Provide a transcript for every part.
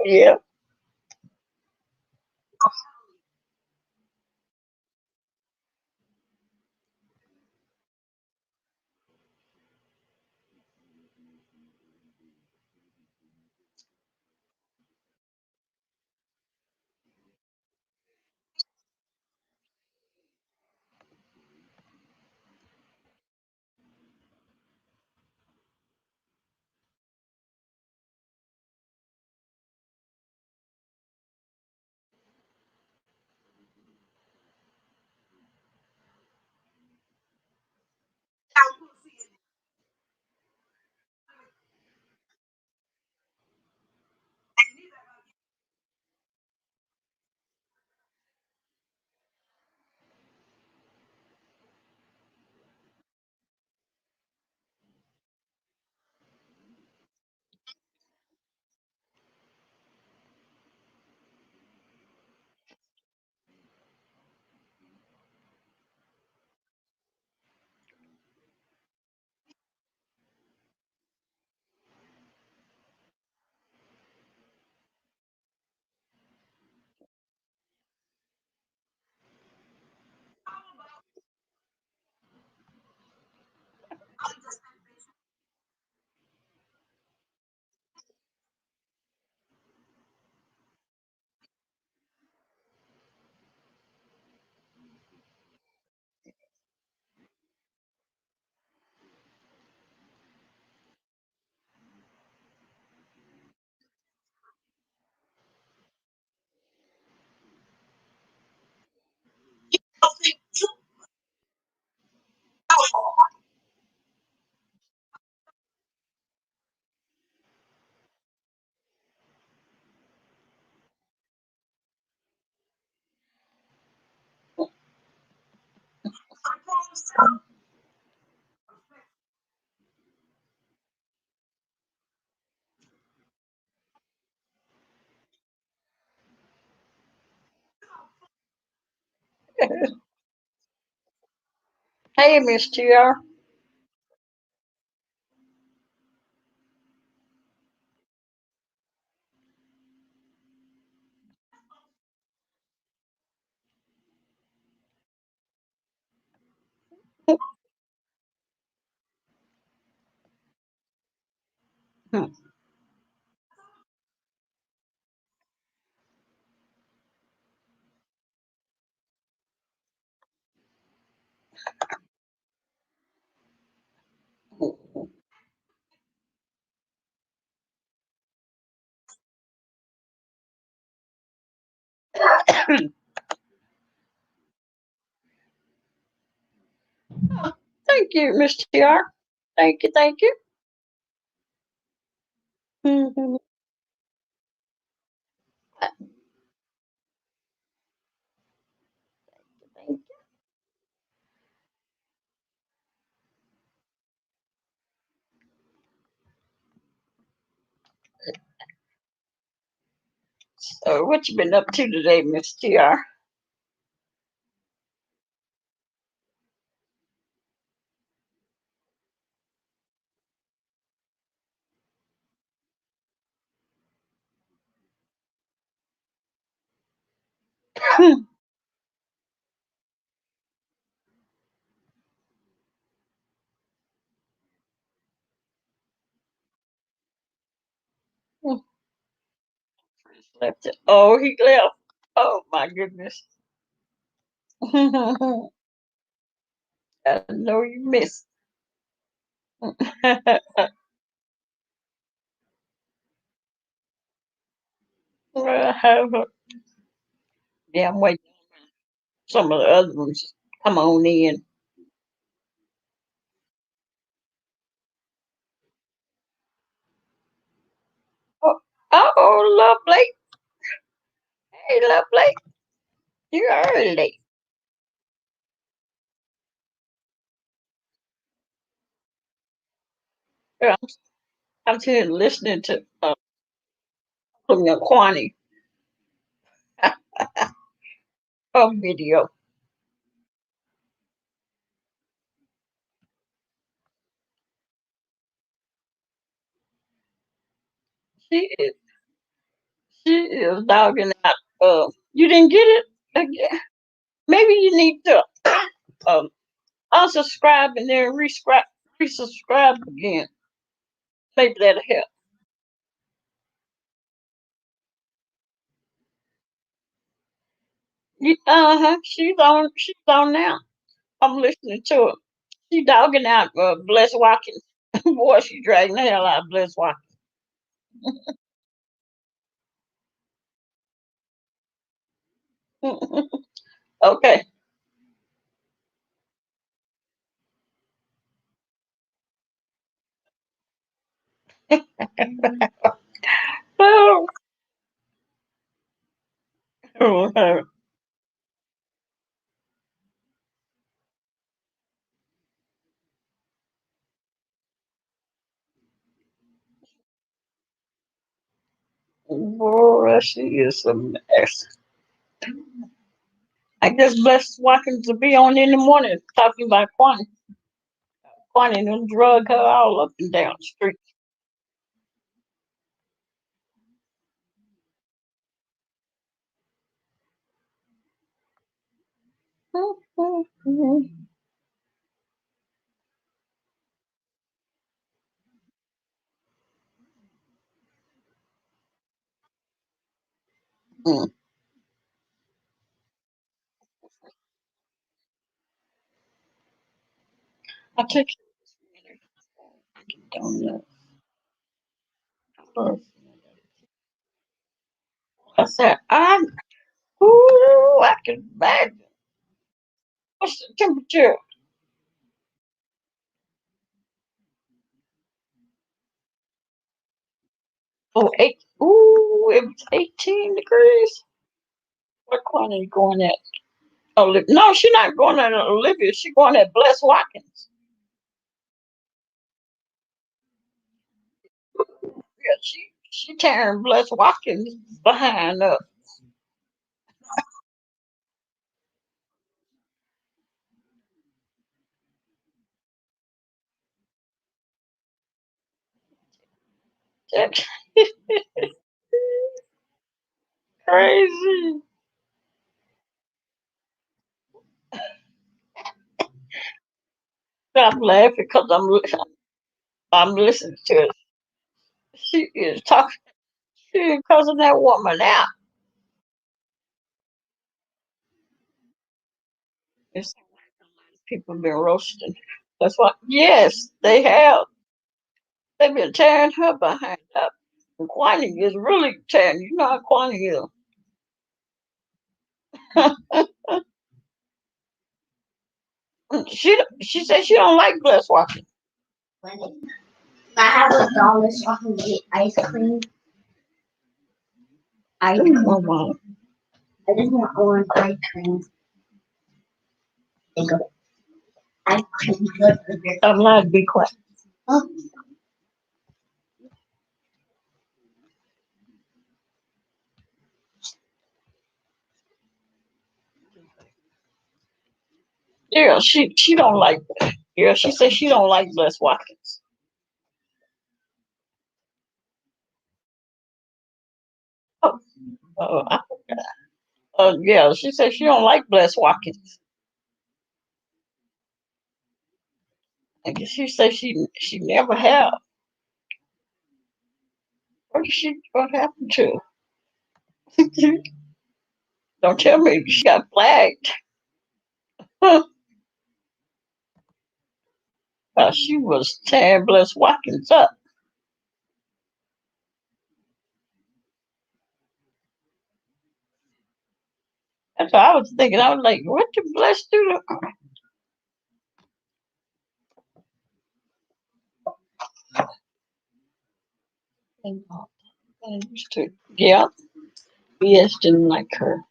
Yeah. Hey, Miss TR. Thank you, Miss TR. Thank you, thank you. Mhm. So, what you been up to today, Miss TR? Left it. Oh, he left. Oh my goodness. I know you missed. Yeah, I'm waiting. Some of the other ones come on in. Oh, oh, lovely. Hey, lovely. You're early. Yeah, I'm sitting listening to Kwani video. She is, she is dogging out. You didn't get it again. Maybe you need to um, unsubscribe and then resubscribe again. Maybe that'll help. Uh-huh. She's on now. I'm listening to her. She dogging out Bless Watkins. Boy, she dragging the hell out of Bless Watkins. Okay. Oh, boy, she is a mess. I guess Bless Watkins to be on in the morning talking about Kwani. Kwani done drug her all up and down the street. Mm. I took donuts. I said, I can imagine. What's the temperature? Oh, eight. Ooh, it was 18 degrees. What quantity going at? No, she's not going at Olivia. She's going at Bless Watkins. Yeah, she tearing Bless Watkins behind up. That's crazy. I'm laughing because I'm listening to it. She is talking. She is cussing that woman out. It's, people been roasting. That's what. Yes, they have. They've been tearing her behind up. And Kwani is really tearing. You know how Kwani is. She said she don't like Bless Watkins. When I have $1 so I can get ice cream. Ice cream. Oh, wow. I just want orange ice cream. Think of ice cream. I'm not to be quiet. Oh. Yeah, she don't like that. Yeah, she said she don't like Bless Watkins. Oh, uh, yeah, she said she don't like Bless Watkins. I guess she said she never have. What happened to her? Don't tell me she got flagged. She was tearing Bless Watkins up. That's what I was thinking. I was like, what did Bless do to? Yeah, BS didn't like her.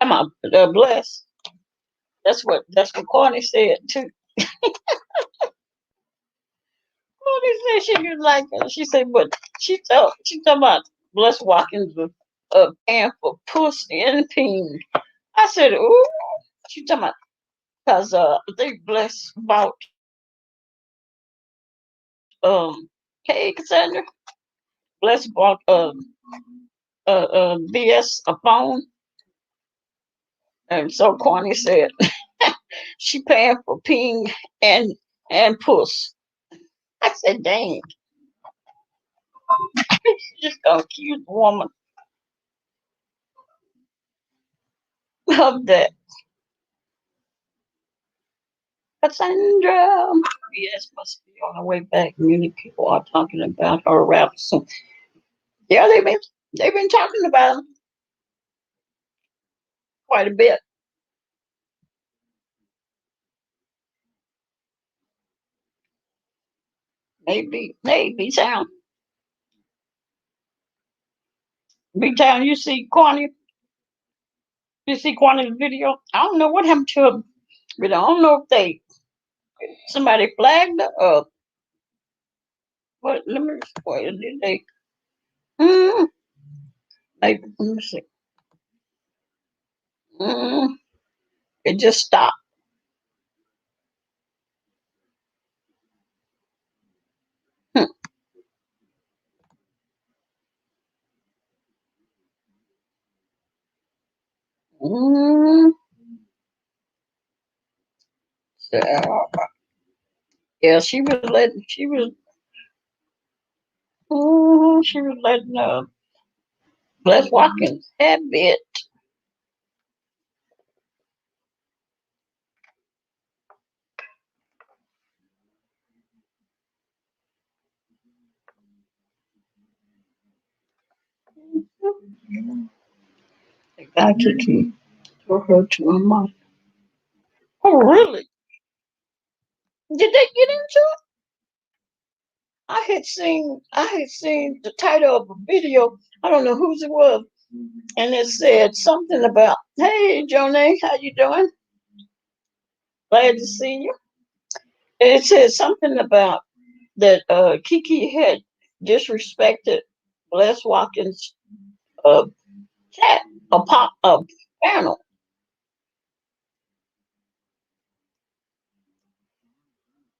Come on, Bless. That's what Courtney said too. Courtney said she didn't like her. She said, but she talking about Bless Watkins was paying for pussy and ping. I said, ooh. She talking about because I think Bless bought hey Cassandra. Bless bought BS a phone, and so Courtney said she paying for ping and puss. I said, dang, she just gonna accuse the woman of that. Cassandra. BS must be on her way back. Many people are talking about her rap soon. Yeah, they've been talking about her quite a bit. Maybe town. Big town, you see Quantity's video. I don't know what happened to her, but I don't know if somebody flagged her or what. Let me what did they? Mm, let me see. Mm, it just stopped. Hmm. Mm, so, yeah, she was letting Les Watkins have it. The guy took her to her mom. Oh, really? Did they get into it? I had seen the title of a video. I don't know whose it was, and it said something about, "Hey, Jonay, how you doing? Glad to see you." And it said something about that Kiki had disrespected Les Watkins' uh, chat, a panel.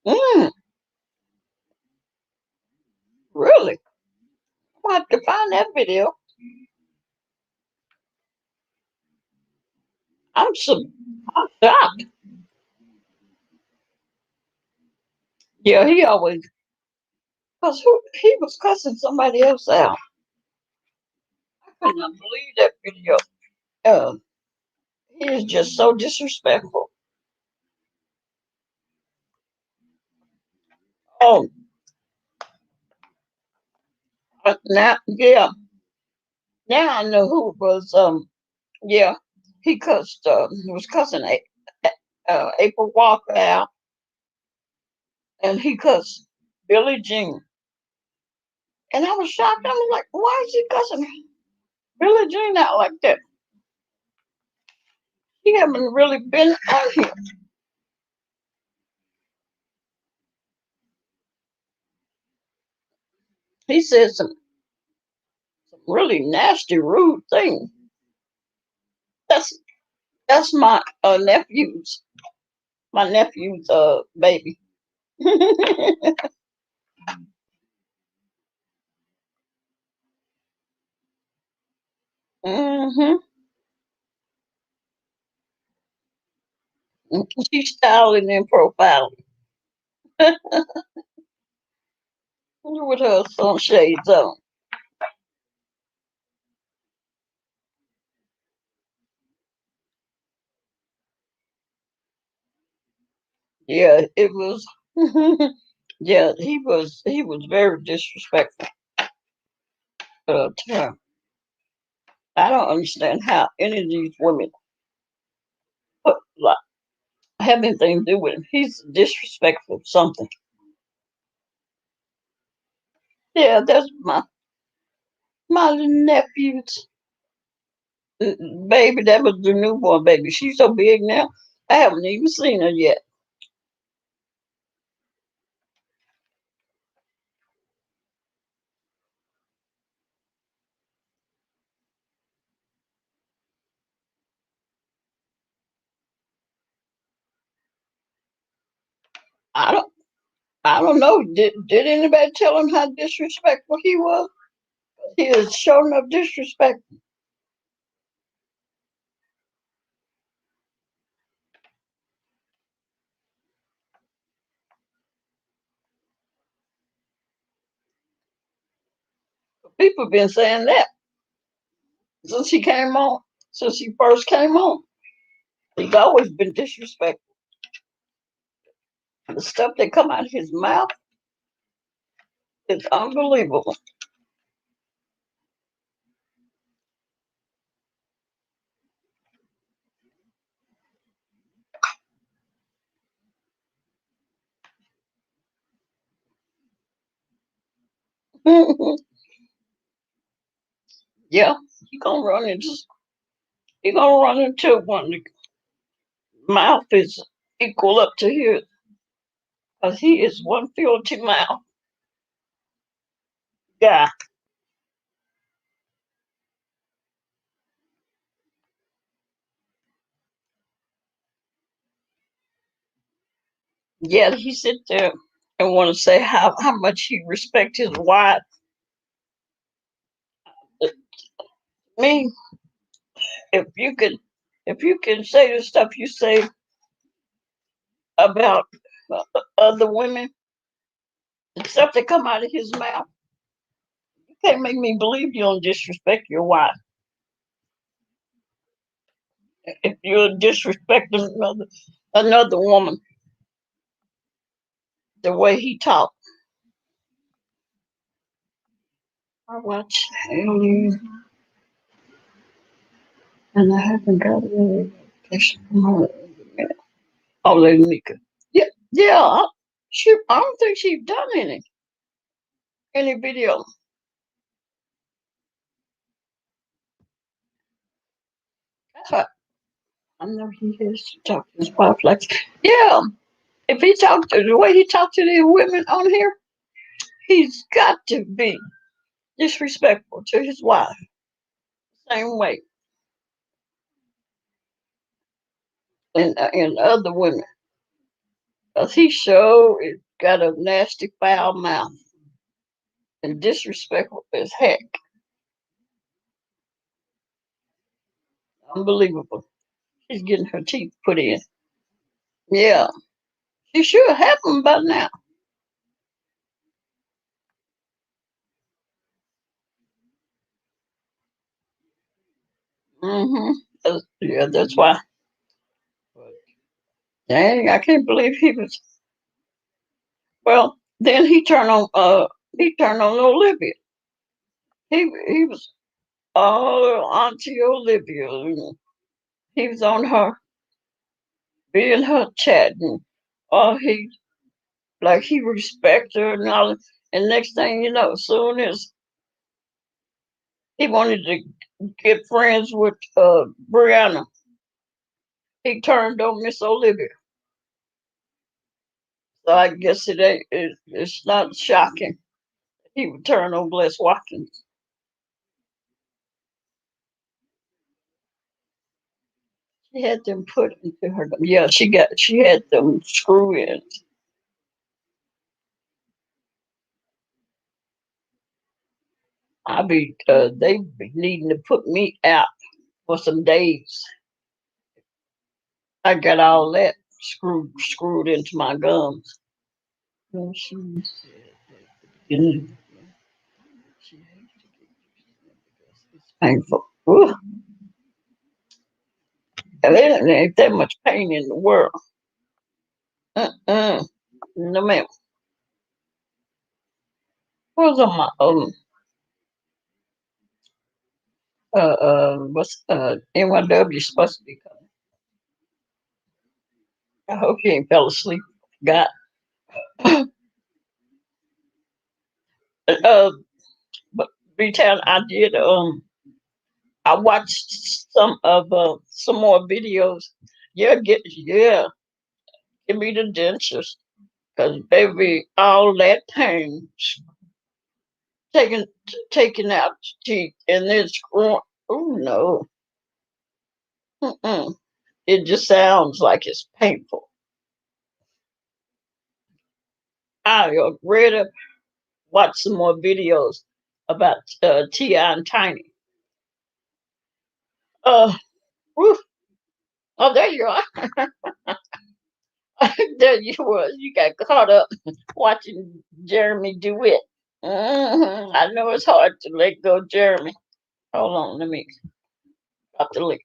Mm, really? I have to find that video. I'm so I'm shocked. Yeah, he always because he was cussing somebody else out. I could not believe that video. Uh, he is just so disrespectful. Oh, now yeah, now I know who it was. Yeah, he was cussing April Walker out, and he cussed Billie Jean. And I was shocked. I was like, why is he cussing Billie Jean out like that? He haven't really been out here. He said some really nasty, rude things. That's that's my nephew's baby. hmm She's styling and profiling with her sunshades on. Yeah, it was. Yeah, he was very disrespectful to her. I don't understand how any of these women put, like, have anything to do with him. He's disrespectful something. Yeah, that's my little nephew's baby. That was the newborn baby. She's so big now. I haven't even seen her yet. I don't. I don't know. Did anybody tell him how disrespectful he was? He is showing up disrespect. People been saying that since he came on. Since he first came on, he's always been disrespectful. The stuff that come out of his mouth is unbelievable. Yeah, he gonna run into he gonna run into one. The mouth is equal up to his, cause he is one filthy mouth guy. Yeah, he sit there and want to say how much he respect his wife. Me, if you can, if you can say the stuff you say about other women, the stuff that come out of his mouth, you can't make me believe you don't disrespect your wife. If you're disrespecting another woman, the way he talked. I watch Alien, and I haven't got any notification from her in a minute. Oh, Lady Mika. Yeah, yeah. I don't think she's done any video. That's what I know he has to talk to his wife like, yeah. If he talked the way he talked to the women on here, he's got to be disrespectful to his wife. Same way, and other women. Cause he sure is got a nasty foul mouth and disrespectful as heck. Unbelievable. She's getting her teeth put in. Yeah, she should have them by now. Mm-hmm. Yeah, that's why. Dang, I can't believe he was. Well, then he turned on Olivia. He was all Auntie Olivia. He was on her, being her chatting. Oh, he like he respect her and all. And next thing you know, soon as he wanted to get friends with Brianna, he turned on Miss Olivia. So I guess it's not shocking he would turn on Bless Watkins. She had them put into her. Yeah, she had them screw in. They be needing to put me out for some days. I got all that screwed into my gums. Well, she said that she hates to get because it's painful. Ooh, and there ain't that much pain in the world. No ma'am. What was on my what's NYW supposed to be coming? I hope you ain't fell asleep. Got uh, but be telling I did I watched some more videos. Give me the dentures because baby, all that pain taking taking out teeth and it's growing. Oh no, mm-mm. It just sounds like it's painful. I read up, watched some more videos about Ti and Tiny. Uh, whew. Oh, there you are. There you was. You got caught up watching Jeremy do it. I know it's hard to let go, Jeremy. Hold on, let me drop the link.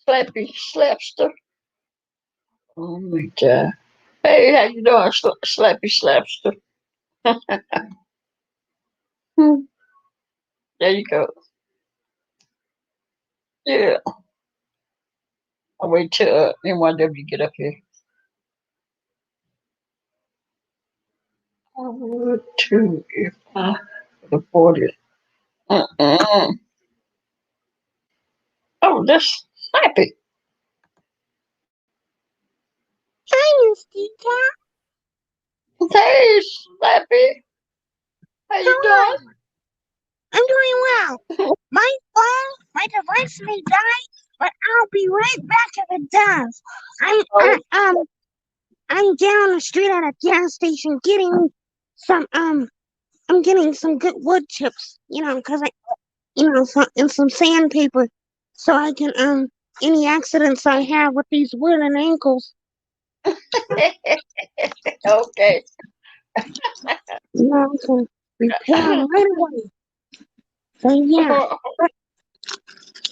Slappy slapster. Oh my god. Hey, how you doing, Slappy slapster? There you go. Yeah. I'll wait till NYW get up here. I would too if I could afford it. Mm-mm. Oh, that's Slappy. Hi, Miss Tika. Hey, Slappy. How How you are doing? you? I'm doing well. My device may die, but I'll be right back if it does. I'm Oh, I'm down the street at a gas station getting some I'm getting some good wood chips, because and some sandpaper, so I can any accidents I have with these wooden ankles, okay. I can repair them right away. So yeah.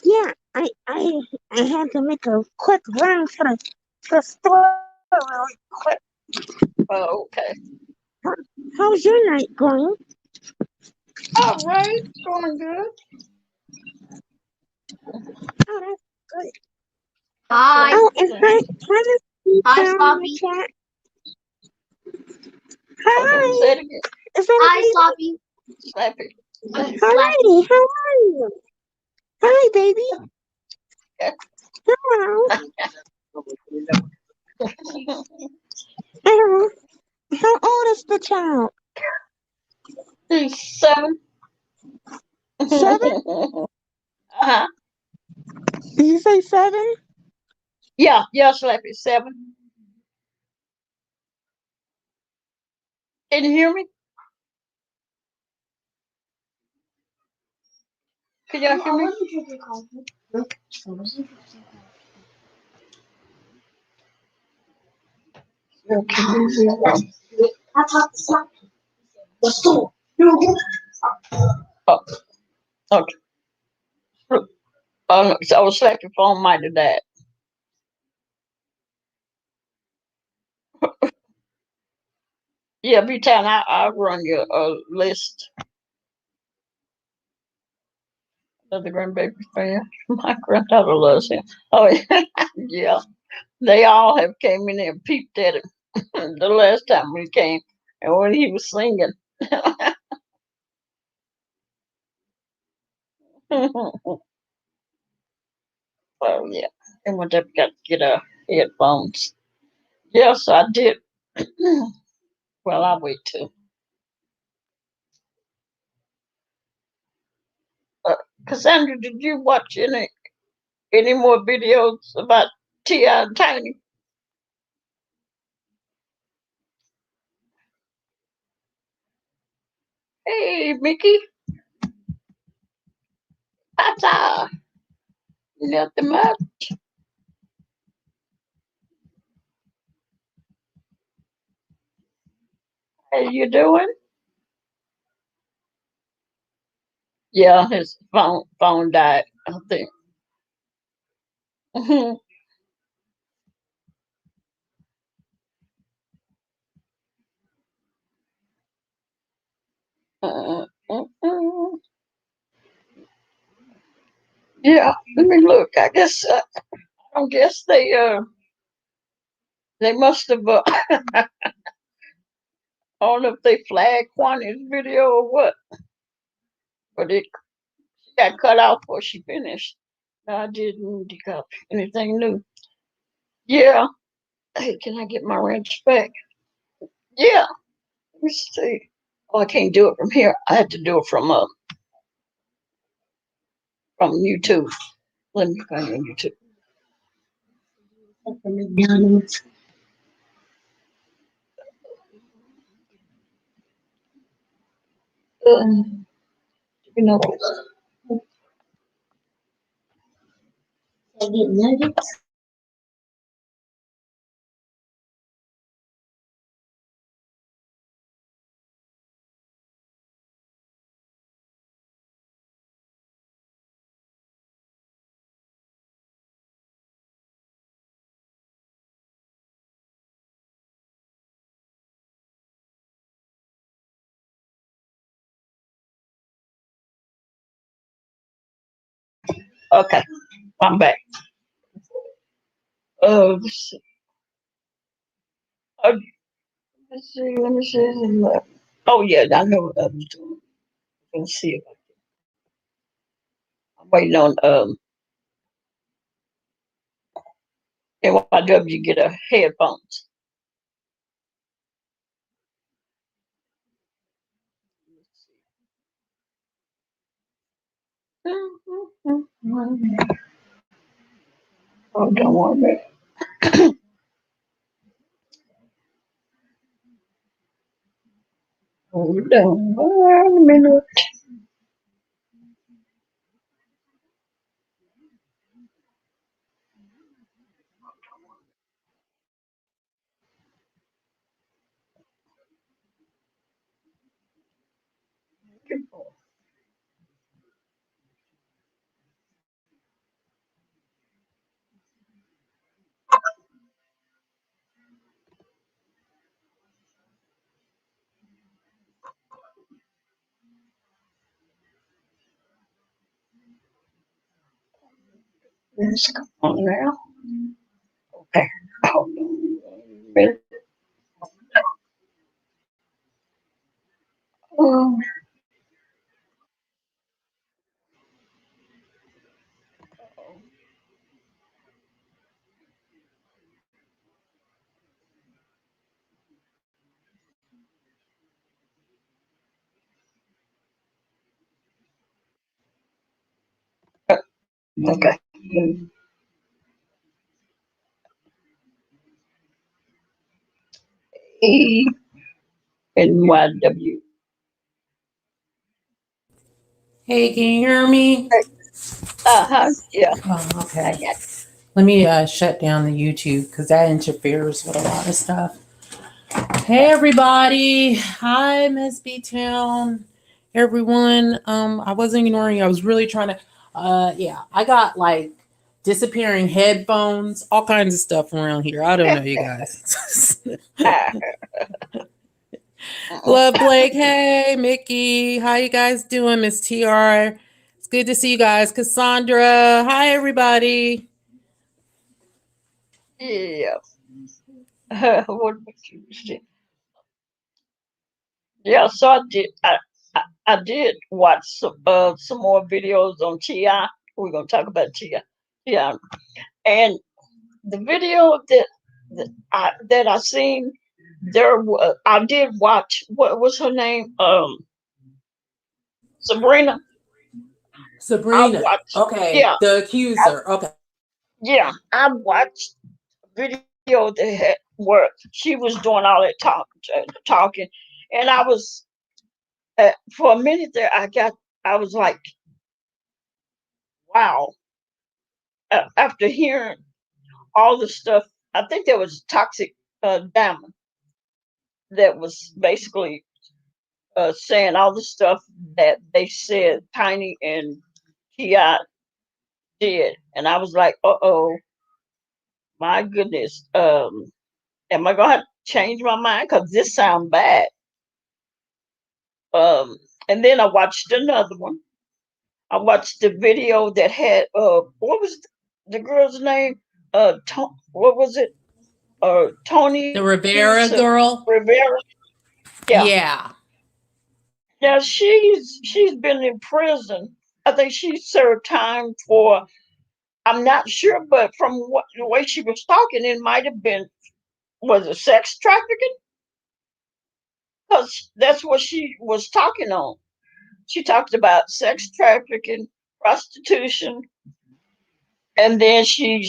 Yeah, I had to make a quick run to the store really quick. Oh, okay. How, how's your night going? All right. Going good. Oh, that's good. Hi. Oh, and hi, Miss Hi, Pizza in the Sloppy. chat. Hold on. Say Hi, it again. is that a Hi, baby? Sloppy. Slappy. Slappy. Hi, how are you? Hi, baby. Hello. Hello. How old is the child? He's 7. 7? Uh-huh. Did you say 7? Yeah, Slappy, 7. Can you hear me? Can y'all hear me? Yeah, can you hear me? Oh, okay. Oh, no, so Slappy phone might have died. Yeah, be time I'll run your list of the grandbaby fan. My granddaughter loves him. Oh, yeah. They all have came in there and peeped at him the last time we came and when he was singing. Oh, yeah. And when they got to get our headphones. Yes, I did. Well, I'll wait too. Cassandra, did you watch any more videos about T.I. and Tiny? Hey, Mickey. Tata. Nothing much. How you doing? Yeah, his phone died, I think. Mhm. Mm. Yeah, let me look. I guess I guess they must have. I don't know if they flagged Kwani's video or what, but it she got cut off before she finished. I didn't DCOP anything new. Yeah. Hey, can I get my wrench back? Yeah. Let me see. Oh, I can't do it from here. I had to do it from YouTube. Let me find on YouTube. You know. I get nuggets. Okay, I'm back. Let's see. Uh, let's see. Let me see. Oh yeah, I know what I was doing. Let's see if I'm waiting on NYW get a headphones. Hold on 1 minute. Hold on 1 minute. Let's go on now. Okay. Hold on 1 minute. Um, okay. NYW. Hey, can you hear me? Yeah. Oh, I okay. got Let me shut down the YouTube because that interferes with a lot of stuff. Hey, everybody. Hi, Miss B Town. Everyone. I wasn't ignoring you. I was really trying to. Yeah, I got like disappearing headphones, all kinds of stuff around here. I don't know, you guys. Love Blake. Hey, Mickey. How you guys doing, Miss TR? It's good to see you guys. Cassandra. Hi, everybody. Yeah. What was you say? Yeah, so I did. I did watch some more videos on Ti. We're gonna talk about Ti. Yeah, and the video that I seen I did watch. What was her name? Sabrina. I Sabrina. watched. Okay. Yeah, The I, accuser. Okay. yeah. I watched video that where she was doing all that talking, and I was for a minute there. I was like, wow. After hearing all the stuff, I think there was toxic diamond that was basically saying all the stuff that they said Tiny and Ti did, and I was like, oh, my goodness, am I gonna have to change my mind because this sounds bad? Um, and then I watched another one. I watched the video that had what was the girl's name? What was it? The Tony Rivera girl. Rivera. Yeah. Yeah. Now she's been in prison. I think she served time for. I'm not sure, but from the way she was talking, it might have been, was it sex trafficking? Because that's what she was talking on. She talked about sex trafficking, prostitution, and then she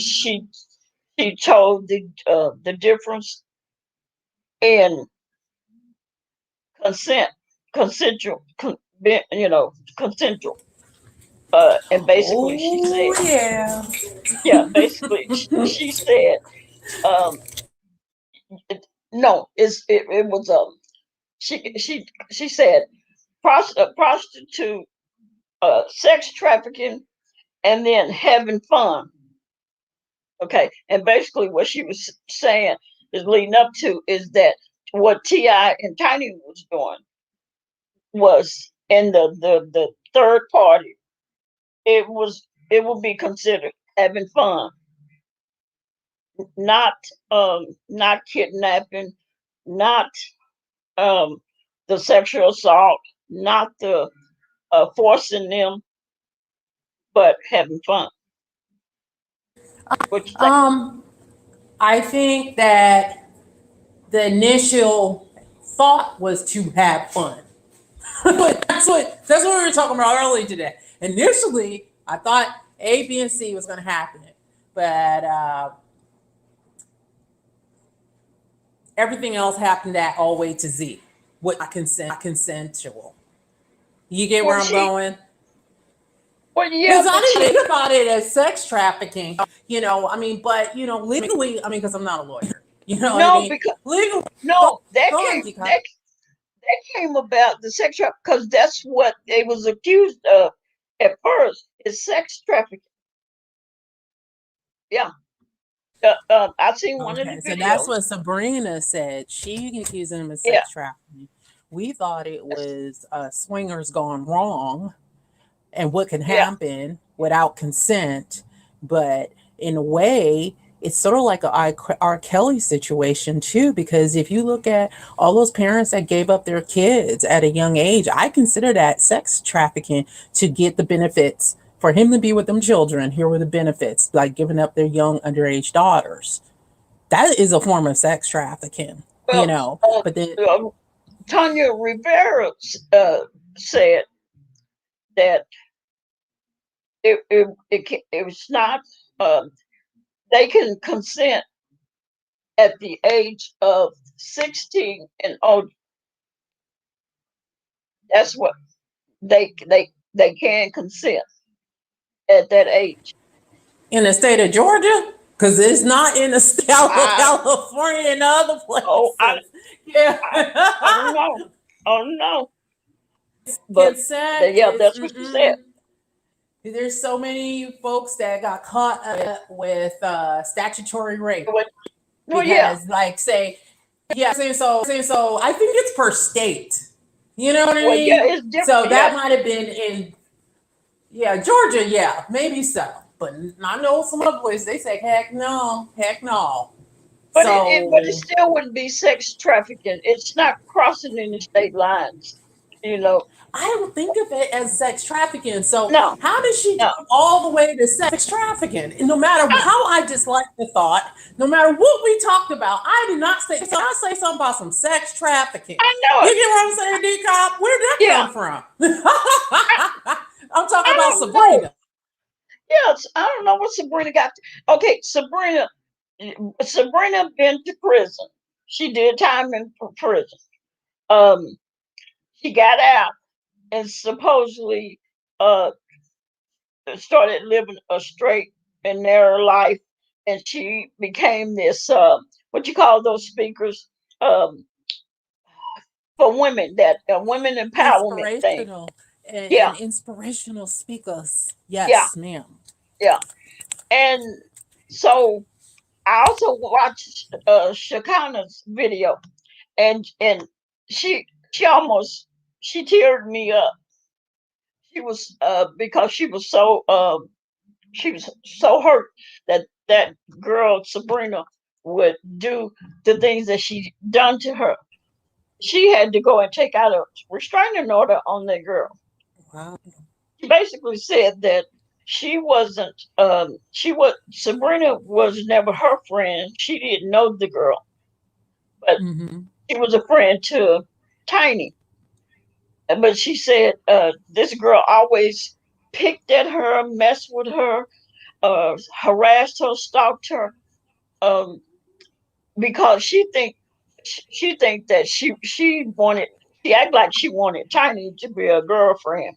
told the difference in consent, consensual, consensual. And basically she said, Oh yeah. yeah, basically she said, um, no, it was she said prostitute, sex trafficking, and then having fun. Okay, and basically what she was saying is leading up to is that what Ti and Tiny was doing was in the third party. It would be considered having fun, not not kidnapping, not um the sexual assault, not the forcing them, but having fun. What you think? I think that the initial thought was to have fun. That's what we were talking about earlier today. Initially, I thought A, B, and C was going to happen, but everything else happened at all the way to Z. What consensual? You get where Well, I'm going? well, yeah, Because I but didn't think about it as sex trafficking. I mean, but legally, I mean, because I'm not a lawyer. You know what I no, mean? because Legally, go, no, go on, DCOP. that came about the sex trafficking because that's what they was accused of at first is sex trafficking. Yeah, I seen one of the Okay, so that's videos. what Sabrina said. She accused him of Yeah, sex trafficking. We thought it that's- was swingers gone wrong and what can yeah, happen without consent. But in a way, it's sort of like a R. Kelly situation too, because if you look at all those parents that gave up their kids at a young age, I consider that sex trafficking to get the benefits. For him to be with them children, here were the benefits, like giving up their young underage daughters. That is a form of sex trafficking, well, But then, Tanya Rivera said that it was not. Um, they can consent at the age of 16 and older. That's what they can consent at that age. in the state of Georgia, because it's not in the state of I California and other oh places. Yeah. I don't know. I don't know. But Consent yeah, is, that's what she said. there's so many folks that got caught up with statutory rape Well, yeah, because, like, say, yeah, so I think it's per state. You know what I well, yeah, mean? it's different. So that Yeah, might have been in, yeah, Georgia, yeah, maybe so. But I know some other places, they say, heck no, heck no. but it So still wouldn't be sex trafficking. It's not crossing any state lines. You know, I don't think of it as sex trafficking. So no, how did she no. jump all the way to sex trafficking? And no matter how I dislike the thought, no matter what we talked about, I did not say. So I say something about some sex trafficking. I know You it. get what I'm saying, D-Cop? Where'd that Yeah, come from? I, I'm talking I about don't know. Sabrina. Yes, I don't know what Sabrina got. Okay, Sabrina been to prison. She did time in prison. Um, she got out and supposedly uh started living a straight and narrow life, and she became this what you call those speakers, um for women, that women empowerment thing. Inspirational Yeah, and inspirational speakers. yeah, Yes, ma'am. yeah. And so I also watched Shakana's video, and she almost she teared me up. She was because she was so hurt that that girl Sabrina would do the things that she done to her. She had to go and take out a restraining order on that girl. Wow. She basically said that she was Sabrina was never her friend. She didn't know the girl, but Mm-hmm. she was a friend to Tiny. But she said this girl always picked at her, messed with her, harassed her, stalked her, um, because she think that she act like she wanted Tiny to be a girlfriend,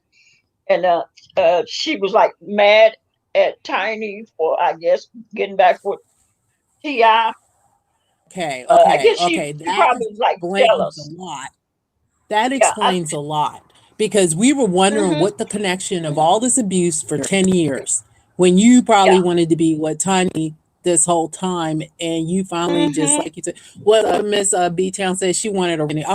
and she was like mad at Tiny for, I guess, getting back with Ti. Okay, I okay, guess okay. she That probably was like explains a jealous. lot. That Yeah, explains a lot because we were wondering hmm what the connection of all this abuse for 10 years when you yeah, probably wanted to be what Tiny this whole time and you finally just hmm like you said what Miss B Town said she wanted a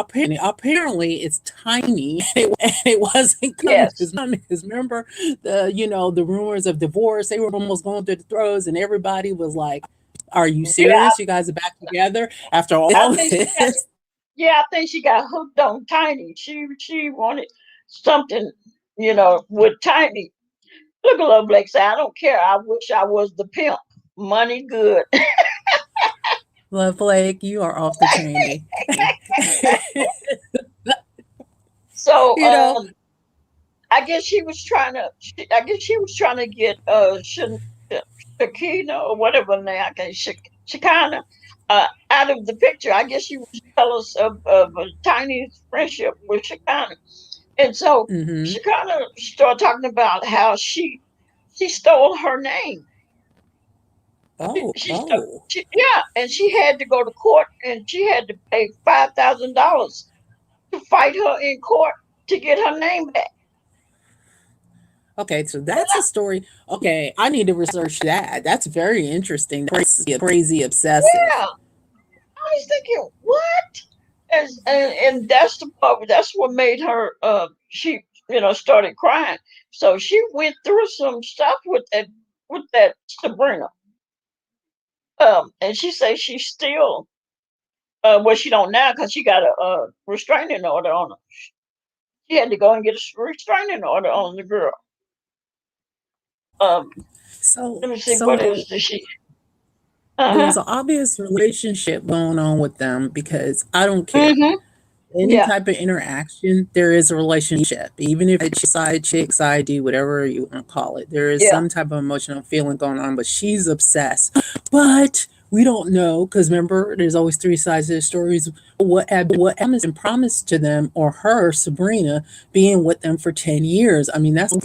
apparently it's Tiny and it wasn't coming yes, because remember the the rumors of divorce they were almost going through the throes and everybody was like are you yeah. serious you guys are back together after I all think she got this. Yeah, I think she got hooked on Tiny. She wanted something, with Tiny. Look at Love Blake say, I don't care. I wish I was the pimp. Money good. Love Blake, you are off the chain. So you know, I guess she was trying to get Shakina or whatever name I can Shakana out of the picture. I guess she was jealous of Tiny's friendship with Shakana. And so hmm she kind of started talking about how she stole her name. oh, oh. Yeah, and she had to go to court, and she had to pay $5,000 to fight her in court to get her name back. Okay, so that's a story. Okay, I need to research that. That's very interesting. That's crazy obsessive. Yeah, I was thinking, what? And that's the part. That's what made her. She started crying. So she went through some stuff with that Sabrina. And she says she still. Well, she don't now because she got a restraining order on her. She had to go and get a restraining order on the girl. Um, So, let me see, what so else did she? there's Uh an obvious relationship going on with them because I don't huh. care. Any Yeah. type of interaction, there is a relationship. Even if it's side chick, side D, whatever you want to call it, there is Yeah. some type of emotional feeling going on. But she's obsessed. But we don't know because remember, there's always three sides to the stories. What Emma's been promised to them or her, Sabrina, being with them for 10 years. I mean, that's the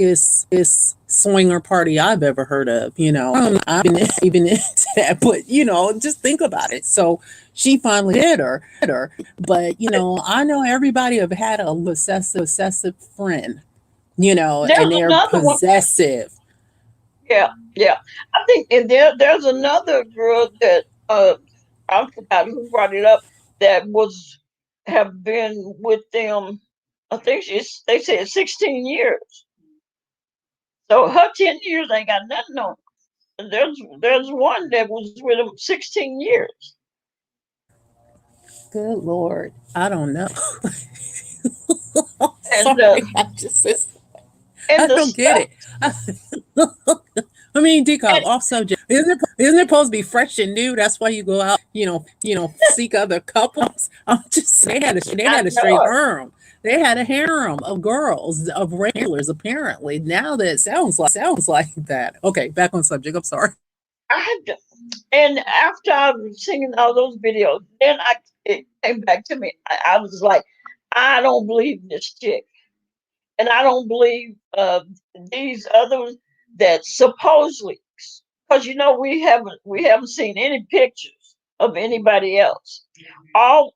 longest swinger party I've ever heard of. I've been even into that, but just think about it. So she finally did her. But I know everybody have had a possessive friend, and There's they're another one. possessive. Yeah. Yeah. I think, and there's another girl that I forgot who brought it up, that was have been with them. I think they said 16 years. So her 10 years ain't got nothing on it. And there's one that was with them 16 years. Good Lord, I don't know. And Sorry, I the don't get stuff it. I mean, DCOP, and off subject. Isn't it supposed to be fresh and new? That's why you go out, seek other couples. I'm just saying, they I had a straight know it. harem. They had a harem of girls, of regulars. Apparently, now that it sounds like that. Okay, back on subject. I'm sorry. I had to, and after I was seeing all those videos, then it came back to me. I was like, I don't believe this chick, and I don't believe these others that supposedly, because we haven't seen any pictures of anybody else. All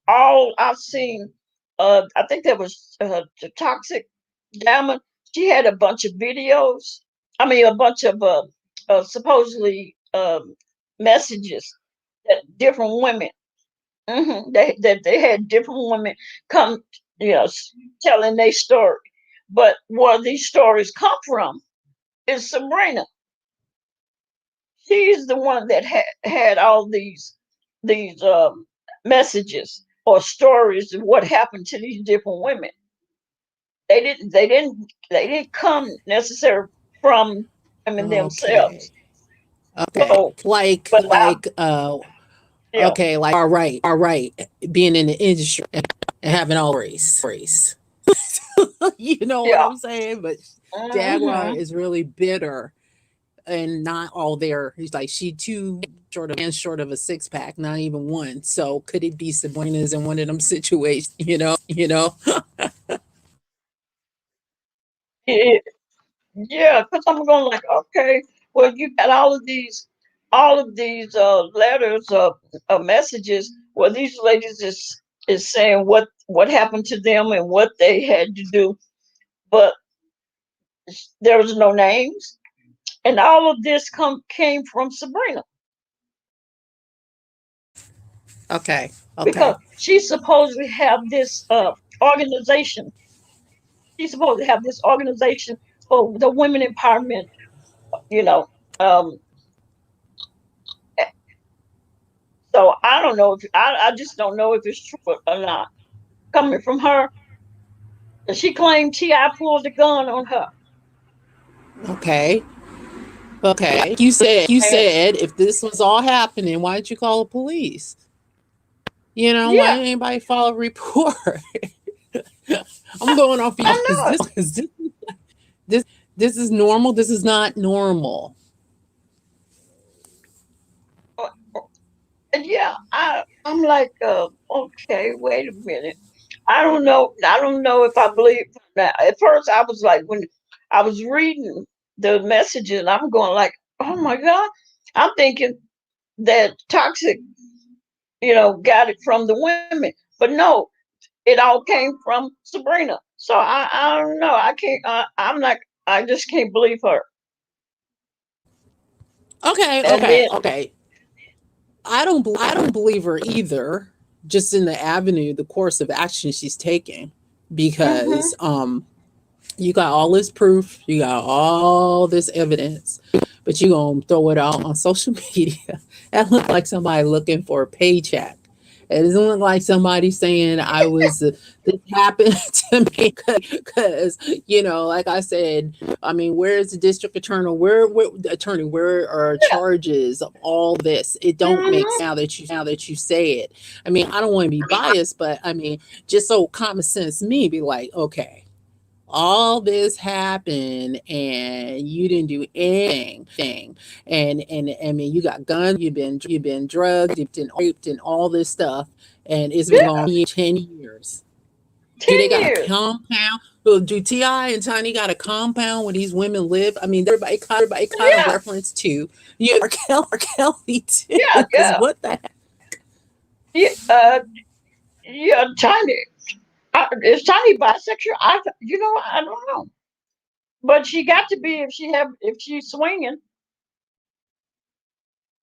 I've seen I think that was the toxic Diamond. She had a bunch of videos. I mean, a bunch of supposedly messages that different women. They had different women come, telling their story. But where these stories come from is Sabrina. She's the one that had all these messages or stories of what happened to these different women. They didn't come necessarily from women Okay. themselves. Okay. So, but yeah, Okay, like all right, being in the industry and having all race. You know what yeah. I'm saying? But Jaguar Hmm. is really bitter and not all there. He's like she too short of a six pack, not even one. So could it be Sabrina's in one of them situations? Yeah, because I'm going like, okay, well, you got all of these letters messages where these ladies is saying what happened to them and what they had to do, but there was no names, and all of this came from Sabrina Okay, because okay, she supposedly have this organization. She's supposed to have this organization for the women empowerment. You know, um, so I don't know if I just don't know if it's true or not coming from her. She claimed T.I. pulled the gun on her. okay, okay. You And said if this was all happening, why didn't you call the police? Why yeah, didn't anybody file a report? I'm going off y'all I because know it. this this is normal. This is not normal. And yeah, I'm like, okay, wait a minute. I don't know. I don't know if I believe that. At first, I was like, when I was reading the messages, and I'm going like, oh my god. I'm thinking that toxic, got it from the women, but no, it all came from Sabrina. So I don't know. I can't. I'm not. I just can't believe her. Okay, And okay, then, okay. I don't believe her either. Just in the avenue, the course of action she's taking, hmm because you got all this proof, you got all this evidence, but you gonna throw it out on social media. That look like somebody looking for a paycheck. It doesn't look like somebody saying I was this happened to me because like I said, I mean, where's the district attorney? Where the attorney? Where are yeah, charges of all this? It don't make hmm sense now that you say it. I mean, I don't want to be biased, but I mean, just so common sense me be like, okay, all this happened and you didn't do anything, and I mean you got guns, you've been drugged, you've been raped and all this stuff, and it's been yeah, going 10 years. Do they 10 got a years. compound? Do Ti and Tiny got a compound where these women live? I mean, everybody kind of Yeah, reference to R. Kelly too, yeah, because yeah, what the heck? yeah. Yeah, Tiny. Is Tiny bisexual? I don't know. But she got to be if she's swinging.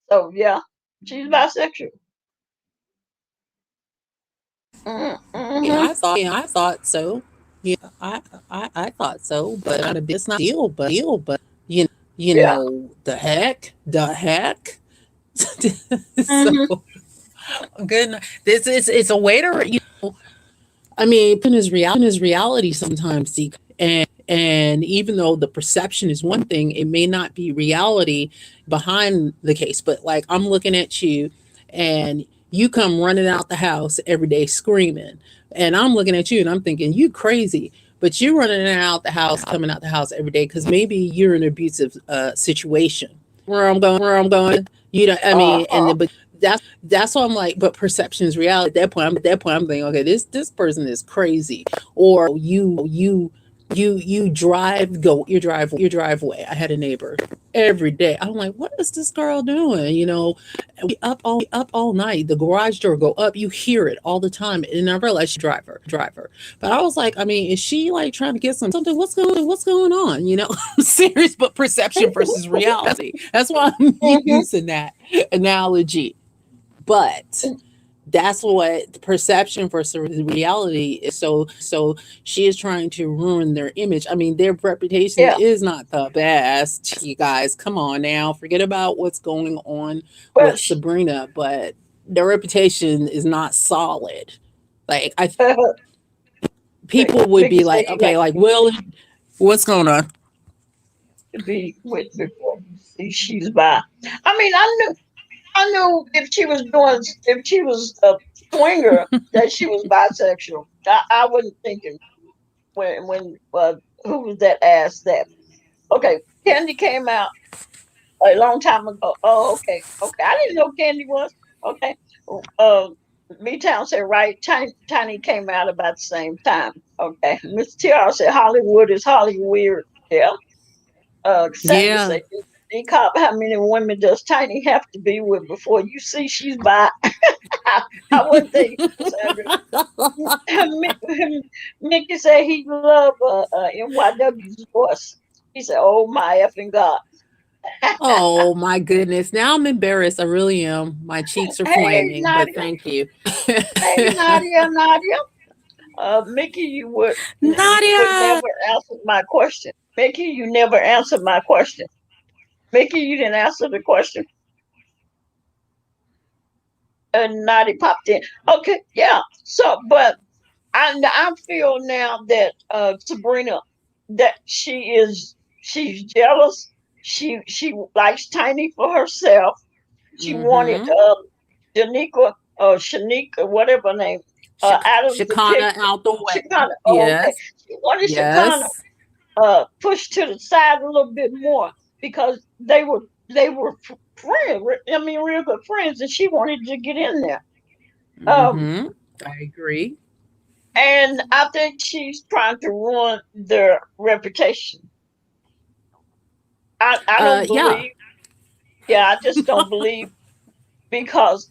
So yeah, she's bisexual. Mm-hmm. Yeah, I thought so. Yeah, I thought so, but not a it's not but Yeah. the heck. So Mm-hmm. good. This is it's a way to I mean, in his reality sometimes, and even though the perception is one thing, it may not be reality behind the case. But like I'm looking at you, and you come running out the house every day screaming, and I'm looking at you, and I'm thinking you crazy. But you're running out the house, coming out the house every day because maybe you're in an abusive situation. Where I'm going, I mean, Uh-huh. but that's why I'm like, but perception is reality. At that point, I'm thinking, okay, this person is crazy, or you You drive, go your driveway. I had a neighbor every day. I'm like, what is this girl doing? We up all night. The garage door go up. You hear it all the time. And I realized she driver. But I was like, I mean, is she like trying to get something? What's going on? I'm serious, but perception versus reality. That's why I'm Mhm. using that analogy. But that's what perception versus reality is. So she is trying to ruin their image. I mean, their reputation Yeah. is not the best. You guys, come on now, forget about what's going on Well, with Sabrina, but their reputation is not solid. Like, I people would Mickey be said like, he okay, like like, well, what's going on? to be with before you see she's by. I mean, I knew if she was a swinger that she was bisexual. I wasn't thinking when who was that asked that. Okay, Candy came out a long time ago. Oh, okay. I didn't know Candy was okay. Uh, B Town said right. Tiny came out about the same time. Okay, Miss TR said Hollywood is Hollywood. Yeah. Sandra Yeah. said DCOP. How many women does Tiny have to be with before you see she's by? I wouldn't think, Sandra. Mickey said he loved NYW's voice. He said, "Oh my effing god!" Oh my goodness. Now I'm embarrassed. I really am. My cheeks are Hey flaming, but Nadia, thank you. hey Nadia. Mickey, you would Nadia. never answer my question. Mickey, you never answered my question. Mickey, you didn't answer the question. And Nadia popped in. Okay, yeah. So, but I feel now that Sabrina, that she's jealous. She likes Tiny for herself. She wanted Mm-hmm. Janika or Shanika, whatever her name, Adams to pick Shakana out the way. Shakana. Oh, okay. Yes. She wanted Shakana Yes. pushed to the side a little bit more because they were friends. I mean, real good friends, and she wanted to get in there. Um, Mm-hmm. I agree. and I think she's trying to ruin their reputation. I don't Yeah. believe. Yeah, I just don't believe because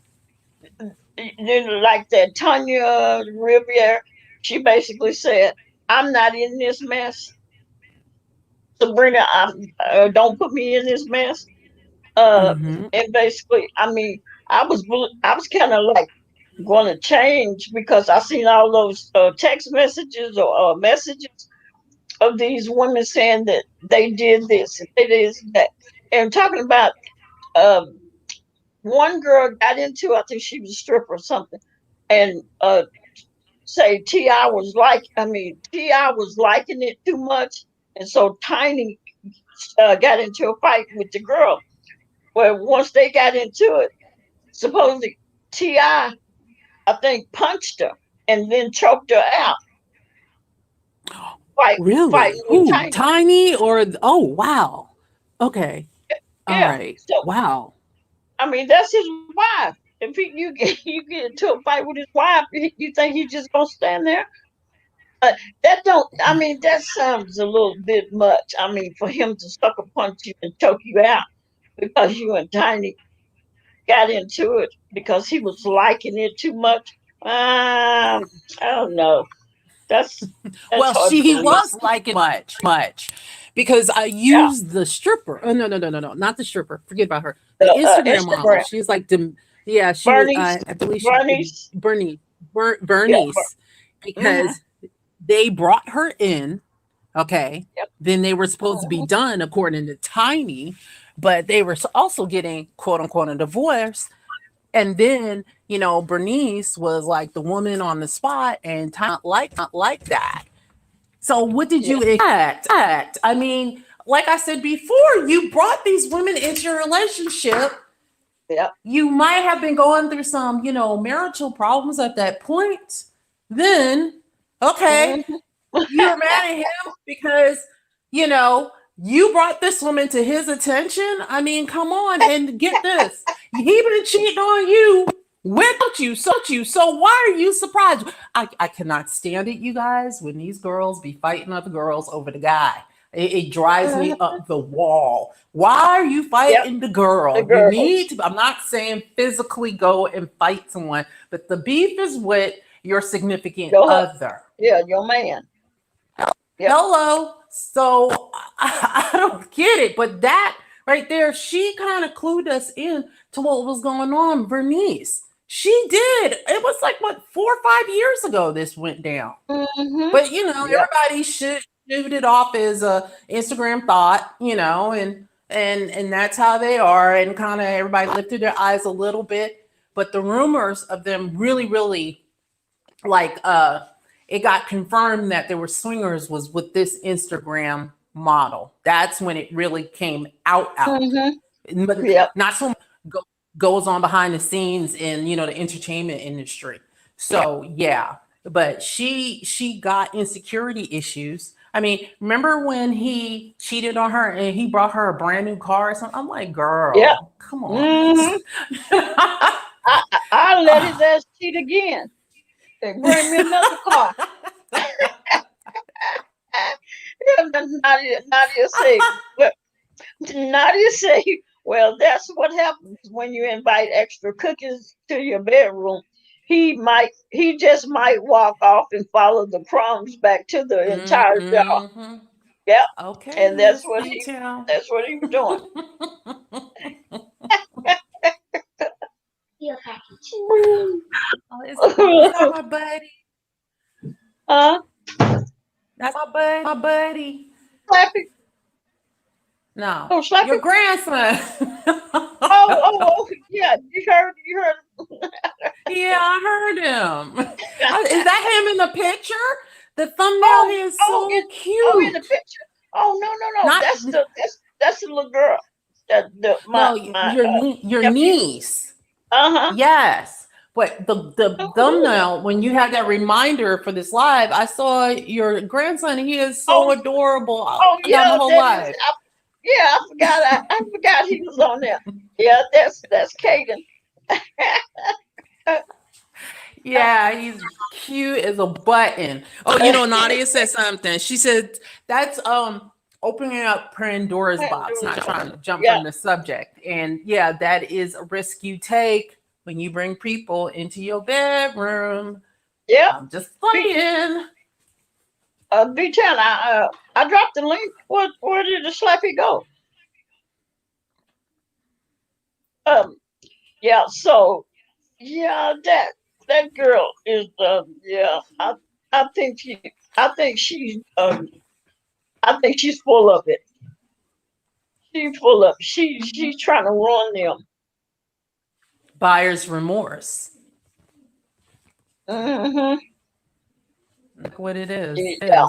like that Tanya Riviere, she basically said, "I'm not in this mess, Sabrina. Don't put me in this mess." Mm-hmm. And basically, I mean, I was kind of like going to change because I seen all those text messages or messages of these women saying that they did this and they did that, and talking about um, one girl got into, I think she was a stripper or something, and say Ti was liking it too much, and so Tiny got into a fight with the girl. Where once they got into it, supposedly I think punched her and then choked her out, Really? fighting with Who? Tiny. Tiny or oh wow. Okay. All Yeah. right. So Wow. I mean, that's his wife. If you get into a fight with his wife, you think he's just gonna stand there? That don't. I mean, that sounds a little bit much. I mean, for him to sucker punch you and choke you out because you and Tiny got into it because he was liking it too much. I don't know. That's Well, hard to he believe. was liking much because I Yeah, used the stripper. Oh no, not the stripper. Forget about her. The the Instagram model. Instagram, She's like, yeah, she was. Bernice, I believe she Bernice. Yeah, Bernice, mm-hmm, because they brought her in. Okay, yep, then they were supposed to be mm-hmm, done according to Tiny, but they were also getting quote unquote a divorce. And then Bernice was like the woman on the spot, and Tiny not like that. So what did yeah, you expect? I mean, like I said before, you brought these women into your relationship. yeah, You might have been going through some, marital problems at that point. Then, okay, mm-hmm. you're mad at him because, you know, you brought this woman to his attention. I mean, come on and get this. He been cheating on you without you. So why are you surprised? I cannot stand it, you guys, when these girls be fighting other girls over the guy. It drives me up the wall. Why are you Yep, fighting the the girl? You need girls. to, I'm not saying physically go and fight someone, but the beef is with your significant Your other. yeah, your man. Yep. Hello. So I don't get it, but that right there, she kind of clued us in to what was going on. Bernice, she did. It was like what 4 or 5 years ago this went down. Mm-hmm. But Yep. everybody should shoot it off as a Instagram thought, and that's how they are, and kind of everybody lifted their eyes a little bit. But the rumors of them really, really like it got confirmed that there were swingers was with this Instagram model. That's when it really came out. Mm-hmm. But Yep. not so much goes on behind the scenes in the entertainment industry. So yeah, but she got insecurity issues. I mean, remember when he cheated on her and he brought her a brand new car or something? I'm like, Yep. girl, come on. Mm-hmm. I let his ass cheat again. They bring me another car. Nadia say, well, Nadia say, well, that's what happens when you invite extra cookies to your bedroom. He just might walk off and follow the crumbs back to the entire jar. Mm-hmm. Yep. Okay, And Miss Detail. that's what he was doing. Your package. Oh, is that my buddy? Huh? That's my buddy. Slappy? No, Oh, Slappy? your grandson. Oh, yeah. You heard. Yeah, I heard him. Is that him in the picture? The thumbnail Oh, is so in cute. the picture. Oh, no. Not That's the little girl. no, My your nephew. niece. Uh-huh. Yes, but the thumbnail when you had that reminder for this live, I saw your grandson. He is so Oh, adorable. oh Down the yeah, whole that is. live. Yeah, I forgot he was on there. Yeah, that's Caden. Yeah, he's cute as a button. Oh, Nadia said something. She said that's opening up Pandora's box, not trying to jump Yeah, from the subject. And yeah, that is a risk you take when you bring people into your bedroom. yeah. I'm just saying. B10. I dropped the link. Where did the Slappy go? Yeah. So yeah, that girl is yeah. I think she. I think she's full of it. She's full of. She's trying to ruin them. Buyer's remorse. Mm-hmm. Look what it is. Yeah.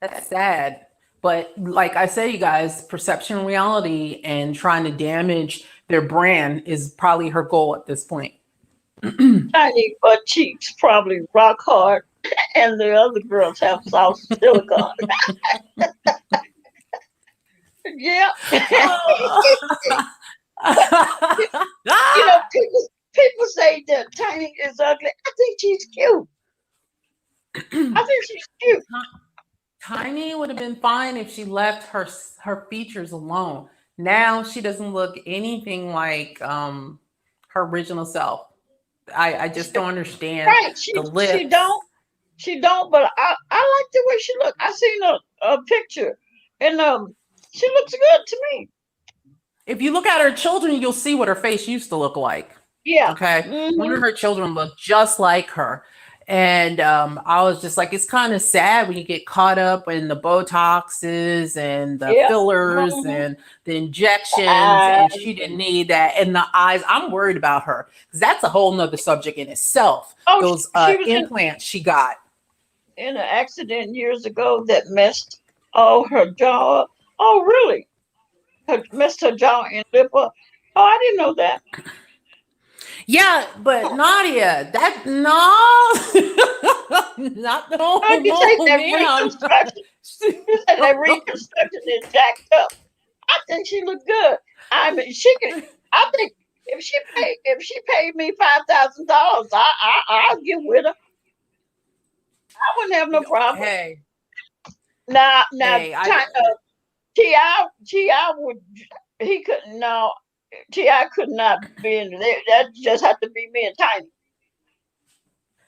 That's sad. But like I say, you guys, perception reality and trying to damage their brand is probably her goal at this point. Tiny butt cheeks, probably rock hard, and the other girls have soft silicone. Yeah. People say that Tiny is ugly. I think she's cute. I think she's cute. Tiny would have been fine if she left her features alone. Now she doesn't look anything like her original self. I just don't understand Right. the lips. She don't, but I like the way she look. I seen a picture and she looks good to me. If you look at her children, you'll see what her face used to look like. Yeah. Okay. One of her children looked just like her. And I was just like, it's kind of sad when you get caught up in the Botoxes and the fillers and the injections, and she didn't need that. And the eyes, I'm worried about her because that's a whole nother subject in itself. Oh, those implants she got in an accident years ago that messed her jaw up. Oh, really? Messed her jaw and lip up. Oh, I didn't know that. Yeah, but Nadia, that not the whole. You say that reconstruction. You said that reconstruction is jacked up. I think she looked good. I mean, she can. I think if she paid me $5,000, I'll get with her. I wouldn't have no problem. Hey, Now, hey, Ti would. He couldn't. No, Ti could not be in there. That just had to be me and Tiny.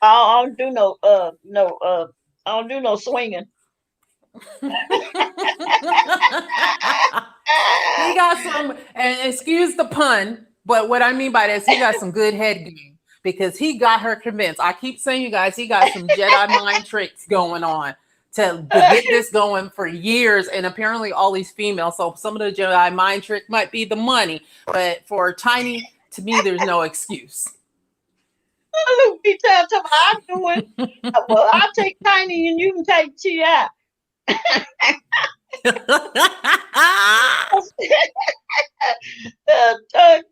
I don't do I don't do no swinging. he got some, and excuse the pun, but what I mean by that is he got some good head game because he got her convinced. I keep saying, you guys, he got some Jedi mind tricks going on to get this going for years. And apparently all these females, so some of the Jedi mind trick might be the money, but for Tiny, to me, there's no excuse. Look, be tell me I'm doing. Well, I'll take Tiny and you can take Ti.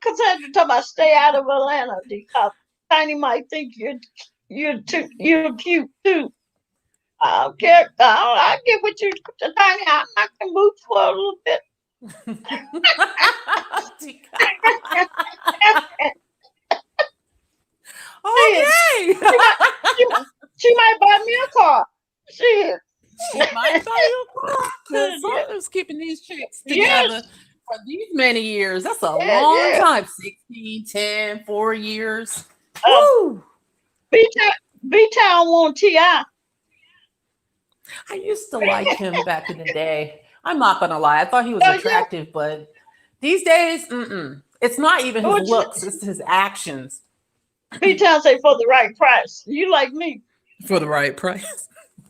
Cassandra talking about stay out of Atlanta, DCOP. Tiny might think you're cute too. I don't care. I get what you Tiny. I can move for a little bit. Okay. She might buy me a car. Shit. She might buy you a car. Something's keeping these chicks together for these many years. That's a long time. 16, 10, 4 years. Woo. B-Town want T.I. I used to like him back in the day. I'm not gonna lie. I thought he was attractive, but these days, it's not even his looks, it's his actions. B-Town say for the right price. You like me. For the right price.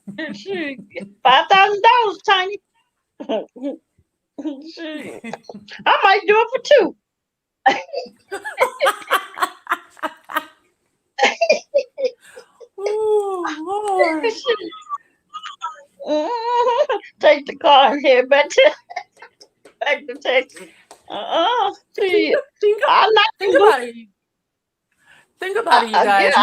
$5,000, Tiny. I might do it for two. Oh, Lord. Take the car and head back to Texas. See, Think about it. Think about it, you guys.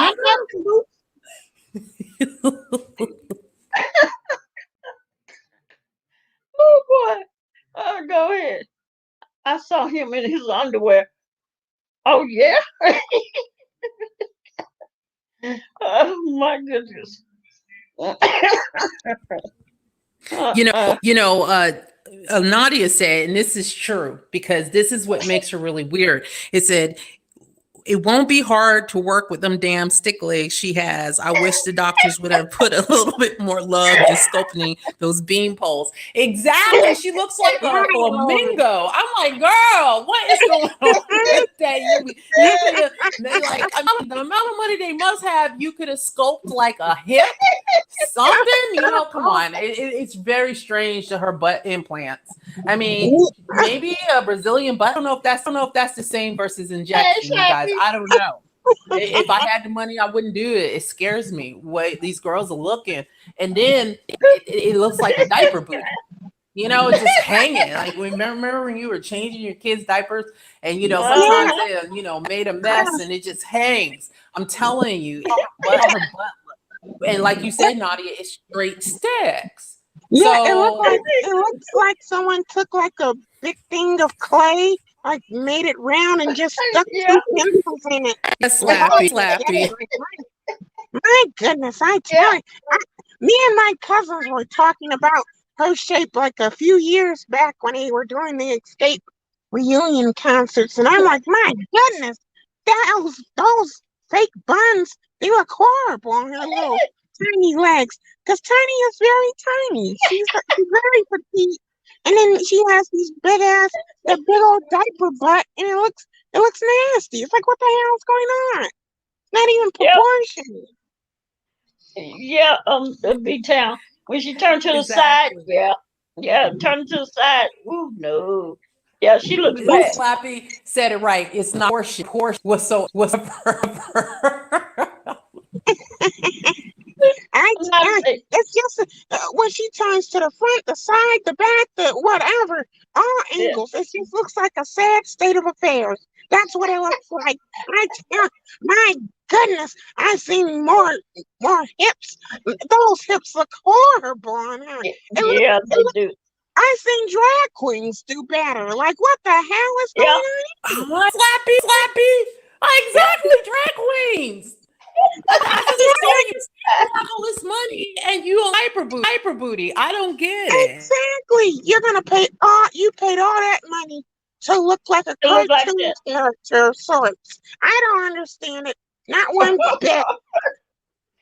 Oh boy. Go ahead. I saw him in his underwear. Oh yeah. Oh my goodness. Nadia said, and this is true because this is what makes her really weird. It said, it won't be hard to work with them damn stick legs she has. I wish the doctors would have put a little bit more love in sculpting those beam poles. Exactly. She looks like a flamingo. I'm like, girl, what is going on with that? The amount of money they must have, you could have sculpted like a hip, something. Come on. It's very strange to her butt implants. I mean, maybe a Brazilian butt. I don't know if that's the same versus injection, you guys. I don't know. If I had the money, I wouldn't do it. It scares me what these girls are looking. And then it looks like a diaper booty. It's just hanging. Like remember when you were changing your kids' diapers and sometimes they made a mess and it just hangs. I'm telling you, her butt. And like you said, Nadia, it's straight sticks. Yeah, it looks like someone took like a big thing of clay, like made it round and just stuck two pencils in it. Slappy. My goodness, I tell you, me and my cousins were talking about her shape like a few years back when they were doing the Escape reunion concerts, and I'm like, my goodness, those fake buns, they look horrible on her little tiny legs. Because Tiny is very tiny. She's very petite. And then she has these big old diaper butt, and it looks nasty. It's like, what the hell is going on? It's not even proportionate. The B-Town. When she turned to the side, turn to the side. Ooh, no. Yeah, she looks bad. Slappy said it right. It's not horseshit. Horse was so it's just when she turns to the front, the side, the back, the whatever, all angles. It just looks like a sad state of affairs. That's what it looks like. My goodness, I've seen more hips. Those hips look horrible on her. They do. I seen drag queens do better. Like, what the hell is going Yeah. on? Slappy. Exactly, drag queens. I just understand you have all this money and you a hyper booty. I don't get it. Exactly. You're gonna pay you paid all that money to look like a It look like cartoon that. character of sorts. I don't understand it. Not one bit.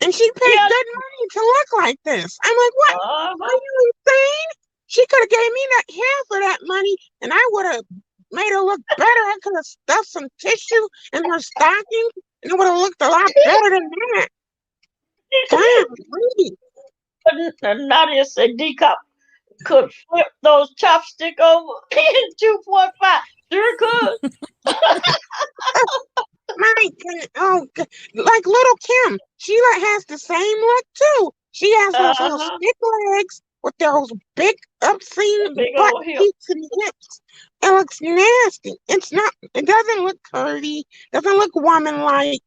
And she paid Yeah. good money to look like this. I'm like, what? Are Uh-huh. you insane? She could have gave me that half of that money and I would have made her look better. I could have stuffed some tissue in her stocking and it would have looked a lot better than that. God, really? Nadia said DCOP could flip those chopstick over in 2.5. Sure could. My goodness. Oh, like little Kim. She has the same look too. She has those little Uh-huh. stick legs with those big upseen Big butt old hip. cheeks and hips. It looks nasty. It's not. It doesn't look curvy. Doesn't look woman-like.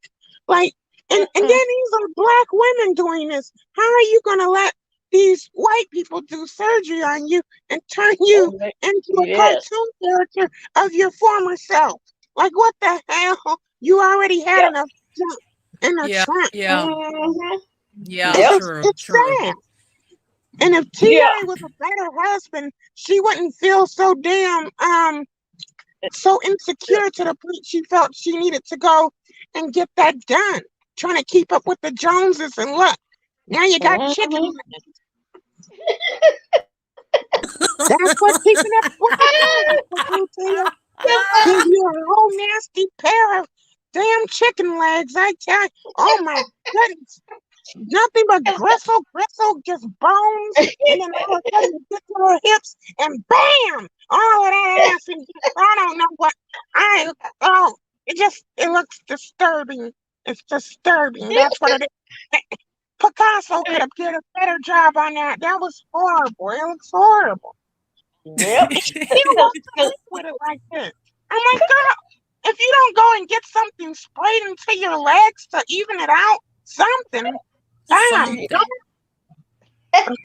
Like, and then these are black women doing this. How are you gonna let these white people do surgery on you and turn you into a Yes. cartoon character of your former self? Like, what the hell? You already had Yep. enough junk in the trunk. Mhm. Yeah, Yep. It's sad. And if T.I. Yeah. was a better husband, she wouldn't feel so damn so insecure to the point she felt she needed to go and get that done. Trying to keep up with the Joneses and look. Now you got chicken Mhm. legs. That's what keeping up with the Joneses will do to you. Give you a whole nasty pair of damn chicken legs, I tell you. Oh my goodness. Nothing but gristle, just bones. And then all of a sudden you get to her hips and bam! All of that ass and hips. I don't know what it looks disturbing. It's disturbing. That's what it is. Picasso could have did a better job on that. That was horrible. It looks horrible. Yep. And she still wants to live with it like this. I'm like, girl, if you don't go and get something sprayed into your legs to even it out, something, Something.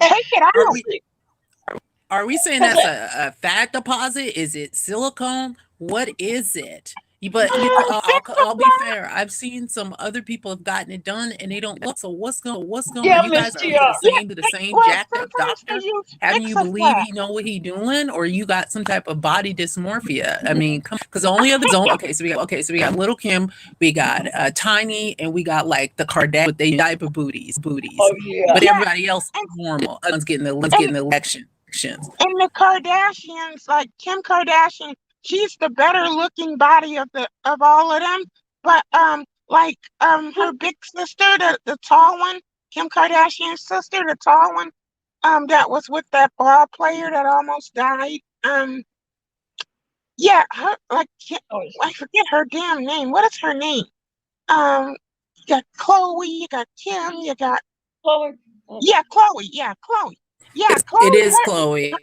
take it out. Are we saying that's a fat deposit? Is it silicone? What is it? But I'll be fair. I've seen some other people have gotten it done and they don't look. So what's going? Yeah, You Miss guys are T.R. to the same Well, jacked up sometimes they doctor. use Having you Fix-A believe Flat. he know what he doing, or you got some type of body dysmorphia? I mean, because the only other zone. Okay, so we got Little Kim, we got Tiny, and we got like the Kardashians with they diaper booties. Oh yeah. But Yeah, everybody else is normal. One's getting the elections. and the Kardashians, like Kim Kardashian, she's the better looking body of all of them. But her big sister, the tall one, Kim Kardashian's sister, the tall one, that was with that ball player that almost died. Yeah, her I forget her damn name. What is her name? You got Chloe, you got Kim, you got Chloe. Chloe. Yeah, Chloe. Yeah, Chloe. It is Chloe.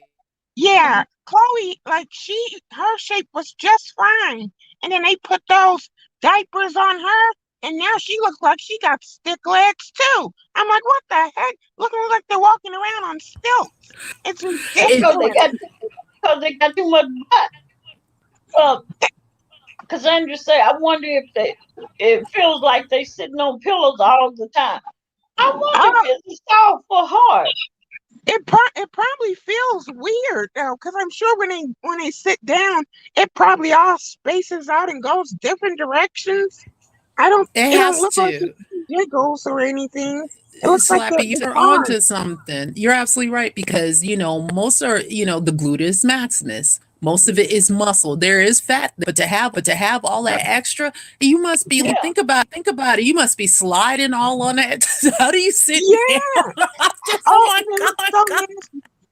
Yeah, Chloe, like her shape was just fine. And then they put those diapers on her, and now she looks like she got stick legs too. I'm like, what the heck? Looking like they're walking around on stilts. It's ridiculous. Because they got too much butt. Because Andrew say, I wonder if it feels like they sitting on pillows all the time. I wonder if it's soft or hard. It probably feels weird though, because I'm sure when they sit down, it probably all spaces out and goes different directions. It don't look like it jiggles or anything. It looks like Slappy, you're onto something. You're absolutely right because most are the gluteus maximus. Most of it is muscle. There is fat, but to have all that extra, you must be think about it. You must be sliding all on it. How do you sit down? Oh my God.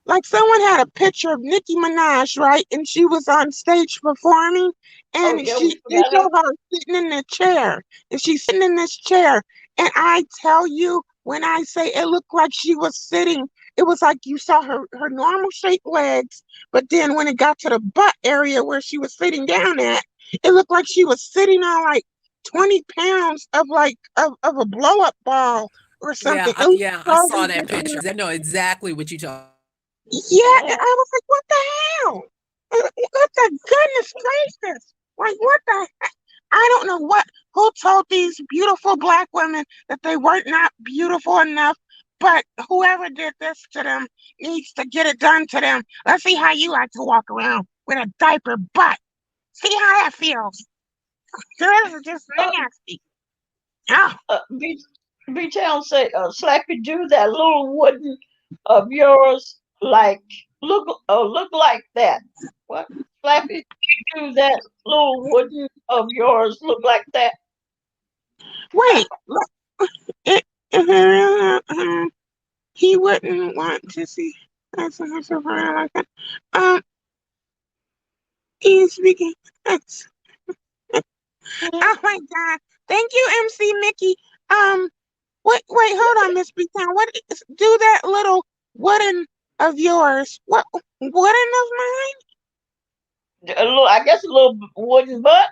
Like someone had a picture of Nicki Minaj, right? And she was on stage performing, and they show her sitting in the chair, and she's sitting in this chair. And I tell you, when I say it looked like she was sitting, it was like you saw her normal shaped legs, but then when it got to the butt area where she was sitting down at, it looked like she was sitting on like 20 pounds of a blow up ball or something. Yeah, I saw that picture. I know exactly what you're talking. Yeah, and I was like, what the hell? What the goodness gracious? Like, what the heck? I don't know who told these beautiful black women that they weren't not beautiful enough, but whoever did this to them needs to get it done to them. Let's see how you like to walk around with a diaper butt. See how that feels. This is just nasty. Oh, B Town say, Slappy, do that little wooden of yours like look like that. What? Slappy, do that little wooden of yours look like that? wait. Look, it, he wouldn't want to see. That's like that. Um, he's speaking. Oh my God. Thank you, MC Mickey. Um, wait, hold on, Miss B Town. Do that little wooden of yours. What wooden of mine? I guess a little wooden butt.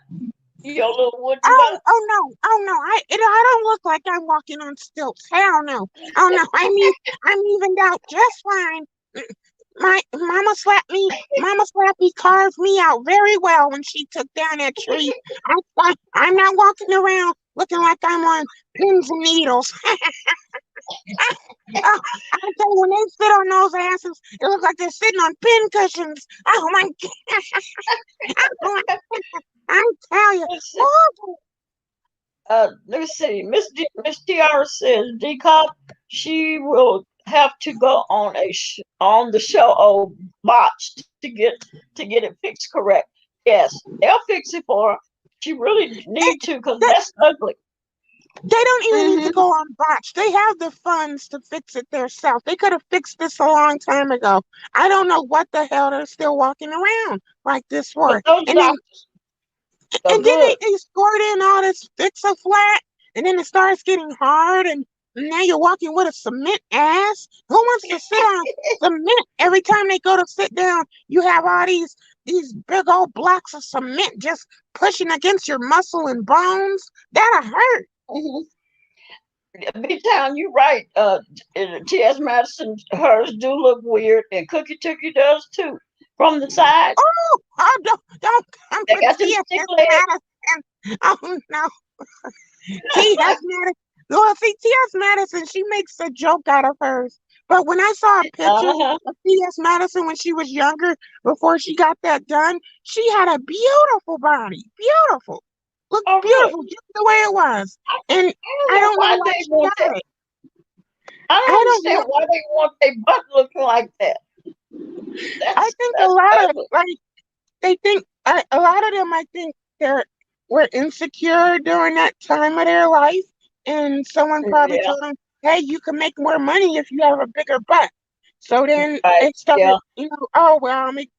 Your little wooden butt. Oh no. I don't look like I'm walking on stilts. Hell no. Oh no, I'm evened out just fine. My Mama Slappy carved me out very well when she took down that tree. I'm not walking around looking like I'm on pins and needles. Oh, I tell you, when they sit on those asses, it looks like they're sitting on pin cushions. Oh my God. I tell you. Oh, Let me see. Miss TR says DCOP, she will have to go on the show botched to get it fixed correct. Yes, they'll fix it for her. She really need to because that's ugly. they don't even need to go on botch. They have the funds to fix it themselves. They could have fixed this a long time ago. I don't know what the hell they're still walking around like this for. But those And then doctors are and then good. they squirt in all this fix-a-flat, and then it starts getting hard, and now you're walking with a cement ass. Who wants to sit on cement every time they go to sit down? You have all these big old blocks of cement just pushing against your muscle and bones. That'll hurt. Big Town, you right. T.S. Madison, hers do look weird, and Cookie Tookie does too. From the side, Oh, don't come they for got them stick T.S. legs. Madison. Oh no, T.S. Madison. Well, see, T.S. Madison, she makes a joke out of hers. But when I saw a picture Uh-huh. of T.S. Madison when she was younger, before she got that done, she had a beautiful body. Beautiful. Looked Oh, really? beautiful, just the way it was. And I I don't know don't know why why they she want got that. it. I don't I don't know. understand why they want their butt looking like that. I think a That's lot of, ugly. like, they think, a lot of them, I think, were insecure during that time of their life. And someone probably Yeah, told them, hey, you can make more money if you have a bigger butt. So then right. they started, Yeah. oh, well, I'll make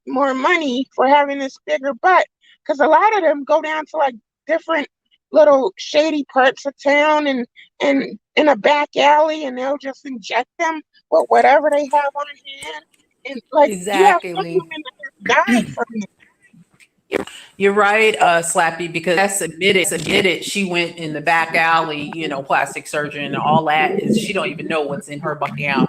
more money for having this bigger butt. Because a lot of them go down to like different little shady parts of town and in a back alley, and they'll just inject them with whatever they have on hand. And like, you have some Exactly. women that have died from it. You're right, Slappy, because that's admitted she went in the back alley, plastic surgery and all that is she don't even know what's in her body now.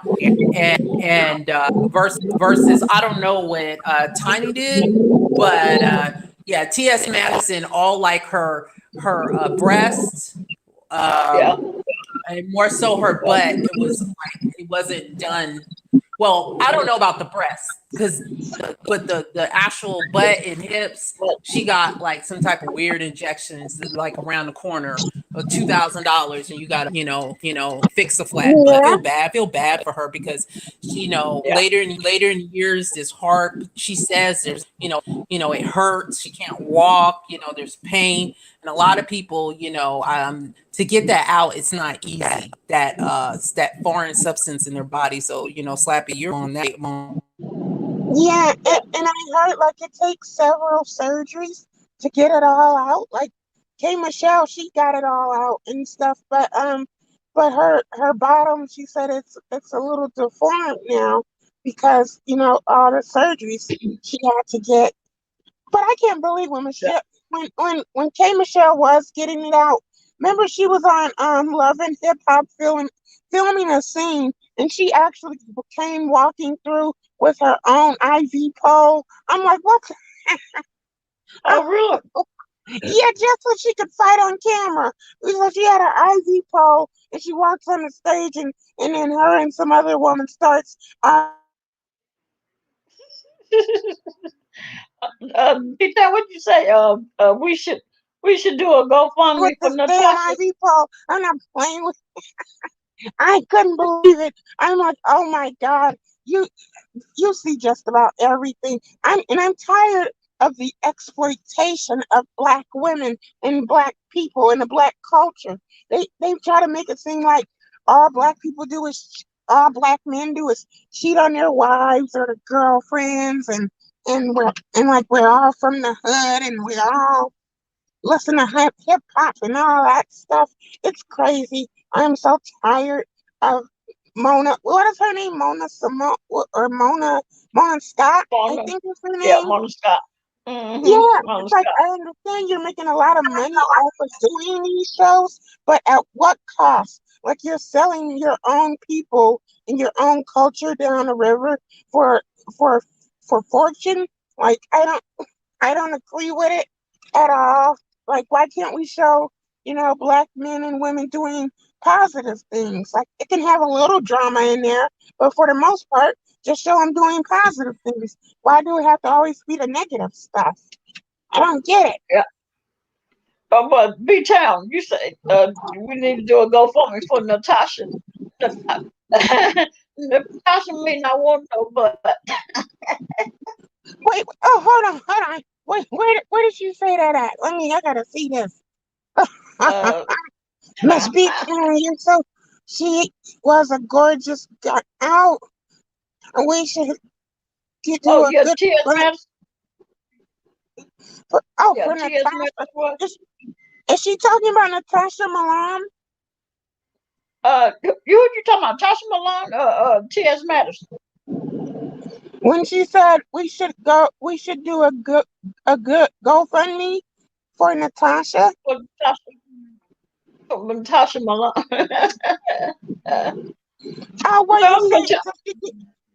And versus I don't know what Tiny did, but yeah, T.S. Madison, all like her breasts, Yeah. and more so her butt. It wasn't done. Well, I don't know about the breasts but the actual butt and hips, she got like some type of weird injections like around the corner of $2,000, and you got to fix a flat butt. Yeah, Feel bad for her because Yeah. later in years, this heart, she says there's it hurts. She can't walk. There's pain, and a lot of people to get that out, it's not easy. That foreign substance in their body. So Slappy, you're on that. yeah, and I heard like it takes several surgeries to get it all out. Like K Michelle, she got it all out and stuff, but her bottom, she said it's a little deformed now because all the surgeries she had to get. But I can't believe when Yeah. Michelle, when K Michelle was getting it out. Remember, she was on Love and Hip Hop filming a scene, and she actually came walking through with her own IV pole. I'm like, what? Oh, really? Yeah, just so she could fight on camera. So she had her IV pole, and she walks on the stage, and then her and some other woman starts Peter, what'd you say? We should do a GoFundMe with for this damn Natasha. IV pole. I'm not playing with. I couldn't believe it. I'm like, oh my god, you you see just about everything. I'm tired of the exploitation of black women and black people and the black culture. They try to make it seem like all black men do is cheat on their wives or their girlfriends, and like we're all from the hood and we're all listen to hip hop and all that stuff. It's crazy. I'm so tired of Mona. What is her name? Mona Simone or Mona Scott? I Mona, think is her yeah, name. Mona Scott. Yeah, Mona it's like Scott. I understand you're making a lot of money off of doing these shows, but at what cost? Like you're selling your own people and your own culture down the river for for for fortune. Like I don't agree with it at all. Like, why can't we show, black men and women doing positive things? Like, it can have a little drama in there, but for the most part, just show them doing positive things. Why do it have to always be the negative stuff? I don't get it. Yeah. But B Town, you say we need to do a GoFundMe for Natasha. Natasha may not want no, but Wait, oh, hold on. Wait, where did you say that at? I gotta see this. uh, Miss B, you're so, she was a gorgeous, got out. We should do oh a yeah, good T.S. friend Madison. Yeah, for T.S. Natasha. Madison. What? Is she talking about Natasha Milan? You talking about Tasha Malone? T.S. Madison. When she said we should do a good GoFundMe for Natasha. For Natasha Malone. Oh, well, you no, say so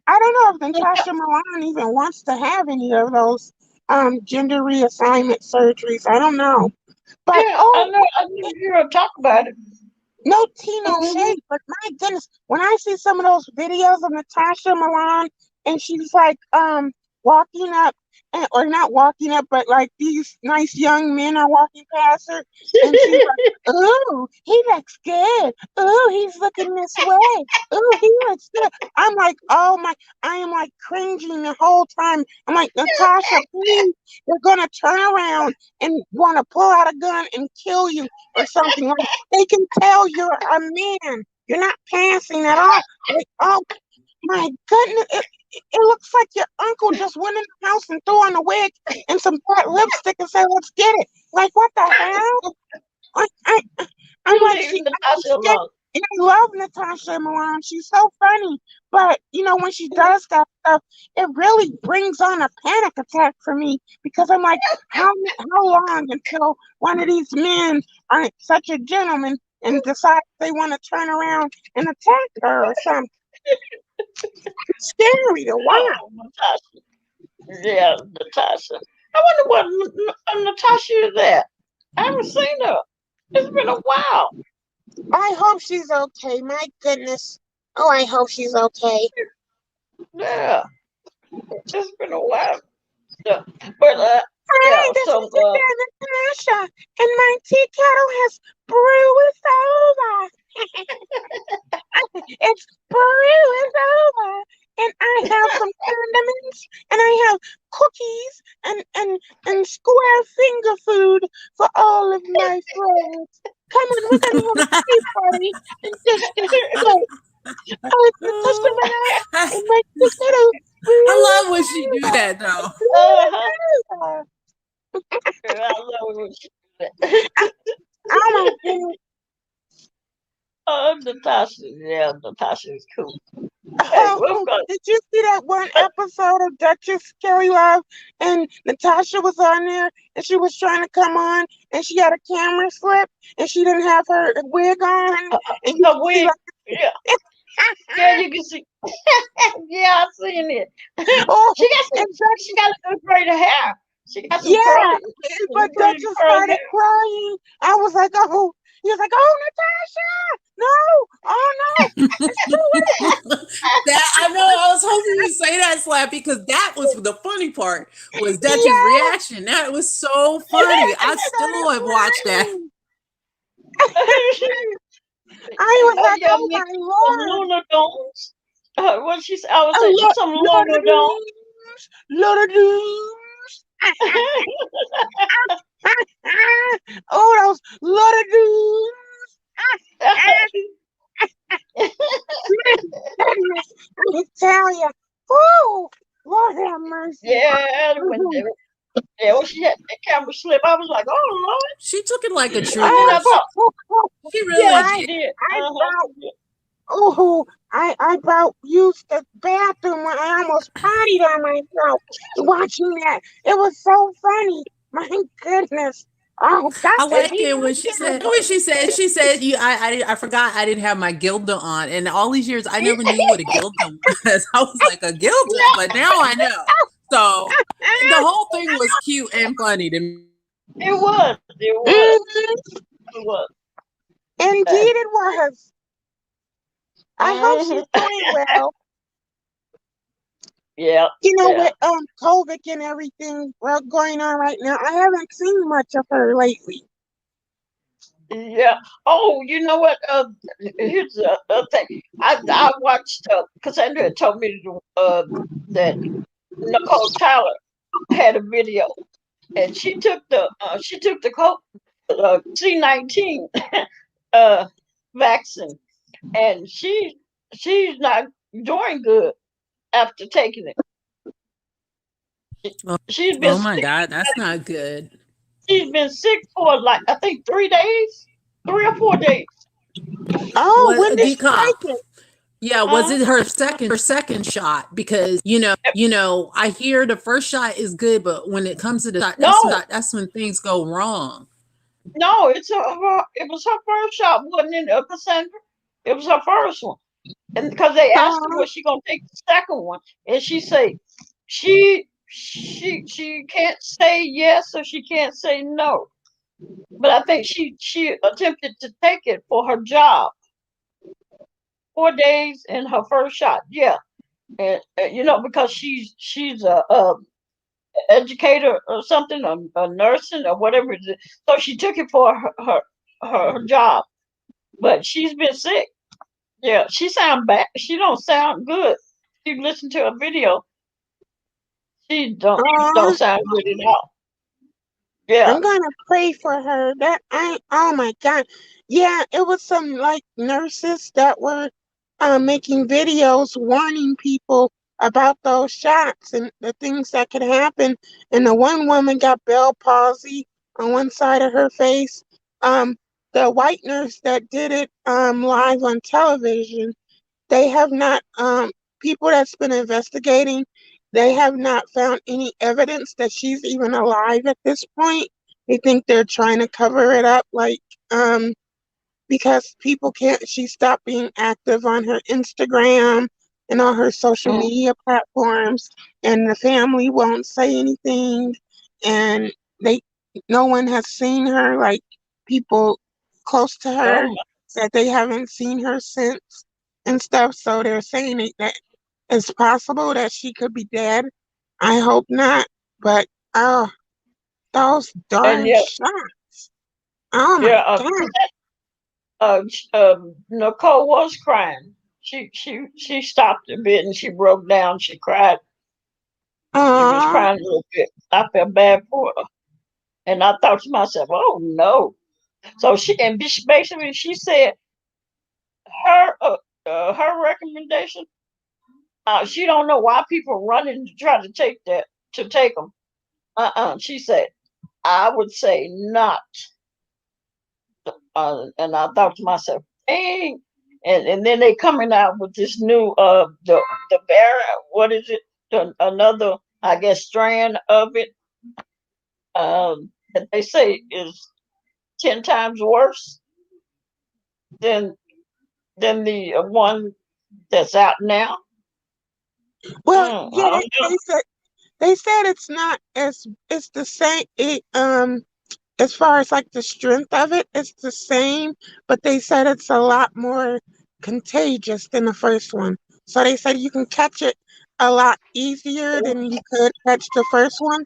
I don't know if Natasha Milan even wants to have any of those gender reassignment surgeries. I don't know, but yeah, I know. I didn't hear her talk about it. no tea, no Mhm. shade, but my goodness, when I see some of those videos of Natasha Milan and she's like walking up or not walking up, but like these nice young men are walking past her and she's like, ooh, he looks good. Ooh, he's looking this way. Ooh, he looks good. I'm like, oh my, I am like cringing the whole time. I'm like, Natasha, please, they're gonna turn around and wanna pull out a gun and kill you or something. Like they can tell you're a man. You're not passing at all. Like, oh my goodness. It looks like your uncle just went in the house and threw on a wig and some black lipstick and said, let's get it. Like, what the hell? I, I'm You like, leave I Natasha understand. alone. And I love Natasha Milan. She's so funny. But, when she does that stuff, it really brings on a panic attack for me because I'm like, how long until one of these men aren't such a gentleman and decide they want to turn around and attack her or something? It's scary to watch. Oh, Natasha. Yeah, Natasha. I wonder what Natasha is at. I haven't seen her. It's been a while. I hope she's okay. My goodness. Oh, I hope she's okay. Yeah, it's been a while. Yeah. But yeah. Hi, this So is Natasha, and my tea kettle has brewed over. It's brewed over, and I have some condiments, and I have cookies and square finger food for all of my friends. Come on, we're gonna have a tea party in just a bit. Oh, it's Natasha Milan, and my tea kettle I brewed love when she do over. that though. uh-huh. Brewed over. I love it. Oh my goodness. Oh, Natasha. Yeah, Natasha is cool. Hey, we've Oh, got. did you see that one episode of Duchess Kelly Love? And Natasha was on there and she was trying to come on and she had a camera slip and she didn't have her wig on. And you A could see wig. like Yeah. Yeah, you you can see. Yeah, I seen it. Oh, Some, and that, she got a good braid of hair. She got some yeah, curly, but some pretty Dexter curly hair. started crying. I was like, oh, he was like, oh, Natasha, no, oh no, it's too late. That I know. I was hoping you say that, Slap, because that was the funny part. Was Dutch's Yeah, reaction? That was so funny. I I started still have watched that. crying. I was like, Yeah, oh my mixed with some lord, lunar domes. What she said, I would say oh, some Lord of lunar the Rings, Lord of the Rings. Oh, those Lord of the Rings. I tell you, oh, Lord have mercy. yeah, yeah, when she had the camera slip, I was like, oh Lord. She took it like a And then trooper. I thought, She yeah, really I she did. did. I She about did. I about used the bathroom when I almost potted on myself watching that. It was so funny. My goodness. Oh, I Dr. like D, it when she said you I forgot I didn't have my Gilda on, and all these years I never knew what a Gilda was. I was like a Gilda, but now I know. So the whole thing was cute and funny to me. It was. It was. Mhm. It was. Indeed it was. I hope she's Mhm. doing well. Yeah. You know, Yeah. with COVID and everything going on right now, I haven't seen much of her lately. Yeah. Oh, you know what? Here's the other thing. I watched Cassandra had told me that Nicole Tyler had a video, and she took the C-19 uh vaccine, and she's not doing good after taking it. Oh, She's been oh my sick. God, that's not good. She's been sick for like I think 3 days, 3 or 4 days. Oh, What when did she decop? take it? Yeah, was Huh? it her second shot? Because I hear the first shot is good, but when it comes to the shot, No, that's when things go wrong. no, it was her first shot, wasn't it, Cassandra? It was her first one, and because they asked her Uh, was she gonna take the second one, and she said she can't say yes or she can't say no. But I think she attempted to take it for her job. 4 days in her first shot, yeah, and because she's a educator or something, a nursing or whatever it is. So she took it for her job, but she's been sick. Yeah, she sound bad. She don't sound good. You listen to a video, she don't uh, sound good at all. Yeah. I'm gonna pray for her. That I oh my god. Yeah, it was some like nurses that were making videos warning people about those shots and the things that could happen. And the one woman got Bell palsy on one side of her face. Um, the white nurse that did it live on television, they have not, people that's been investigating, they have not found any evidence that she's even alive at this point. They think they're trying to cover it up, like, because people can't, she stopped being active on her Instagram and all her social Mm. media platforms, and the family won't say anything, and they, no one has seen her, like people close to Oh her, my. that they haven't seen her since and stuff. So they're saying that it's possible that she could be dead. I hope not, but oh, those And darn yeah, shots. Oh my yeah. God. Nicole was crying. She stopped a bit and she broke down. She cried. She was Uh, crying a little bit. I felt bad for her, and I thought to myself, "Oh no." So basically she said her her recommendation. She don't know why people running to try to take them. She said I would say not. And I thought to myself, dang. And then they coming out with this new the bear. What is it? Another I guess strand of it that they say is 10 times worse than than the one that's out now. Well, I yeah, don't know. they said it's not as it's the same. As far as like the strength of it, it's the same, but they said it's a lot more contagious than the first one. So they said you can catch it a lot easier than you could catch the first one.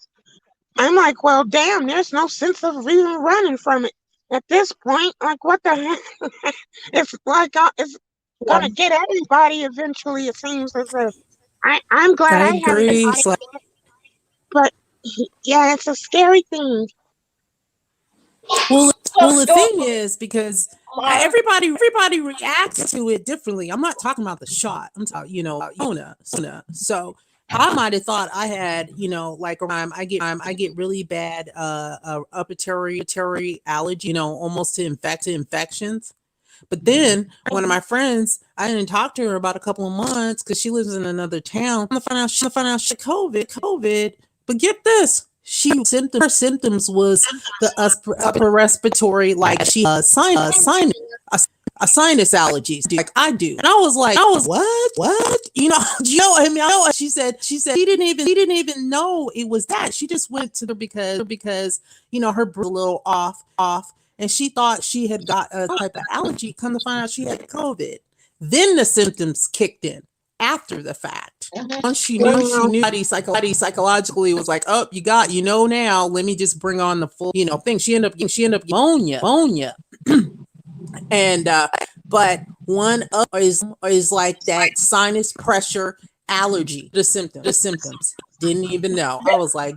I'm like, well, damn, there's no sense of even running from it at this point. Like, what the heck? It's like it's gonna get everybody eventually. It seems as if I'm glad I I haven't agree. got it yet, but yeah, it's a scary thing. Well, So, the thing is because uh, everybody reacts to it differently. I'm not talking about the shot. I'm talking, Sona. So I might have thought I had, like I get really bad respiratory allergy, almost to infections. But then one of my friends, I didn't talk to her about a couple of months because she lives in another town. I'm gonna find out she COVID. But get this, her symptoms was the upper respiratory, like she a sinus allergies, like I do. And I was like, what? I mean, she said she didn't even know it was that. She just went to her because her breath was a little off, and she thought she had got a type of allergy. Come to find out, she had COVID. Then the symptoms kicked in after the fact. Once she knew, Wow. body psychologically was like, oh, now. Let me just bring on the full, thing. She ended up pneumonia. And but one of is like that sinus pressure allergy. The symptoms. Didn't even know. I was like,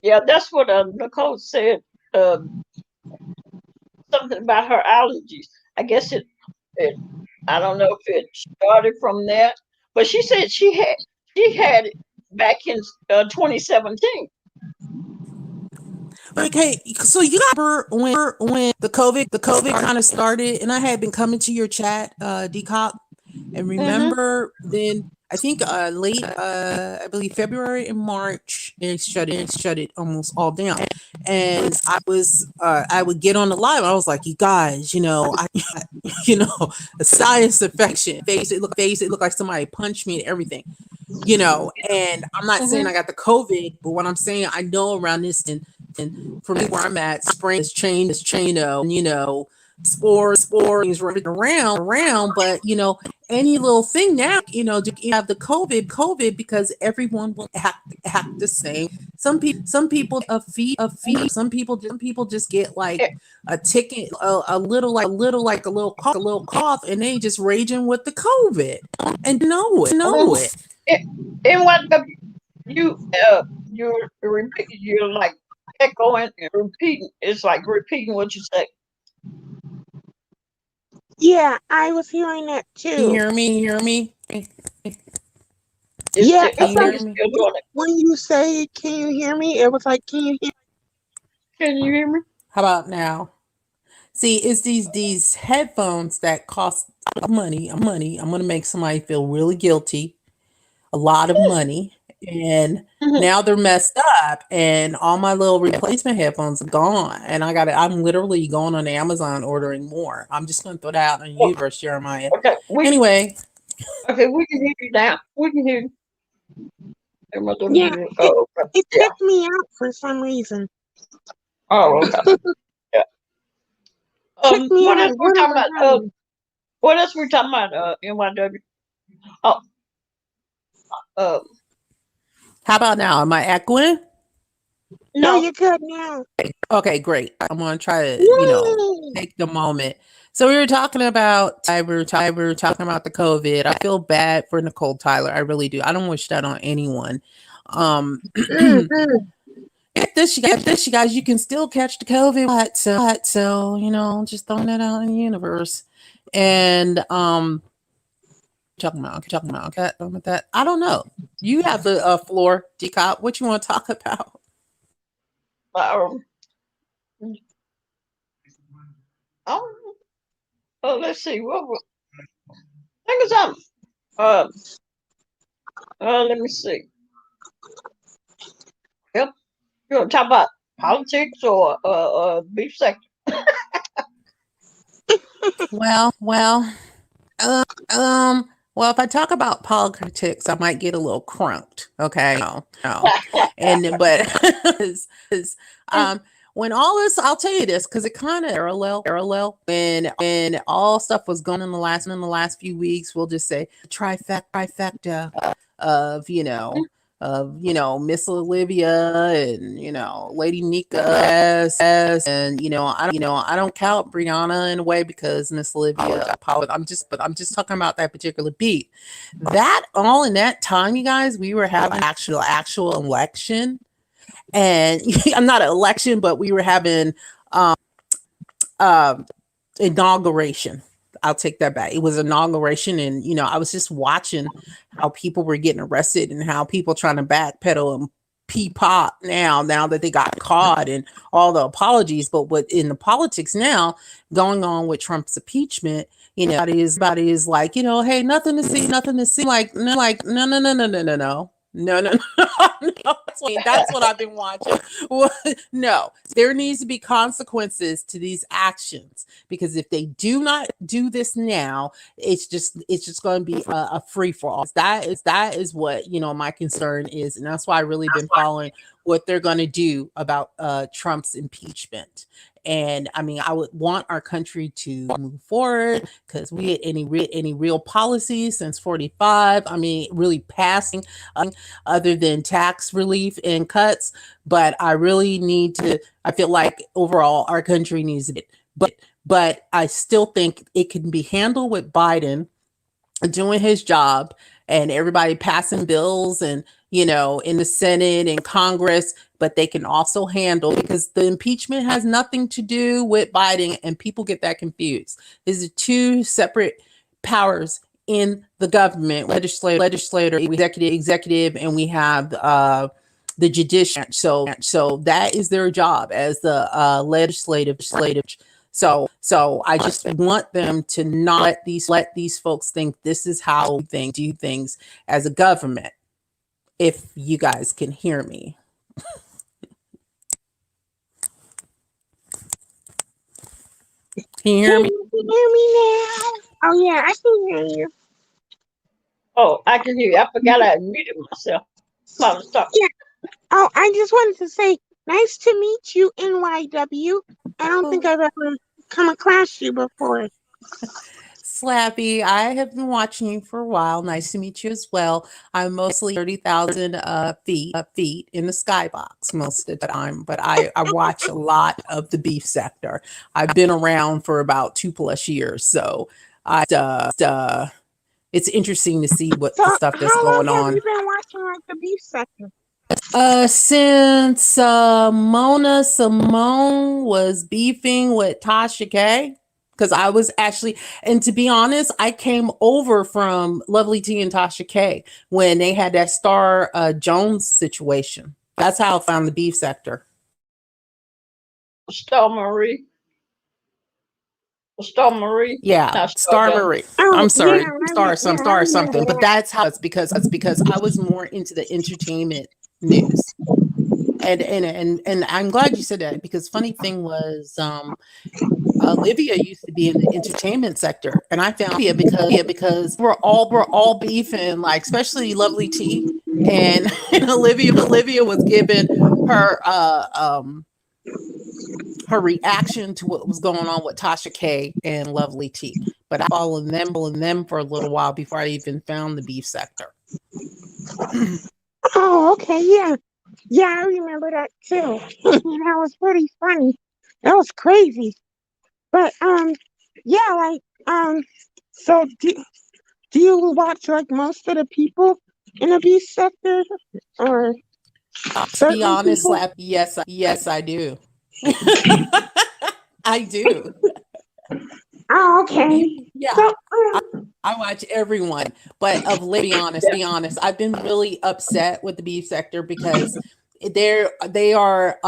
yeah, that's what Nicole said. Uh, Something about her allergies. I guess it. I don't know if it started from that, but she said she had it back in 2017. okay, so you got when the COVID kind of started, and I had been coming to your chat, DCOP, and Mm-hmm. remember then I think late I believe February and March they shut it almost all down, and I would get on the live. I was like, you guys, I a sinus infection, face it looked like somebody punched me and everything. And I'm not saying I got the COVID, but what I'm saying, I know around this and for me where I'm at, spring is chain of, spores things running around, but any little thing now, you have the COVID because everyone will act the same. Some people a fever. Some people just get like a ticket, a little like a little cough, and they just raging with the COVID and know it. And what you're like echoing and repeating. It's like repeating what you say. Yeah, I was hearing that Can you too. hear me? Yeah, I it's think like you're still doing it. when you say, "Can you hear me?" It was like, "Can you hear?" Can you hear me? How about now? See, it's these headphones that cost money. I'm gonna make somebody feel really guilty. A lot of money, and Mm-hmm. now they're messed up, and all my little replacement headphones are gone. And I'm literally going on Amazon ordering more. I'm just gonna throw that out in the universe, Jeremiah. Okay, Anyway, we can hear you now. We can hear you. Yeah, Oh, okay. it Yeah. kicked me out for some reason. Oh, okay. Yeah. Kicked me What out else of we talking whatever about? happened. What else we talking about? NYW. Oh, uh, how about now? Am I echoing? No, no. you're good now. Okay, great. I'm gonna try to, Yay! take the moment. So we were talking about talking about the COVID. I feel bad for Nicole Tyler. I really do. I don't wish that on anyone. Mm-hmm. Get this, you guys. You can still catch the COVID. So just throwing that out in the universe. And talking about that. I don't know. You have the floor, Decop. What you want to talk about? Um, oh, let's see. Think of something. Let me see. Yep. You want to talk about politics or beef sector? Well, Well, if I talk about politics, I might get a little crunked. Okay. No. And but um when all this, I'll tell you this because it kind of parallel when all stuff was going in the last few weeks. We'll just say trifecta of Miss Olivia and Lady Nika and I don't count Brianna in a way because Miss Olivia. I'm just talking about that particular beat. That all in that time, you guys, we were having actual election, and I'm not an election, but we were having inauguration. I'll take that back. It was inauguration, and I was just watching how people were getting arrested and how people trying to backpedal and pop now that they got caught and all the apologies. But what in the politics now going on with Trump's impeachment, everybody is like, hey, nothing to see, like no, no. That's what I've been watching. Well, no, there needs to be consequences to these actions, because if they do not do this now, it's just going to be a free for all. That is what my concern is, and that's why I really been following what they're going to do about Trump's impeachment. And I mean, I would want our country to move forward because we had any real policies since 45. I mean, really passing other than tax relief and cuts. But I really need to. I feel like overall our country needs it. But I still think it can be handled with Biden doing his job and everybody passing bills and in the Senate and Congress, but they can also handle, because the impeachment has nothing to do with Biden, and people get that confused. These are two separate powers in the government: legislator, executive, and we have the judicial. So that is their job as the legislative. So I just want them to not let these folks think this is how we do things as a government. If you guys can hear me. Can you hear me? Can you hear me now? Oh yeah, I can hear you. Oh, I can hear you. I forgot I muted myself while I was talking. Yeah. Oh, I just wanted to say, nice to meet you, NYW. I don't think I've ever come across you before. Slappy, I have been watching you for a while. Nice to meet you as well. I'm mostly 30,000 feet in the skybox most of the time, but I watch a lot of the beef sector. I've been around for about 2+ years, so it's interesting to see what the stuff that's going on. How long have you been watching like the beef sector? Since Mona Simone was beefing with Tasha K. Because I was actually, and to be honest, I came over from Lovely T and Tasha K when they had that Star Jones situation. That's how I found the beef sector. Star Marie. Yeah, Star Marie. Oh, I'm sorry, yeah, Star something. But that's how it's because I was more into the entertainment news. And I'm glad you said that, because funny thing was Olivia used to be in the entertainment sector, and I found Olivia because we're all beefing, like especially Lovely T, and Olivia was giving her her reaction to what was going on with Tasha K and Lovely T. But I followed them for a little while before I even found the beef sector. Oh, okay, yeah. Yeah, I remember that too. That was pretty funny. That was crazy. But yeah, like so do you watch like most of the people in the beef sector, or to be honest, Slap, yes, I do. I do. Oh, okay. Yeah. So, I watch everyone, but be honest, I've been really upset with the beef sector because they are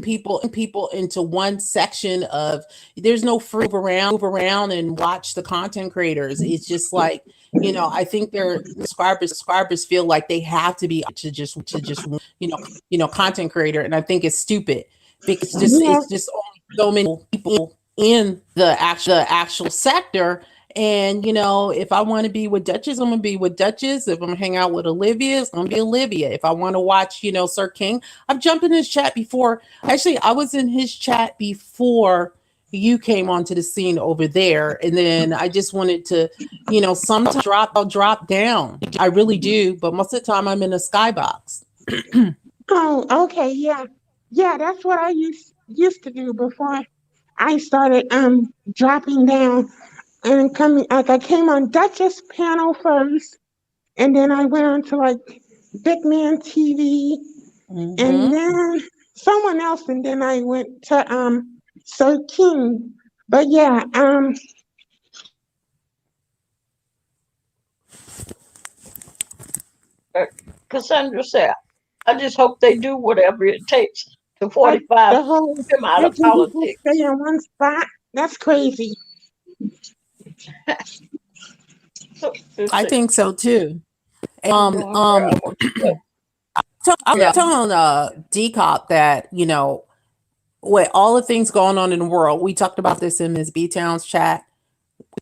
people into one section of, there's no free move around and watch the content creators. It's just like, I think their subscribers feel like they have to be to just content creator, and I think it's stupid, because it's just only so many people in the actual sector. And if I want to be with Duchess, I'm gonna be with Duchess. If I'm gonna hang out with Olivia, it's gonna be Olivia. If I want to watch, Sir King, I've jumped in his chat before. Actually, I was in his chat before you came onto the scene over there, and then I just wanted to, sometimes I'll drop down. I really do, but most of the time I'm in a skybox. Oh, okay, yeah. Yeah, that's what I used to do before I started dropping down and coming, like I came on Duchess panel first, and then I went on to like Big Man TV, and Mhm. then someone else, and then I went to Sir King. But yeah, Cassandra said, I just hope they do whatever it takes to like 45 the whole him out of making people stay politics. in one spot, that's crazy. So, let's I see. think so too. I'm doing where I want to go. I'm Yeah. telling DCOP that with all the things going on in the world, we talked about this in Ms. B Town's chat.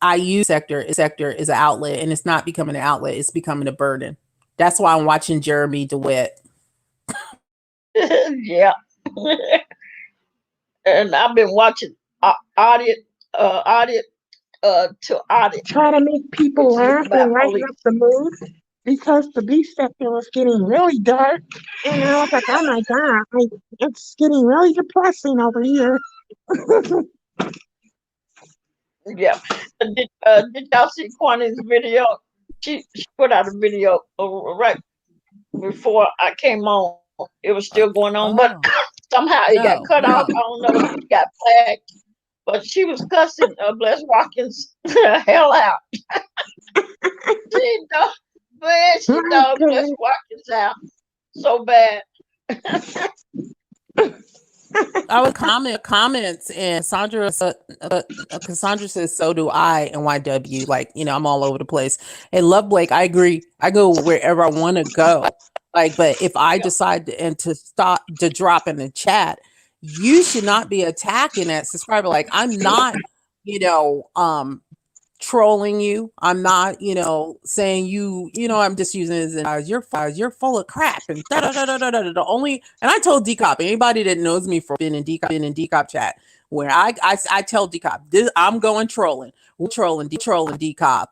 IU sector is an outlet, and it's not becoming an outlet; it's becoming a burden. That's why I'm watching Jeremy DeWitt. Yeah. And I've been watching audit, audit, to audit, Try to make people which is laugh about and lighten up police. the mood because the beef sector was getting really dark. And I was like, oh my God, like, it's getting really depressing over here. Yeah. Did y'all see Kwani's video? She put out a video right before I came on. It was still going on, but Oh somehow it got no, cut off. no. I don't know if it got flagged, but she was cussing Bless Watkins hell out. She dog, man, she My dog Bless goodness. Watkins out so bad. I would comments, and Cassandra says, so do I, and YW. Like, I'm all over the place. And Love Blake, I agree. I go wherever I want to go. Like, but if I Yeah. decide to stop to drop in the chat, you should not be attacking that subscriber. Like, I'm not, you know, um, trolling you. I'm not, saying I'm just using it as you're full of crap and da da da da da da. The only, and I told DCOP, anybody that knows me for being in DCOP chat, where I tell DCOP this, I'm going trolling. We're trolling DCOP.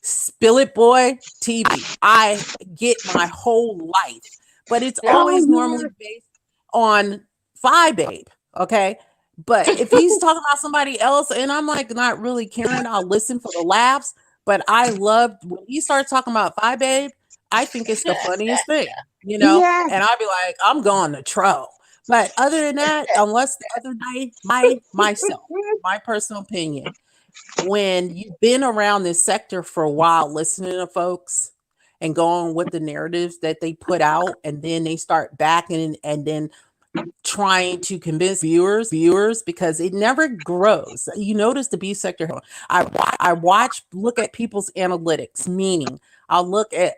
Spill It Boy TV. I get my whole life, but it's Yeah. always Oh, normally based on Babe. Okay. But if he's talking about somebody else and I'm like not really caring, I'll listen for the laughs. But I love when he starts talking about Babe, I think it's the funniest thing, yeah. and I'll be like, I'm going to troll. But other than that, unless the other day, myself, my personal opinion, when you've been around this sector for a while, listening to folks and going with the narratives that they put out, and then they start backing and then trying to convince viewers because it never grows. You notice the B sector. I look at people's analytics, meaning I'll look at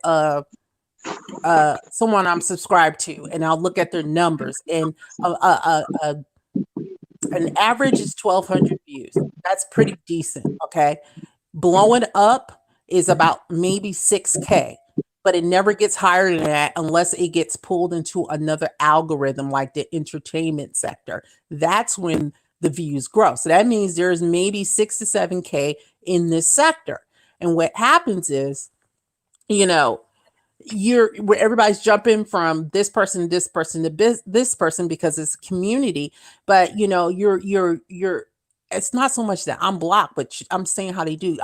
someone I'm subscribed to, and I'll look at their numbers, and an average is 1,200 views. That's pretty decent. Okay, blowing up is about maybe 6K, but it never gets higher than that unless it gets pulled into another algorithm like the entertainment sector. That's when the views grow. So that means there's maybe 6 to 7K in this sector. And what happens is, you know, where everybody's jumping from this person to this person to this person because it's a community, but you're it's not so much that I'm blocked, but I'm saying how they do.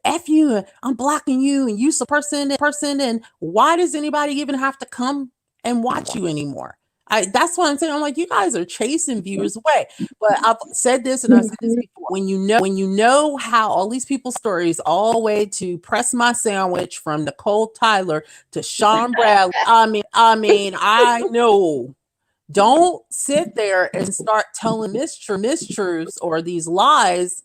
F you, I'm blocking you, and you person, and why does anybody even have to come and watch you anymore? That's what I'm saying. I'm like, you guys are chasing viewers away. But I've said this and I've said this before. When you know how all these people's stories, all the way to Press My Sandwich from Nicole Tyler to Sean Bradley. I know. Don't sit there and start telling mistruths or these lies,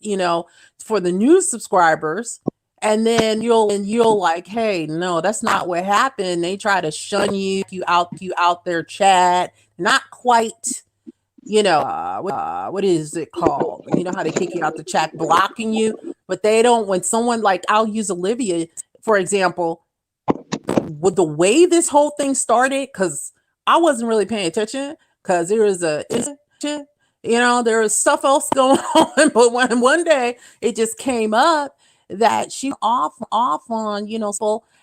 for the new subscribers. And then you'll like, hey, no, that's not what happened. They try to shun you out their chat. Not quite, what is it called? You know how they kick you out the chat, blocking you. but they don't. When someone like, I'll use Olivia for example, with the way this whole thing started, because I wasn't really paying attention because there was there was stuff else going on. But when one day it just came up that she off on,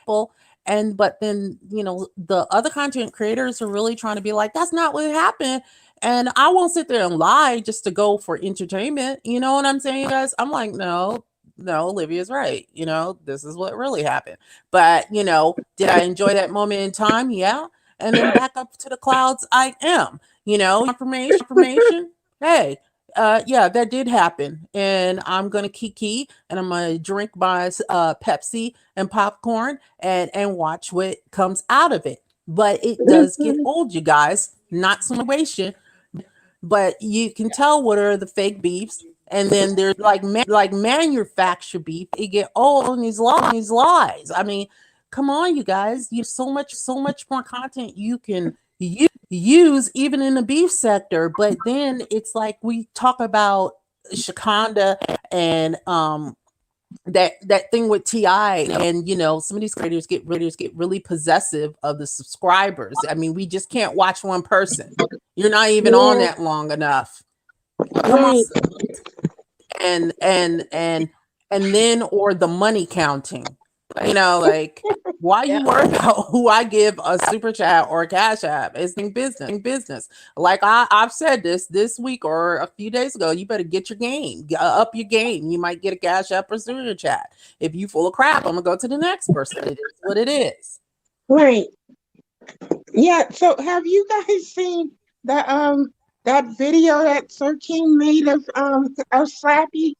full, and but then, the other content creators are really trying to be like, that's not what happened. And I won't sit there and lie just to go for entertainment. You know what I'm saying, guys? I'm like, no, Olivia's right. This is what really happened. But, did I enjoy that moment in time? Yeah. And then back up to the clouds, I am, information. Hey, yeah, that did happen. And I'm going to kiki and I'm going to drink my Pepsi and popcorn and watch what comes out of it. But it does get old, you guys. Not situation, but you can tell what are the fake beefs. And then there's like manufactured beef. It get old on these lies. I mean, come on, you guys. You have so much more content you can use even in the beef sector. But then it's like we talk about Shakonda and that thing with TI, and some of these creators get really possessive of the subscribers. I mean, we just can't watch one person. You're not even on that long enough. Come on. And then, or the money counting, like, why you worry about who I give a super chat or a cash app? It's business. Like I've said this week or a few days ago, you better get your game, up your game. You might get a cash app or super chat. If you full of crap, I'm gonna go to the next person. It is what it is. Right. Yeah. So have you guys seen that video that Sir King made of Slappy?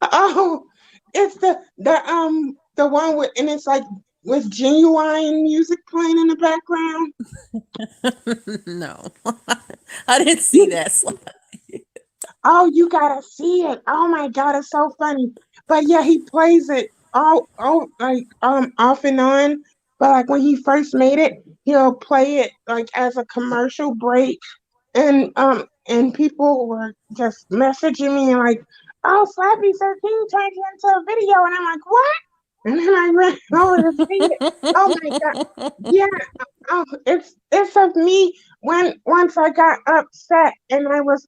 Oh, it's the one with, and it's like with genuine music playing in the background. No, I didn't see that slide. Oh, you gotta see it. Oh my God, it's so funny. But yeah, he plays it all like off and on. But like when he first made it, he'll play it like as a commercial break, and people were just messaging me like, "Oh, Slappy Sir King turned it into a video," and I'm like, "What?" And then I ran over to see it. Oh my God, yeah. Oh, it's of me once I got upset and I was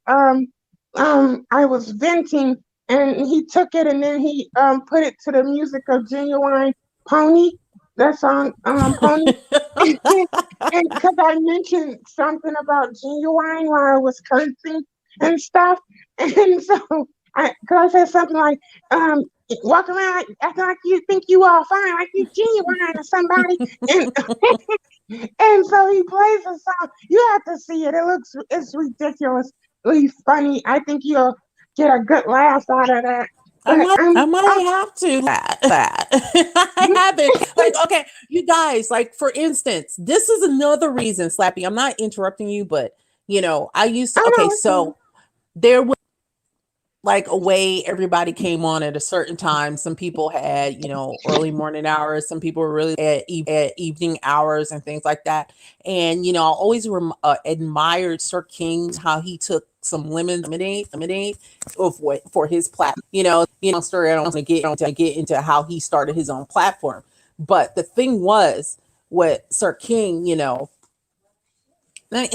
venting, and he took it and then he put it to the music of Genuine Pony. That song, Pony. And because I mentioned something about Genuine while I was cursing and stuff, and so because I said something like, walk around like acting like you think you all fine, like you Genuine or somebody, and so he plays a song. You have to see it. It's ridiculously funny. I think you'll get a good laugh out of that. I might have to that. I haven't. Like, okay, you guys, like, for instance, this is another reason, Slappy, I'm not interrupting you, but I used to, okay, so there was like a way everybody came on at a certain time. Some people had, early morning hours. Some people were really at evening hours and things like that. And, I always admired Sir King, how he took some lemonade for his platform. Story. I don't want to get into how he started his own platform. But the thing was, what Sir King, and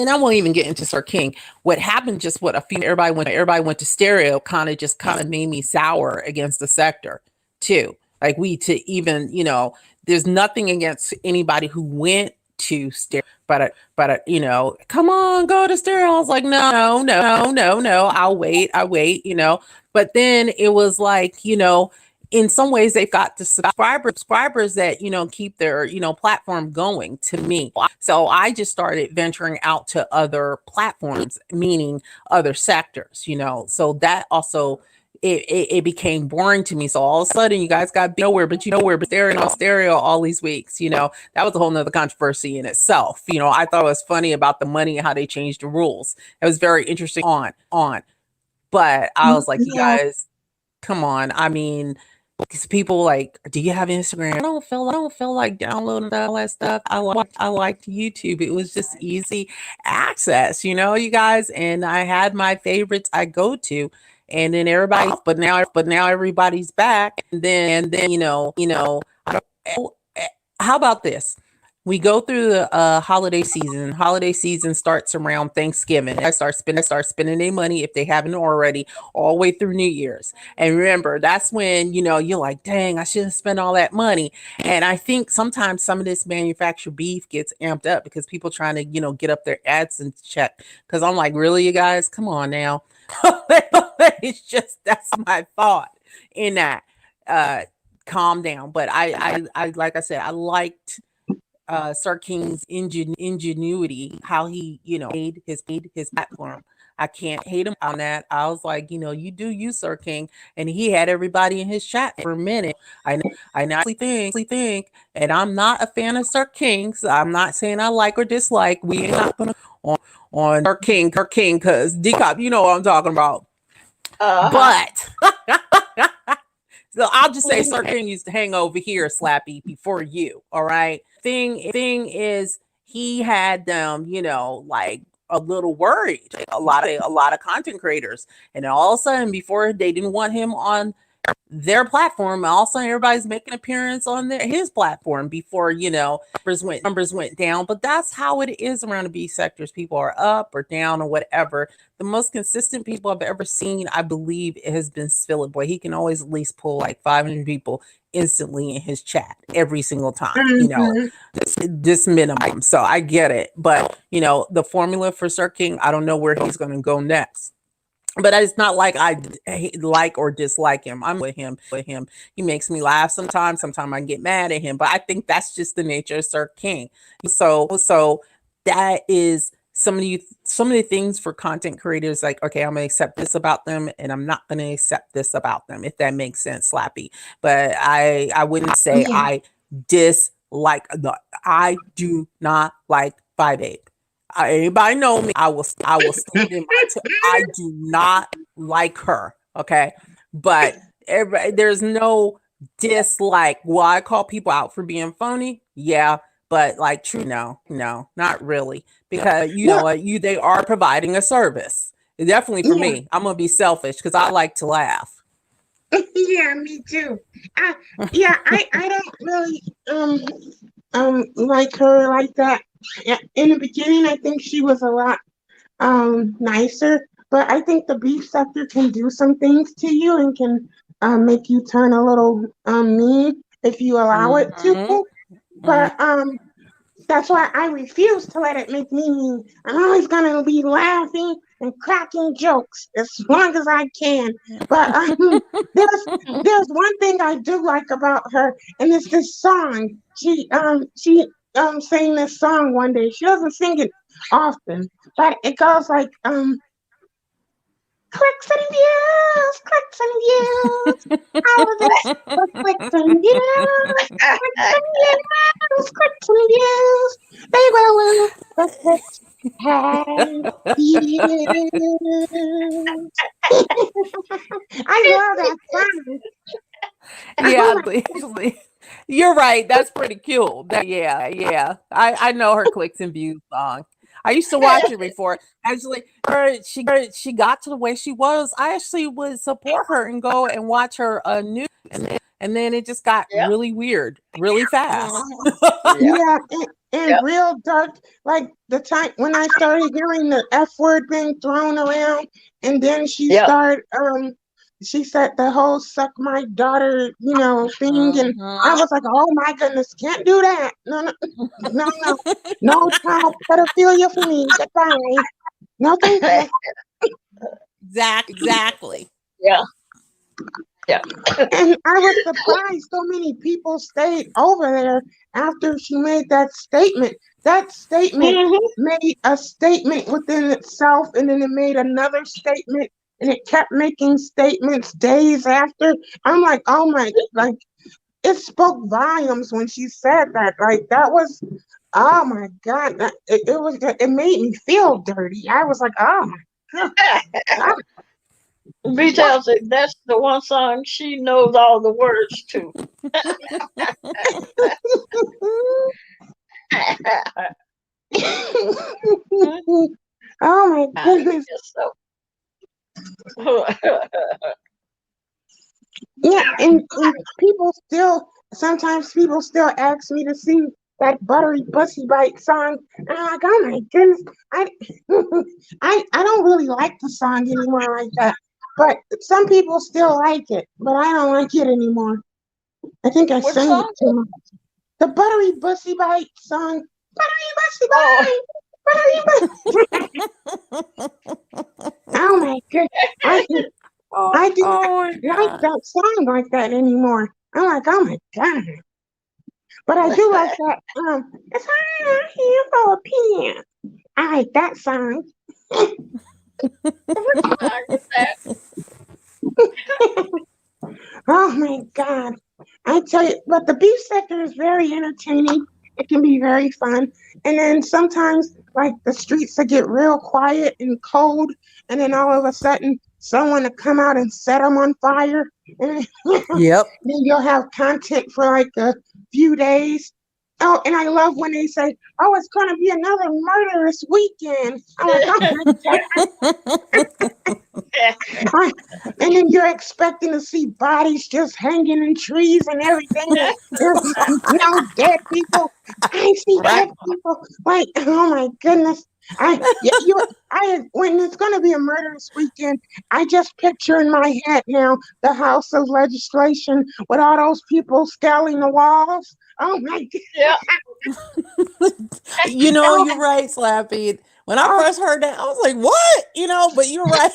I won't even get into Sir King. What happened just everybody went to stereo, kind of made me sour against the sector too. Like there's nothing against anybody who went to stereo, but come on, go to stereo. I was like, no, I'll wait. But then it was like, in some ways they've got the subscribers that keep their platform going to me. So I just started venturing out to other platforms, meaning other sectors, so that also it became boring to me. So all of a sudden you guys got nowhere but stereo all these weeks. That was a whole nother controversy in itself. I thought it was funny about the money and how they changed the rules. It was very interesting on but I was like, you guys, come on. I mean, because people like, do you have Instagram? I don't feel like downloading all that stuff. I liked YouTube. It was just easy access, you guys. And I had my favorites I go to, and then everybody, but now everybody's back. And then I don't, how about this? We go through the holiday season. Holiday season starts around Thanksgiving. I start spending their money if they haven't already, all the way through New Year's. And remember, that's when you're like, dang, I shouldn't spend all that money. And I think sometimes some of this manufactured beef gets amped up because people trying to get up their ads and check. Because I'm like, really, you guys, come on now. It's just that's my thought in that. Calm down. But I like I said, I liked Sir King's ingenuity, how he, made his platform. I can't hate him on that. I was like, you do you, Sir King, and he had everybody in his chat for a minute. I naturally think, and I'm not a fan of Sir King, so I'm not saying I like or dislike. We ain't not gonna on Sir King, because DCOP, you know what I'm talking about. But so I'll just say Sir King used to hang over here, Slappy, before you. All right. Thing is, he had them, like a little worried. A lot of content creators, and all of a sudden, before they didn't want him on their platform, all of a sudden everybody's making an appearance on his platform before numbers went down. But that's how it is around the B sectors. People are up or down or whatever. The most consistent people I've ever seen, I believe, it has been Philip Boy. He can always at least pull like 500 people instantly in his chat every single time. This minimum. So I get it, but the formula for Sir King, I don't know where he's going to go next. But it's not like I like or dislike him. I'm with him. He makes me laugh sometimes. Sometimes I get mad at him. But I think that's just the nature of Sir King. So that is some of the things for content creators. Like, okay, I'm gonna accept this about them, and I'm not gonna accept this about them. If that makes sense, Slappy. But I wouldn't say I dislike. I do not like 5'8". Anybody know me? I will stand in my I do not like her. Okay, but there's no dislike. Will I call people out for being phony? Yeah, but like true, no, not really, because you know what, they are providing a service. Definitely for me, I'm gonna be selfish because I like to laugh. Yeah, me too. I don't really like her like that. In the beginning, I think she was a lot nicer, but I think the beef sector can do some things to you and can make you turn a little mean if you allow it to. But that's why I refuse to let it make me mean. I'm always gonna be laughing and cracking jokes as long as I can. But there's one thing I do like about her, and it's this song. She sang this song one day. She doesn't sing it often, but it goes like clicks and views, clicks and views. I was it for clicks and views, clicks and views. They will the clicks and views. I love that song. Yeah, you're right. That's pretty cool. Yeah. I know her clicks and views song. I used to watch it before. Actually, she got to the way she was. I actually would support her and go and watch her news, and then it just got really weird, really fast. And real dark. Like the time when I started hearing the F word being thrown around, and then she started. She said the whole "suck my daughter," thing, and I was like, "Oh my goodness, can't do that! No child pedophilia for me. Goodbye. No, thank you." Exactly. Yeah. And I was surprised so many people stayed over there after she made that statement. That statement made a statement within itself, and then it made another statement. And it kept making statements days after. I'm like, oh my, like, it spoke volumes when she said that. Like, that was, oh my God. It made me feel dirty. I was like, oh my God. Retail said that's the one song she knows all the words to. Oh my I goodness. guess so. Yeah, and sometimes people still ask me to sing that buttery pussy bite song. And I'm like, oh my goodness. I I don't really like the song anymore like that. But some people still like it, but I don't like it anymore. I think I What sang it song? too much. The buttery pussy bite song. Buttery pussy Oh, bite. Oh my goodness. I Oh, I do not oh my like God. that song like that anymore. I'm like, oh my God. But I do like that. It's hard out here for a pen. I like that song. I get that. Oh my God. I tell you, but the beef sector is very entertaining. It can be very fun. And then sometimes, like, the streets will get real quiet and cold. And then all of a sudden, someone will come out and set them on fire. And then Yep. you'll have content for like a few days. Oh, and I love when they say, oh, it's going to be another murderous weekend. I'm like, oh my God. And then you're expecting to see bodies just hanging in trees and everything. Dead people. I see Right. dead people. Like, oh my goodness. When it's going to be a murderous weekend, I just picture in my head now the House of Legislation with all those people scaling the walls. Oh my Yeah. You know, God. you're right, Slappy. When I Oh, first heard that, I was like, what? You know, but you're right.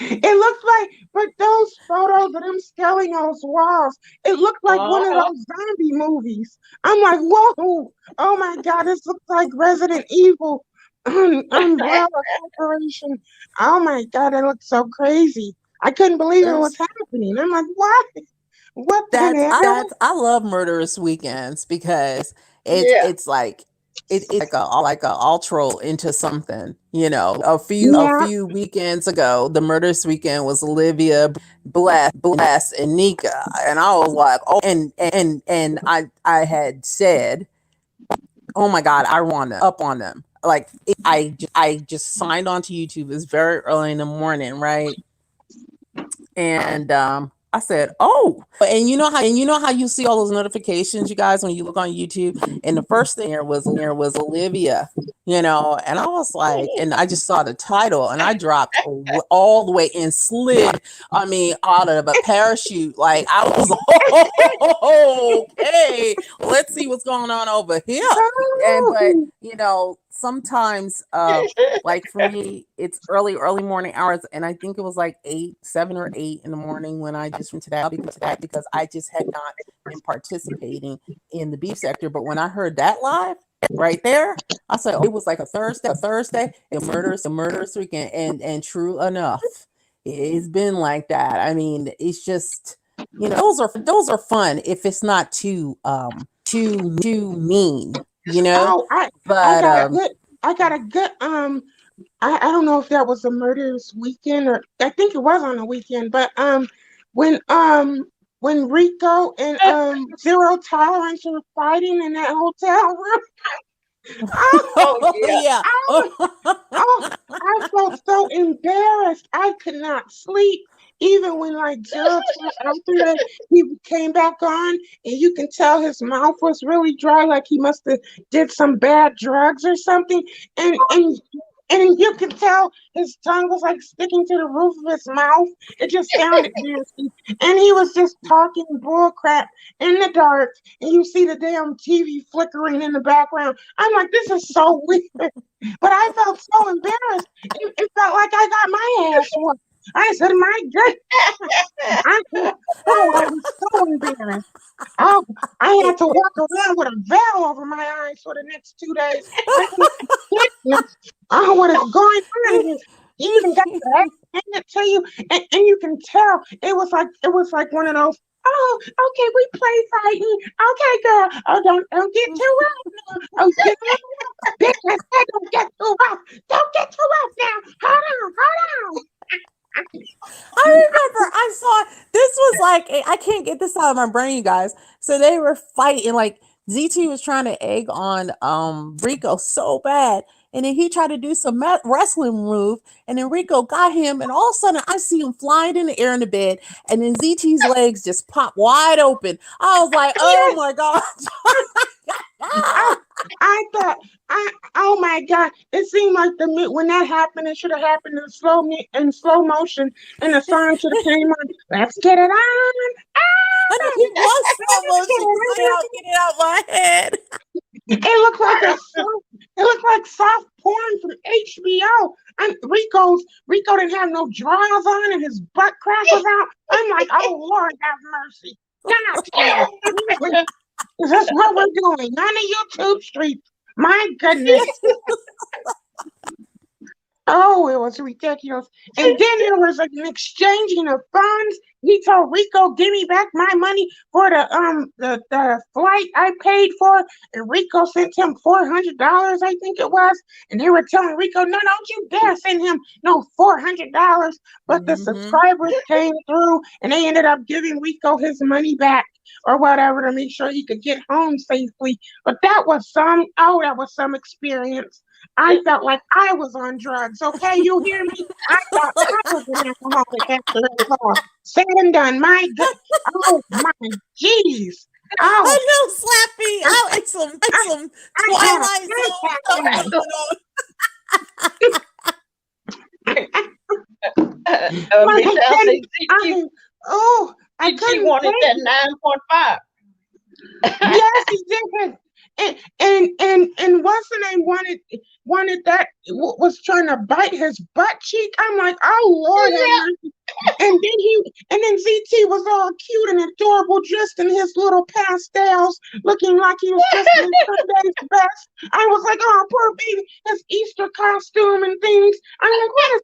it looks like, but those photos of them scaling those walls, it looked like one of Uh-huh. those zombie movies. I'm like, whoa, oh my God, this looks like Resident Evil, Umbrella Corporation. Oh my God, it looks so crazy. I couldn't believe it was There's happening. I'm like, what? What that's the hell? I love murderous weekends because Yeah. it's like it's like a ultra into something. You know, a Yeah, few weekends ago, the murderous weekend was Olivia, Bless, and Nika, and I was like, oh, and I had said, oh my God, I want to up on them. Like I just signed on to YouTube. It's very early in the morning, right? And I said, "Oh," and you know how you see all those notifications, you guys, when you look on YouTube, and the first thing there was Olivia, you know, and I was like, and I just saw the title, and I dropped all the way and slid, I mean, out of a parachute, like I was, oh, okay, let's see what's going on over here, and but oh, you know, sometimes like for me, it's early morning hours, and I think it was like 7 or 8 in the morning when I just went to that because I just had not been participating in the beef sector. But when I heard that live right there, I said, oh, it was like a Thursday, a murderous weekend, and true enough, it's been like that. I mean, it's just, you know, those are fun if it's not too mean, you know. oh, I But got a good, I got a good, I don't know if that was a murderous weekend or I think it was on a weekend, but when um when Rico and Zero Tolerance were fighting in that hotel room, oh, Oh yeah. yeah. oh, oh, I felt so embarrassed. I could not sleep. Even when like Zero Tolerance after that he came back on and you can tell his mouth was really dry, like he must have did some bad drugs or something. And you could tell his tongue was like sticking to the roof of his mouth. It just sounded nasty. And he was just talking bull crap in the dark. And you see the damn TV flickering in the background. I'm like, this is so weird. But I felt so embarrassed. It felt like I got my ass whooped. I said, my God. I was so embarrassed. Oh, I had to walk around with a veil over my eyes for the next 2 days. I couldn't, oh, what is going on here? You even got to explain it to you, and you can tell it was like one of those Oh, okay, we play fighting. Okay, girl. Oh, don't get too rough now. Oh, get bitch, I said don't get too rough. Don't get too rough now. Hold I remember I saw this was like I can't get this out of my brain, you guys. So they were fighting like ZT was trying to egg on Rico so bad, and then he tried to do some wrestling move, and then Rico got him, and all of a sudden I see him flying in the air in the bed, and then ZT's legs just pop wide open. I was like, oh my god. I thought, oh my God! It seemed like when that happened, it should have happened in slow motion, and the song should have came on. Let's get it on. I know he was slow motion. Get it out my head. It looked like it looked like soft porn from HBO. And Rico didn't have no drawers on, and his butt crack was out. I'm like, oh Lord, have mercy. God, is this what we're doing? None of YouTube streets. My goodness. Oh, it was ridiculous. And then there was an exchanging of funds. He told Rico, give me back my money for the flight I paid for. And Rico sent him $400, I think it was. And they were telling Rico, no, don't you dare send him no $400. But the subscribers came through and they ended up giving Rico his money back or whatever to make sure he could get home safely. But that was some experience. I felt like I was on drugs. Okay, you hear me? I thought I was an alcoholic after it was all said and done. My God. Oh, my jeez. Oh, I know, Slappy. I like some Twilight Zone I She wanted that 9.5. Yes, he did. And what's the name wanted that was trying to bite his butt cheek. I'm like, oh Lord, and then ZT was all cute and adorable, dressed in his little pastels, looking like he was just in Sunday's best. I was like, oh, poor baby, his Easter costume and things. I'm like, what is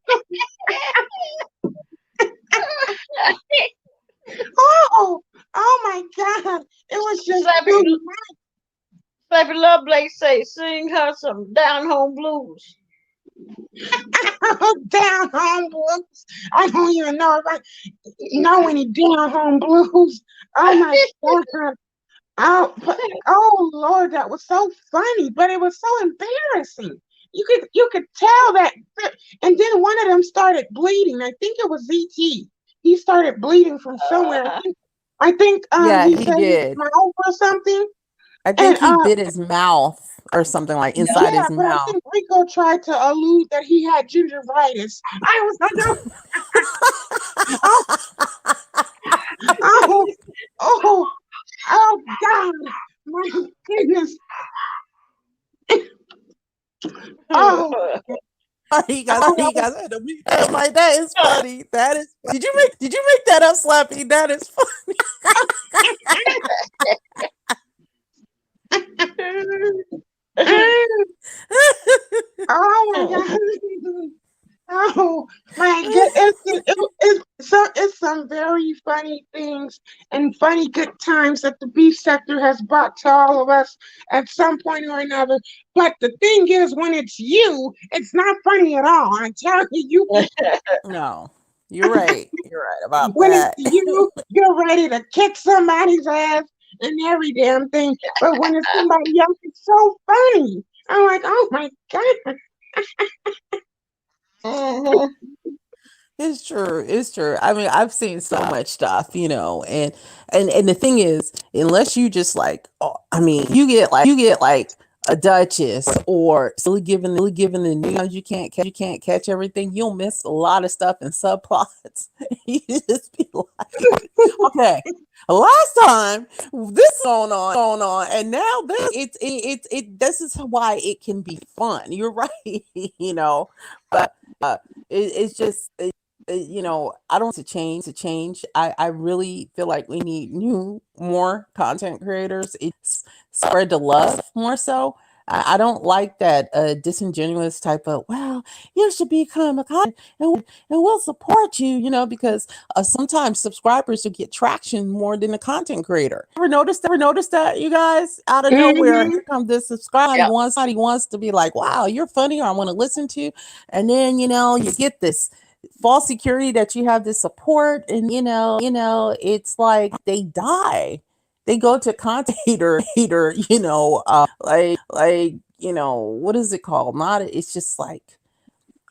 oh my God! It was just Slappy Lovelace say, sing her some down home blues. Down home blues. I don't even know if I know any down home blues. Oh my God. Oh Lord, that was so funny, but it was so embarrassing. You could tell that, and then one of them started bleeding. I think it was ZT. He started bleeding from somewhere. I think he said did. his mouth or something. I think he bit his mouth or something like inside his mouth. I think Rico tried to allude that he had gingivitis. I was like, oh God, my goodness. You guys had to meet that. Like, that is funny. That is. Did you make that up, Slappy? That is funny. Oh my God. Oh my goodness. It's some very funny things and funny good times that the beef sector has brought to all of us at some point or another. But the thing is, when it's you, it's not funny at all. I tell you. No, you're right. You're right about when that. When it's you're ready to kick somebody's ass and every damn thing. But when it's somebody else, it's so funny. I'm like, oh my God. It's true. I mean, I've seen so much stuff, and the thing is, unless you just like, I mean, you get like a Duchess or really given the news, you can't catch everything. You'll miss a lot of stuff and subplots. You just be like, okay, last time this is going on, and now this this is why it can be fun. You're right, but it's just. I don't want to change. I really feel like we need more content creators. It's spread the love more so. I don't like that disingenuous type of, well, you should become a content and we'll support you, because sometimes subscribers will get traction more than a content creator. Ever noticed that, you guys? Out of nowhere, Mm-hmm. here comes this subscriber. Yeah. Somebody wants to be like, wow, you're funny, or I want to listen to you. And then, you get this false security that you have this support, and it's like they die. They go to content hater, what is it called? Not, it's just like,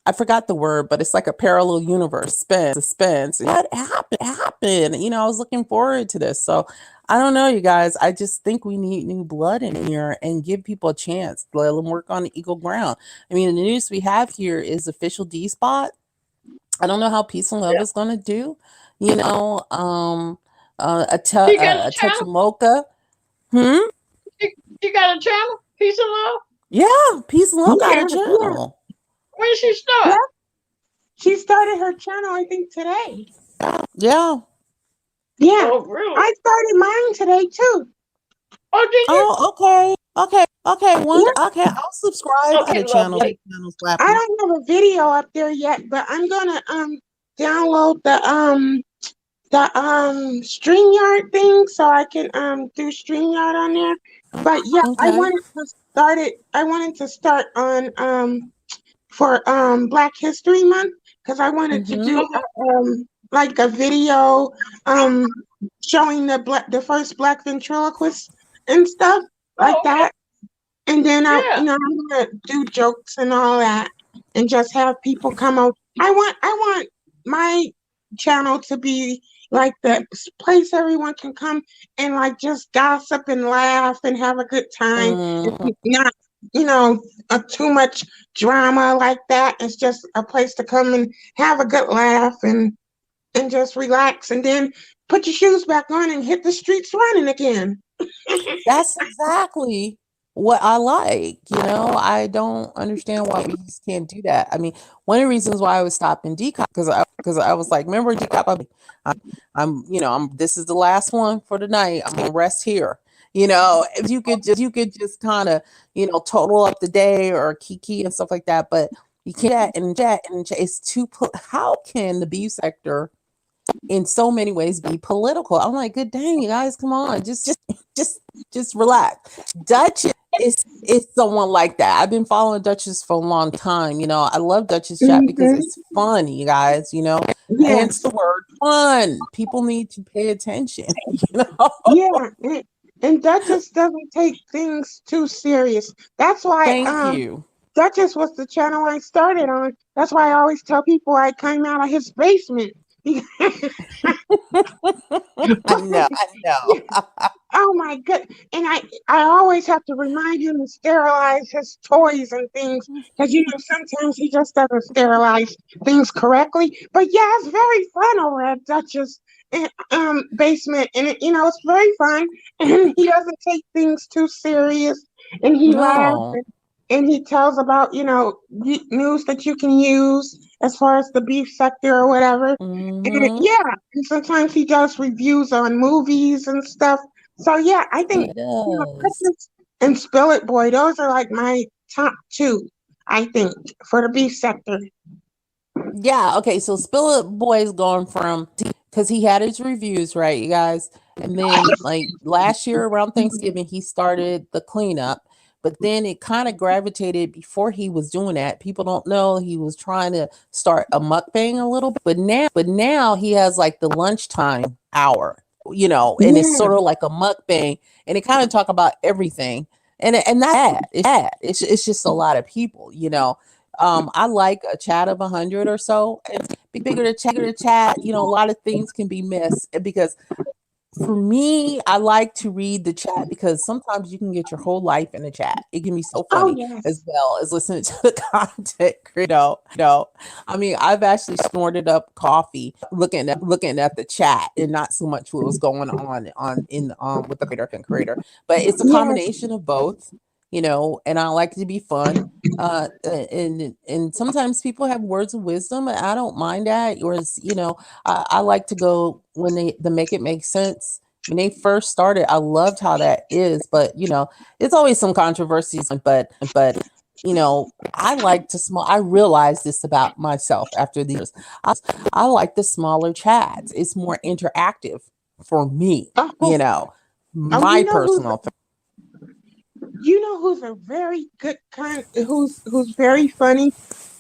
I forgot the word, but it's like a parallel universe, suspense. What happened? I was looking forward to this. So I don't know, you guys. I just think we need new blood in here and give people a chance. Let them work on the equal ground. I mean, the news we have here is official D-Spot. I don't know how Peace and Love Yeah. is going to do. A She got a touch channel. mocha. She got a channel. Peace and love. Yeah, Peace and Love got Yeah, a channel. When did she yeah. start? She started her channel, I think, today. Yeah. Yeah. Oh, really? I started mine today too. Oh, did you? Oh, okay. Okay. Yeah. Okay. I'll subscribe Okay, to the channel. lovely. I don't have a video up there yet, but I'm gonna download the StreamYard thing so I can do StreamYard on there. But yeah, I Okay. wanted to start on for Black History Month because I wanted to do like a video showing the first Black ventriloquist and stuff like okay. that. And then Yeah. I'm gonna do jokes and all that and just have people come out. I want my channel to be like the place everyone can come and like just gossip and laugh and have a good time. Mm, Not, too much drama like that. It's just a place to come and have a good laugh and just relax and then put your shoes back on and hit the streets running again. that's exactly what I like. I don't understand why we just can't do that. I mean, one of the reasons why I was stopping DCOP because I was like, remember DCOP? This is the last one for the night. I'm gonna rest here. If you could just kind of, total up the day or kiki and stuff like that, but you can't and it's too. How can the beef sector in so many ways be political? I'm like, good dang, you guys, come on, just relax. Duchess is someone like that. I've been following Duchess for a long time. I love Duchess chat because it's fun, you guys. Hence Yes. the word fun. People need to pay attention. Yeah. And Duchess doesn't take things too serious. That's why Thank you. Duchess was the channel I started on. That's why I always tell people I came out of his basement. I know. Oh my god. And I always have to remind him to sterilize his toys and things because sometimes he just doesn't sterilize things correctly. But yeah, it's very fun over at Duchess basement, and it's very fun. And he doesn't take things too serious, and he laughs No. and he tells about news that you can use as far as the beef sector or whatever. And Mhm. yeah, and sometimes he does reviews on movies and stuff. So yeah, I think He does. Duchess and Spill It Boy, those are like my top two, I think, for the beef sector. Yeah, okay, so Spill It Boy's going from, because he had his reviews, right, you guys? And then, like, last year around Thanksgiving, he started the cleanup, but then it kind of gravitated before he was doing that. People don't know he was trying to start a mukbang a little bit, but now he has like the lunchtime hour, and it's sort of like a mukbang, and it kind of talk about everything. And that's bad. It's just a lot of people, I like a chat of 100 or so. And be bigger to chat. A lot of things can be missed because for me, I like to read the chat because sometimes you can get your whole life in the chat. It can be so funny as well as listening to the content. I mean, I've actually snorted up coffee looking at the chat and not so much what was going on in with the creator. But it's a combination of both. And I like it to be fun. And sometimes people have words of wisdom, and I don't mind that. Whereas, I like to go when they make it make sense. when they first started, I loved how that is, but it's always some controversies, but I like to small. I realized this about myself after these years. I like the smaller chats. It's more interactive for me, Oh, my you know who's personal thing. who's a very good who's very funny.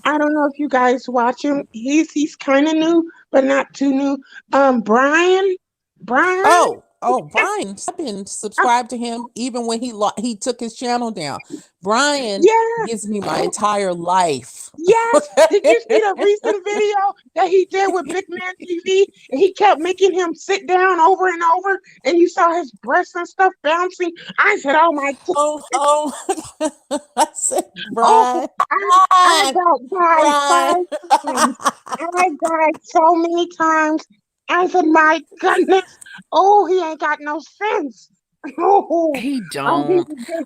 I don't know if you guys watch him. He's kind of new, but not too new. Brian, Brian. Oh, Brian, I've been subscribed to him even when he took his channel down. Brian Yeah. gives me my entire life. Yes. Did you see the recent video that he did with Big Man TV? And he kept making him sit down over and over, and you saw his breasts and stuff bouncing. I said, "Oh my God!" Oh, I said, Oh, Brian, I about died Brian, 5 times. I died so many times. I said, "My goodness! Oh, he ain't got no sense." Oh, he oh, he don't. was just,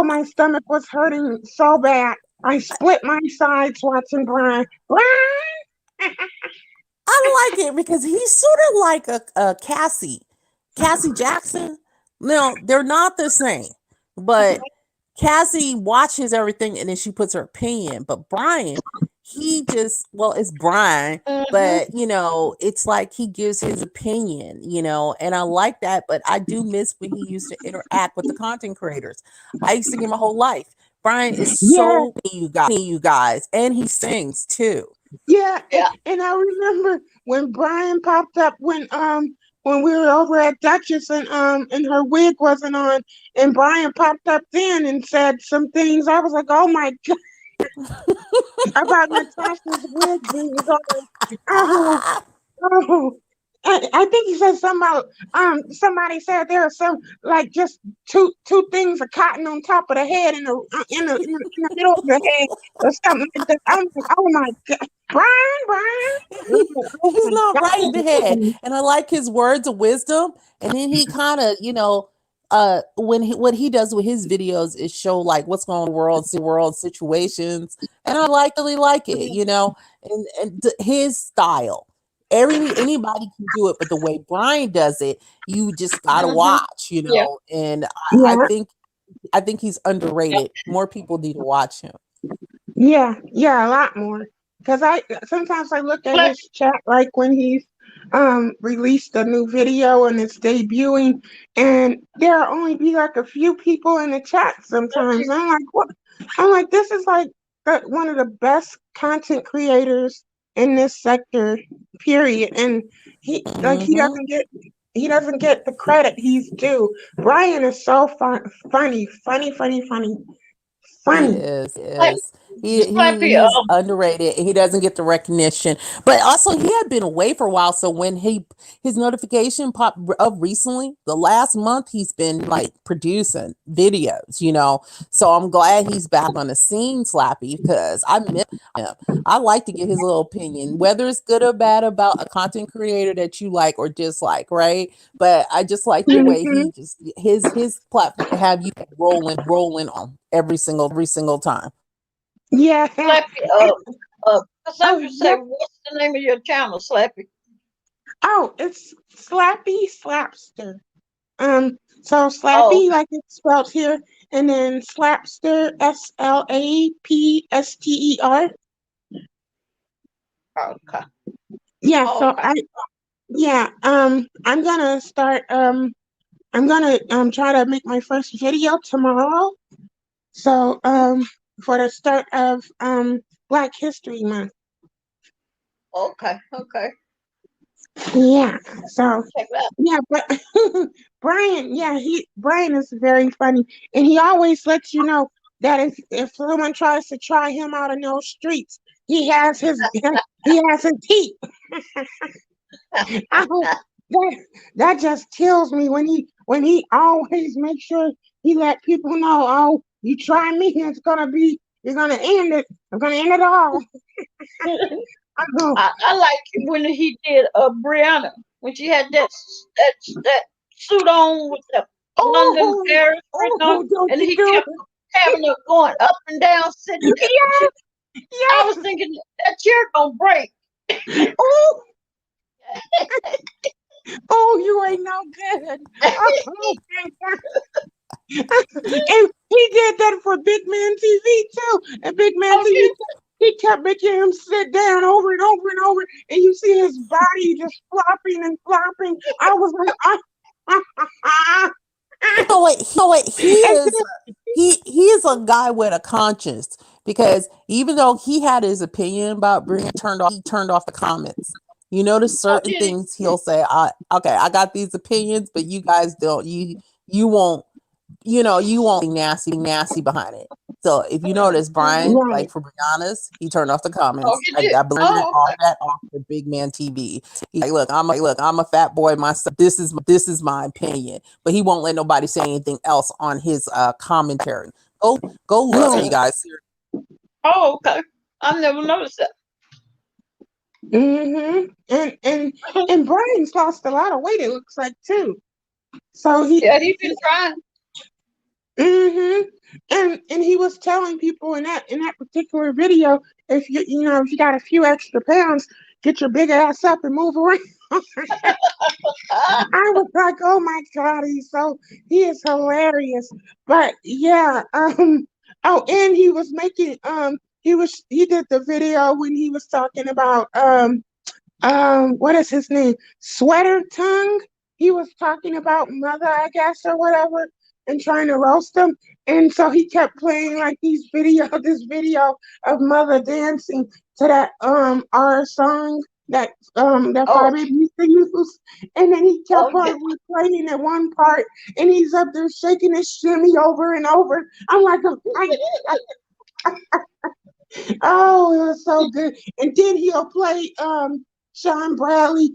my stomach was hurting so bad. I split my sides watching Brian. Brian. I like it because he's sort of like a Cassie Jackson. No, they're not the same, but Cassie watches everything and then she puts her opinion. But Brian, it's Brian, but it's like he gives his opinion, and I like that. But I do miss when he used to interact with the content creators. I used to give my whole life. Brian is Yeah, so you guys, and he sings too. yeah, Yeah. and I remember when Brian popped up when we were over at Duchess and her wig wasn't on, and Brian popped up then and said some things. I was like, "Oh my God!" About Natasha's wig being on. Oh, oh. I think he said something about somebody said there are some like just two things of cotton on top of the head in the middle of the head or something like that. I'm like, oh my God, Brian. I'm like, oh He's my not right in the head, God. and I like his words of wisdom. And then he kind of, what he does with his videos is show like what's going on in the world situations, and I really like it, and his style. Anybody can do it, but the way Brian does it, you just gotta watch, Yeah. And I Yeah, think he's underrated. More people need to watch him. yeah, a lot more. Because I sometimes I look at his chat like when he's released a new video and it's debuting, and there'll only be like a few people in the chat sometimes. I'm like, what? I'm like, this is like one of the best content creators in this sector, period. And he Mhm. he doesn't get the credit he's due. Brian is so funny, He funny. is. He Like, is. Slappy, He's underrated. He doesn't get the recognition. But also he had been away for a while. So when his notification popped up recently, the last month he's been like producing videos, So I'm glad he's back on the scene, Slappy, because I miss him. I like to get his little opinion, whether it's good or bad about a content creator that you like or dislike, right? But I just like the way Mhm. he just his platform have you rolling on every single time. Yeah. Slappy, Oh, Cassandra say, yeah. what's the name of your channel, Slappy? Oh, it's Slappy Slapster. So Oh, Slappy, like it's spelled here, and then Slapster, Slapster. okay. Yeah. Oh, So okay. I'm gonna start. I'm gonna try to make my first video tomorrow. So for the start of Black History Month. Okay. Okay. Yeah. So Check that. yeah, but Brian, Brian is very funny, and he always lets you know that if someone tries to try him out in those streets, he has his he has his heat. Oh, that just kills me when he always makes sure he let people know, oh, you try me, you're gonna end it. I'm gonna end it all. Oh, I like it when he did Brianna when she had that suit on with the London oh, Paris written on, don't and you he do kept having her going up and down, sitting. it? I was Yes, thinking that chair gonna break. yes. Oh, you ain't no good. Oh my God. And he did that for Big Man TV too. And Big Man Oh, TV, did he kept making him sit down over and over and over. And you see his body just flopping and flopping. I was like, What he and is he is a guy with a conscience because even though he had his opinion about Brie, he turned off the comments. You notice oh, certain did he? things he'll say, I got these opinions, but you guys don't you won't you won't be nasty behind it. So if you notice, Brian, right. like for Brianna's, he turned off the Oh, comments. he I did. got Oh, all okay. that off the Big Man TV. He's like, I'm a fat boy myself. This is my opinion, but he won't let nobody say anything else on his commentary. Go look, you Right. guys. Oh, okay. I never noticed that. Mm-hmm. And Brian's lost a lot of weight, it looks like too. So Yeah, he been trying. mm-hmm. And he was telling people in that particular video, if if you got a few extra pounds, get your big ass up and move around. Ah, I was like, oh my God, he is hilarious. But yeah, oh, and he was making he did the video when he was talking about what is his name? Sweater Tongue. He was talking about Mother, I guess, or whatever, and trying to roast him. And so he kept playing like this video of Mother dancing to that our song that oh, Bobby used to use. And then he oh, kept on yeah. replaying at one part, and he's up there shaking his shimmy over and over. I'm like, oh, it was so good. And then he'll play Sean Bradley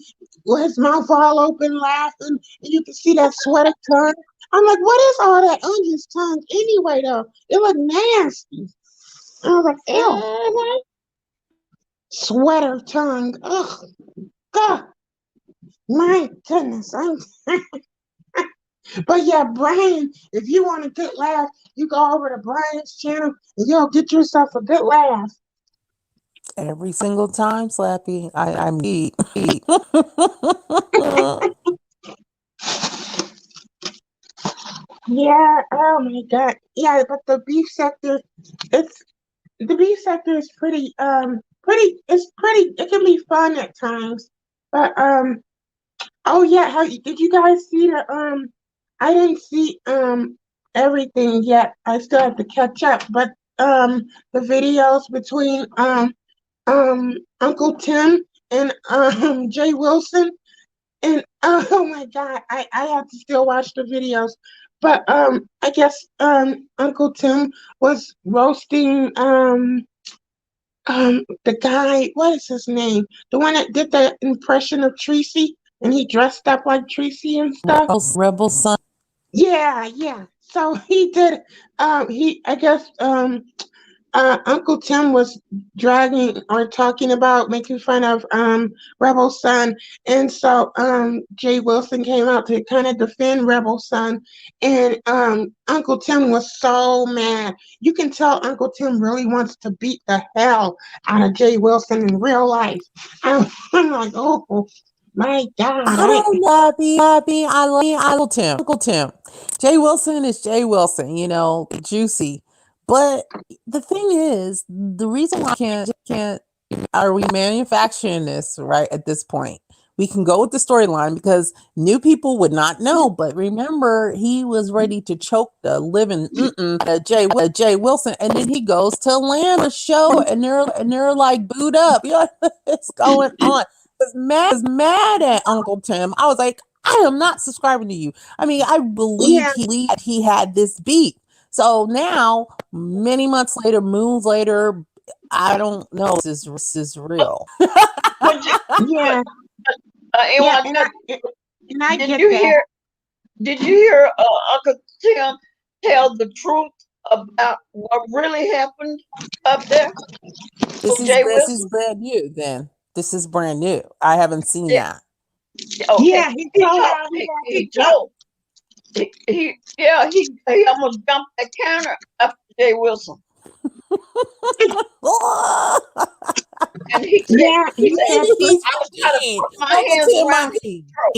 with his mouth all open laughing, and you can see that sweater tongue. I'm like, what is all that on his tongue anyway, though? It looked nasty. I was like, ew, Mhm. sweater tongue. Ugh, God, my goodness. But yeah, Brian, if you want a good laugh, you go over to Brian's channel and you'll get yourself a good laugh. Every single time, Slappy, I meet. Yeah, oh my God. Yeah, but the beef sector, it's the beef sector is pretty it can be fun at times. But oh yeah, did you guys see the I didn't see everything yet. I still have to catch up, but the videos between Uncle Tim and Jay Wilson. And oh my God, I have to still watch the videos. But I guess Uncle Tim was roasting the guy, what is his name? The one that did the impression of Tracy and he dressed up like Tracy and stuff. Rebel son. Yeah, yeah. So he did he I guess Uncle Tim was dragging or talking about making fun of Rebel Son, and so Jay Wilson came out to kind of defend Rebel Son, and Uncle Tim was so mad. You can tell Uncle Tim really wants to beat the hell out of Jay Wilson in real life. I'm like, oh my God, I don't know, Bobby. I love Tim. Uncle Tim. Jay Wilson is Jay Wilson, juicy. But the thing is, the reason why can't are we manufacturing this right at this point? We can go with the storyline because new people would not know. But remember, he was ready to choke the living Jay Wilson, and then he goes to Atlanta show, and they're like booed up. What's going on? Was mad at Uncle Tim. I was like, I am not subscribing to you. I mean, I believe yeah, he had this beat. So now, many months later, moons later, I don't know. This is real. But yeah, yeah, anyone, and I did get you that. hear? Did you hear Uncle Tim tell the truth about what really happened up there with Jay This Wilson? is brand new. Then this is brand new. I haven't seen Yeah, that. okay. Yeah, he He told told how he got he picked up. told he almost jumped the counter up Jay Wilson, and he said Yeah, he said I was trying to mean? put my Uncle hands Tim, around I his mean. throat.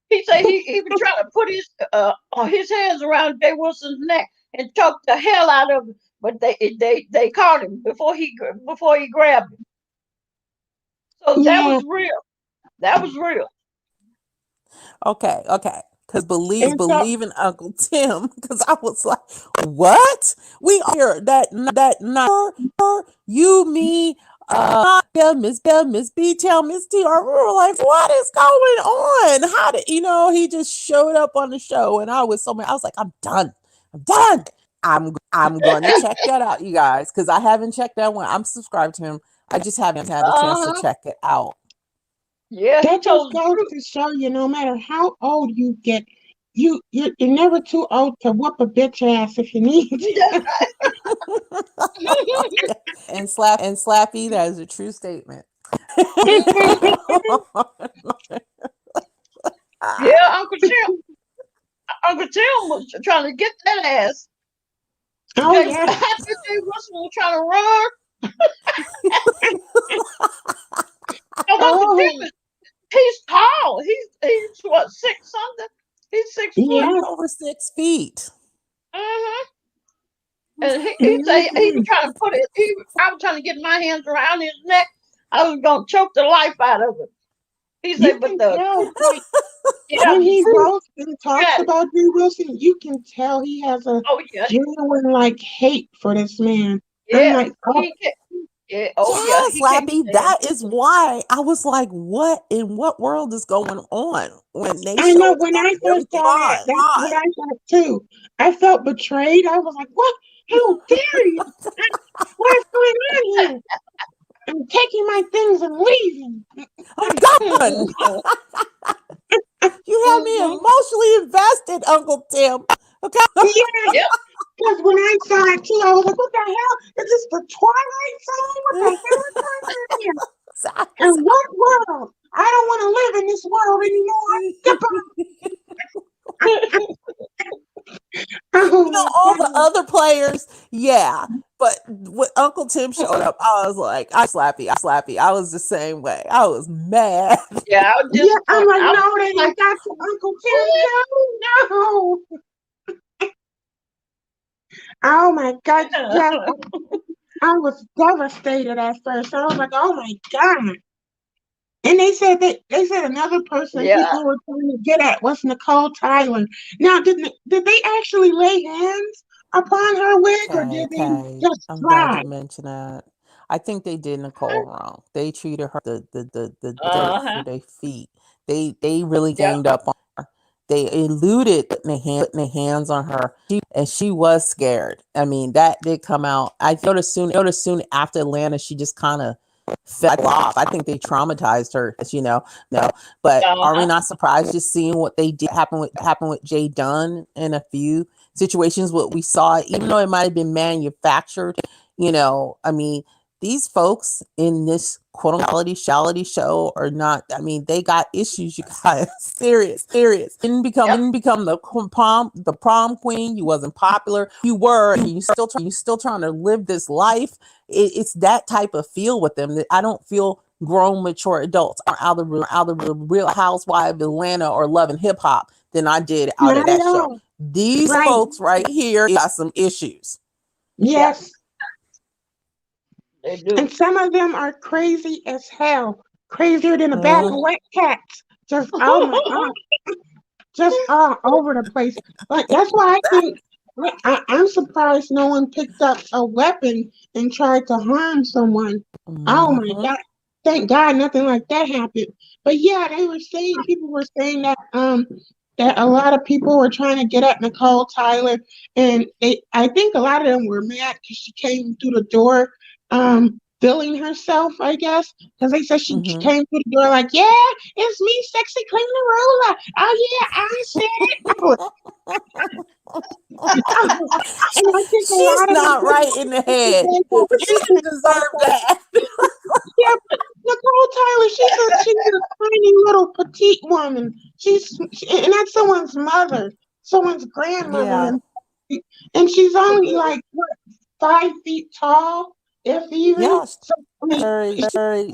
He said he even tried to put his hands around Jay Wilson's neck and choked the hell out of him. But they caught him before he grabbed him. So that Yeah. was real. That was real. Okay. Because And so, believe in Uncle Tim. Because I was like, what? We are that night. You, me, Miss Bell, Miss B Town, Miss T. We were like, what is going on? How did he just showed up on the show, and I was so mad. I was like, I'm done. I'm going to check that out, you guys, because I haven't checked that one. I'm subscribed to him. I just haven't had a chance to check it out. Yeah, he that just told the goes truth. to show you, no matter how old you get, you're never too old to whoop a bitch ass if you need to. And Slappy, that is a true statement. Yeah, Uncle Tim was trying to get that ass. Oh yeah. After Jay Wilson was trying to run. Uncle Oh Tim he's tall. He's what, 6 something? He's 6 foot. yeah. He's over 6 feet. Mm-hmm. And he said he was Mhm. trying to put it. I was trying to get my hands around his neck. I was gonna choke the life out of him. He You said, but can the tell, like, yeah, when the he truth. roasts and talks Yeah. about Jay Wilson, you can tell he has a Oh yeah, genuine like hate for this man. I'm yeah. like, oh, Yeah. Oh yeah, Yes, he can't Lappy. stand. That is why I was like, what in what world is going on when they I know showed when that I and first everything? saw that, that's what I thought too. I felt betrayed. I was like, what? How dare you? What's going on here? I'm taking my things and leaving. I'm done. You had me Mm-hmm. emotionally invested, Uncle Tim. Okay. Yeah, Yep. because when I saw it too, I was like, what the hell? Is this the Twilight Zone? What the hell is going on here? And what world? I don't want to live in this world anymore. Oh my All the God. other players, yeah. But when Uncle Tim showed up, I was like, I slappy. I was the same way. I was mad. Yeah, I was Yeah, I'm disappointed. like, I was no, they like, ain't got to Uncle Tim. what? No. Oh my God. Yeah, I was devastated at first. I was like, oh my God. And they said another person Yeah. people were trying to get at was Nicole Tyler. Now, did they actually lay hands upon her wig, or did they Okay. just I'm glad try? you mentioned that. I think they did Nicole wrong. They treated her the dirt Uh-huh. for their feet. They really Yep. ganged up on her. They eluded putting their hands on her, and she was scared. I mean, that did come out. I noticed soon after Atlanta, she just kind of fell off. I think they traumatized her, no. But are we Uh-huh. not surprised just seeing what they did happen with Jay Dunn in a few situations? What we saw, even though it might have been manufactured, I mean, these folks in this quote unquote reality show are not. I mean, they got issues, you guys. Serious. Didn't Yep. become the prom queen. You wasn't popular. You were, and you still trying to live this life. It's that type of feel with them that I don't feel grown, mature adults are out of the Real Housewives of Atlanta or Loving Hip Hop than I did out of Not that at show. all. These Right. folks right here got some issues. Yeah. Yes. They do. And some of them are crazy as hell. Crazier than a bag of wet cats. Just, oh my God. Just all over the place. Like, that's why I think I'm surprised no one picked up a weapon and tried to harm someone. Oh my Mhm. God. Thank God nothing like that happened. But yeah, people were saying that a lot of people were trying to get at Nicole Tyler, and I think a lot of them were mad because she came through the door billing herself, I guess, because they said she Mhm. came through the door like, yeah, it's me, Sexy Clean the Ruler. Oh yeah, I said it. And I think a She's lot of them not right in the head. gave her She didn't business deserve also. that. Yeah, but Nicole Tyler, she's a tiny little petite woman. And that's someone's mother, someone's grandmother, Yeah. and she's only like what, 5 feet tall, if even. Yeah. So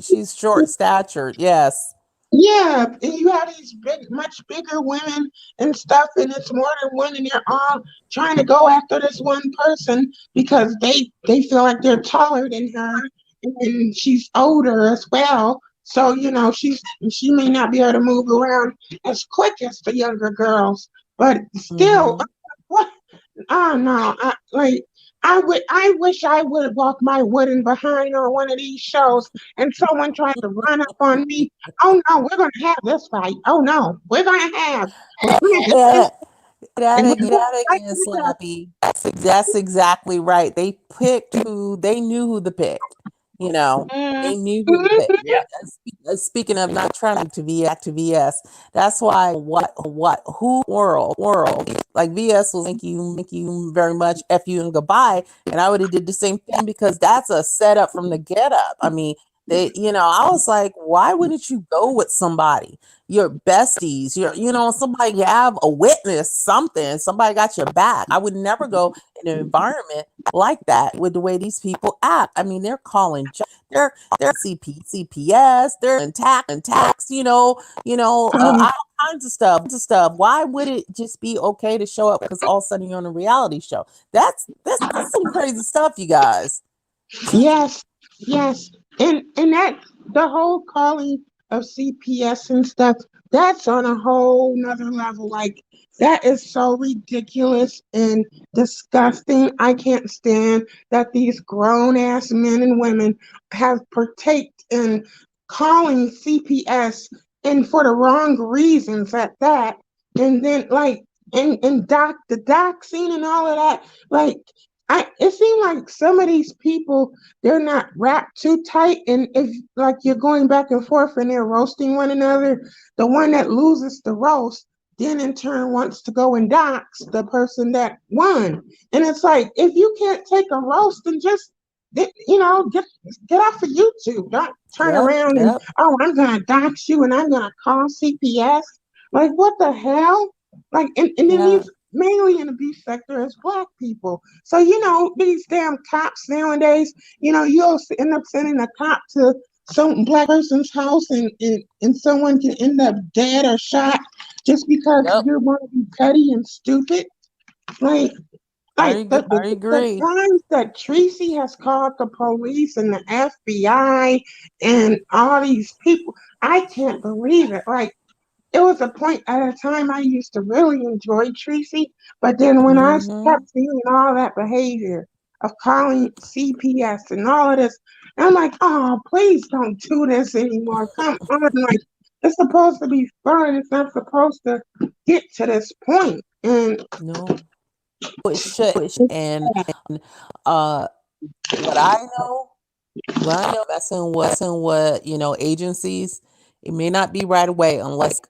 she's short statured. Yes. Yeah, and you have these much bigger women and stuff, and it's more than one, and they're all trying to go after this one person because they feel like they're taller than her, and she's older as well. So she may not be able to move around as quick as the younger girls, but still, Mhm. what? Oh no, I wish I would have walked my wooden behind on one of these shows and someone tried to run up on me. Oh no, we're gonna have this fight. Oh no, we're gonna have this That, and we're gonna that fight again, each other. Slappy. That's exactly right. They picked who they knew who to pick. You know, Mm, they knew who to pick. Mhm. yep. Speaking of not trying to VS, that's why who world like VS was thank you very much, F you and goodbye, and I would have did the same thing because that's a setup from the get up. I mean, I was like, why wouldn't you go with somebody? Your besties, somebody you have a witness, somebody got your back. I would never go in an environment like that with the way these people act. I mean, they're calling, they're CPS, they're in tax, all kinds of stuff. Why would it just be okay to show up because all of a sudden you're on a reality show? That's some crazy stuff, you guys. Yes, yes. And that the whole calling of CPS and stuff, that's on a whole nother level. Like that is so ridiculous and disgusting. I can't stand that these grown ass men and women have partaked in calling CPS and for the wrong reasons at that. And then and the doxing and all of that, like it seemed like some of these people they're not wrapped too tight, and if like you're going back and forth and they're roasting one another, the one that loses the roast then in turn wants to go and dox the person that won, and it's like if you can't take a roast, then just get off of YouTube. Don't turn Yep, around and yep, I'm gonna dox you and I'm gonna call CPS. Like what the hell? Like and then yeah. these mainly in the beef sector as black people. So, these damn cops nowadays, you'll end up sending a cop to some black person's house and someone can end up dead or shot just because Yep. you want to be petty and stupid. Like, I the agree. times that Tracy has called the police and the FBI and all these people, I can't believe it. Like, it was a point at a time I used to really enjoy Tracy, but then when I Hmm. kept seeing all that behavior of calling CPS and all of this, I'm like, oh, please don't do this anymore. Come on, like it's supposed to be fun. It's not supposed to get to this point. And No, it should. And uh, what I know. Well, I know messing with agencies. It may not be right away unless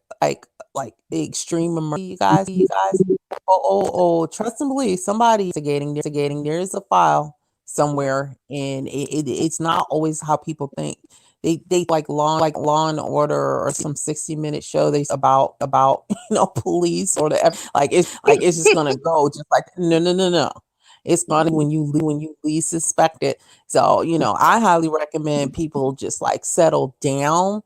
like the extreme emergency, you guys. Oh, trust and believe somebody investigating. There is a file somewhere, and it's not always how people think. They Law and Order or some 60-minute show they about police or the it's just gonna go just like no. It's gonna when you least suspect it. So, I highly recommend people just like settle down,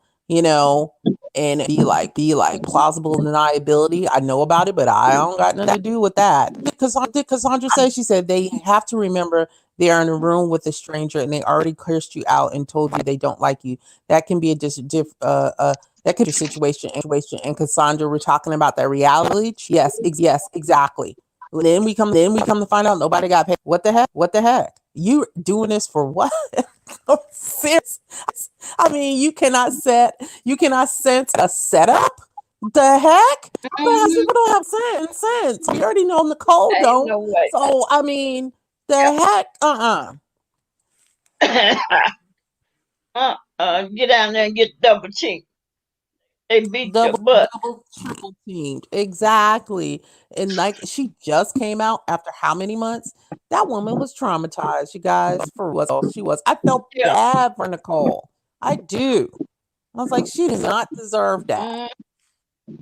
and be like plausible deniability. I know about it, but I don't got nothing to do with that. Because Cassandra said she said they have to remember they are in a room with a stranger and they already cursed you out and told you they don't like you. That can be a that could be a situation. And Cassandra, we're talking about that reality. Yes, exactly. Then we come to find out nobody got paid. What the heck? What the heck? You doing this for what? Serious. I mean, you cannot sense a setup. The heck? Perhaps Mhm. people don't have sense. We already know Nicole Ain't don't. no way. So I mean, the heck? Yep. Get down there and get double cheek. They beat your butt. Double, triple teamed. Exactly. And like she just came out after how many months? That woman was traumatized, you guys, for what she was. I felt Yeah. bad for Nicole. I do. I was like, she did not deserve that. Mm,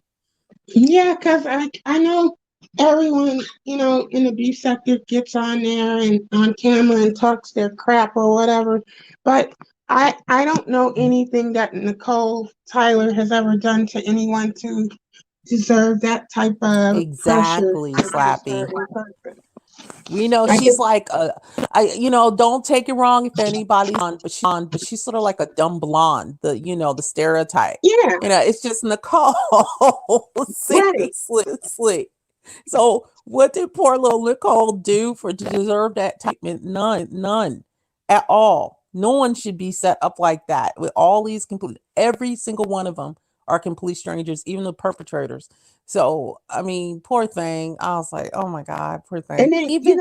yeah, because I know everyone, in the beef sector gets on there and on camera and talks their crap or whatever. But I don't know anything that Nicole Tyler has ever done to anyone to deserve that type of pressure Exactly, from a Slappy. certain person. We know I she's just, like don't take it wrong if anybody's on, but she's sort of like a dumb blonde, the stereotype. yeah, It's just Nicole. right. Seriously. So what did poor little Nicole do to deserve that treatment? None at all. No one should be set up like that with all these complete. Every single one of them are complete strangers, even the perpetrators. So I mean, poor thing. I was like, oh my god, poor thing. And then, Even,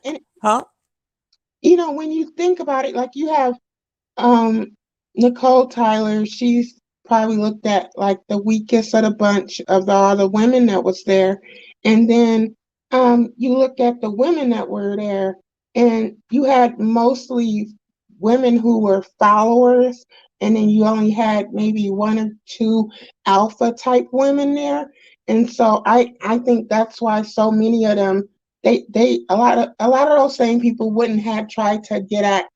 and huh? when you think about it, like you have um Nicole Tyler, she's probably looked at like the weakest of the bunch of all the women that was there. And then you look at the women that were there, and you had mostly women who were followers, and then you only had maybe one or two alpha type women there. And so I think that's why so many of them, they a lot of those same people wouldn't have tried to get at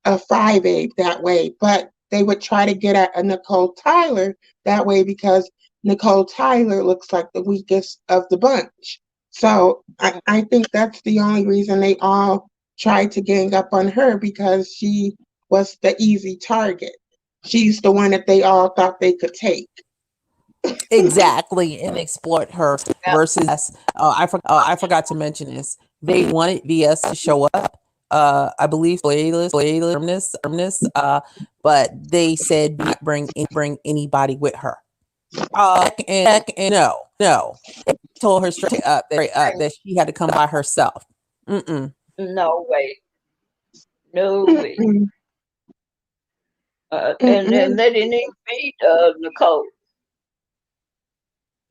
a 5A that way, but they would try to get at a Nicole Tyler that way because Nicole Tyler looks like the weakest of the bunch. So I think that's the only reason they all tried to gang up on her, because she was the easy target. She's the one that they all thought they could take. Exactly, and exploit her Yeah. versus us. I forgot to mention this. They wanted VS to show up. I believe firmness, but they said not bring anybody with her. And no, they told her straight up that she had to come by herself. Mm-mm. No way. No way. Mm-mm, And mm-mm. they didn't even feed Nicole.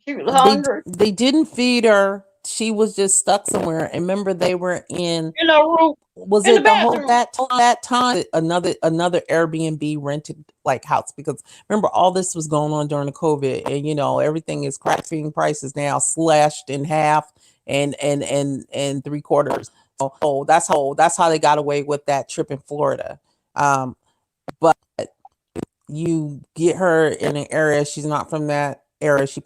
She was They hungry. they didn't feed her. She was just stuck somewhere. And remember, they were in, In her room, was in the it the whole bathroom. that time another Airbnb rented like house, because remember all this was going on during the COVID, and everything is crashing, prices now slashed in half and three quarters. So that's how they got away with that trip in Florida. But you get her in an area, she's not from that area, she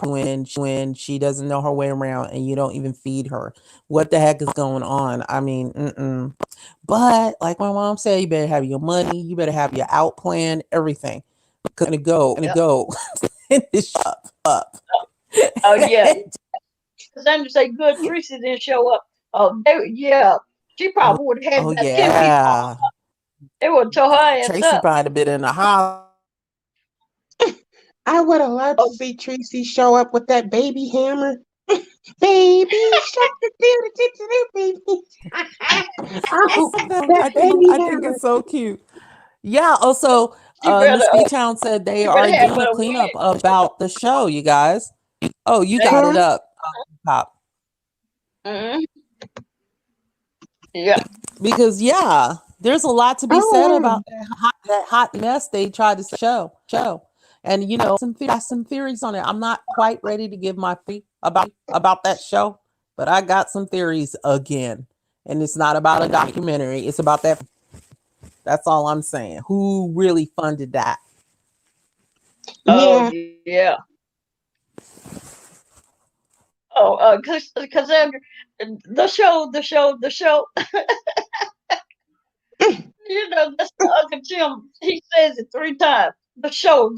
when she doesn't know her way around, and you don't even feed her. What the heck is going on? I mean, but like my mom said, you better have your money, you better have your out plan, everything. Gonna Yep. go finish up. Oh yeah. Because then you say good Tracy didn't show up. Oh yeah. She oh, probably would have had oh about 10 people. yeah, They would tore her ass Tracy up. might have been in the house. I would have loved to Oh, see Tracy show up with that baby hammer. Baby shark, do baby. Oh, that baby I think hammer. it's so cute. Yeah. Also, she better, Miss B Town said they she better are have doing a her cleanup win. about the show. You guys. Oh, you got They, it Huh? up, Pop. mm, yeah. Because there's a lot to be said Oh, about that hot mess they tried to show. And some theories on it. I'm not quite ready to give my fee about that show, but I got some theories again. And it's not about a documentary. It's about that. That's all I'm saying. Who really funded that? Oh yeah. yeah. Oh, because the show. That's Uncle Jim. He says it 3 times. The show.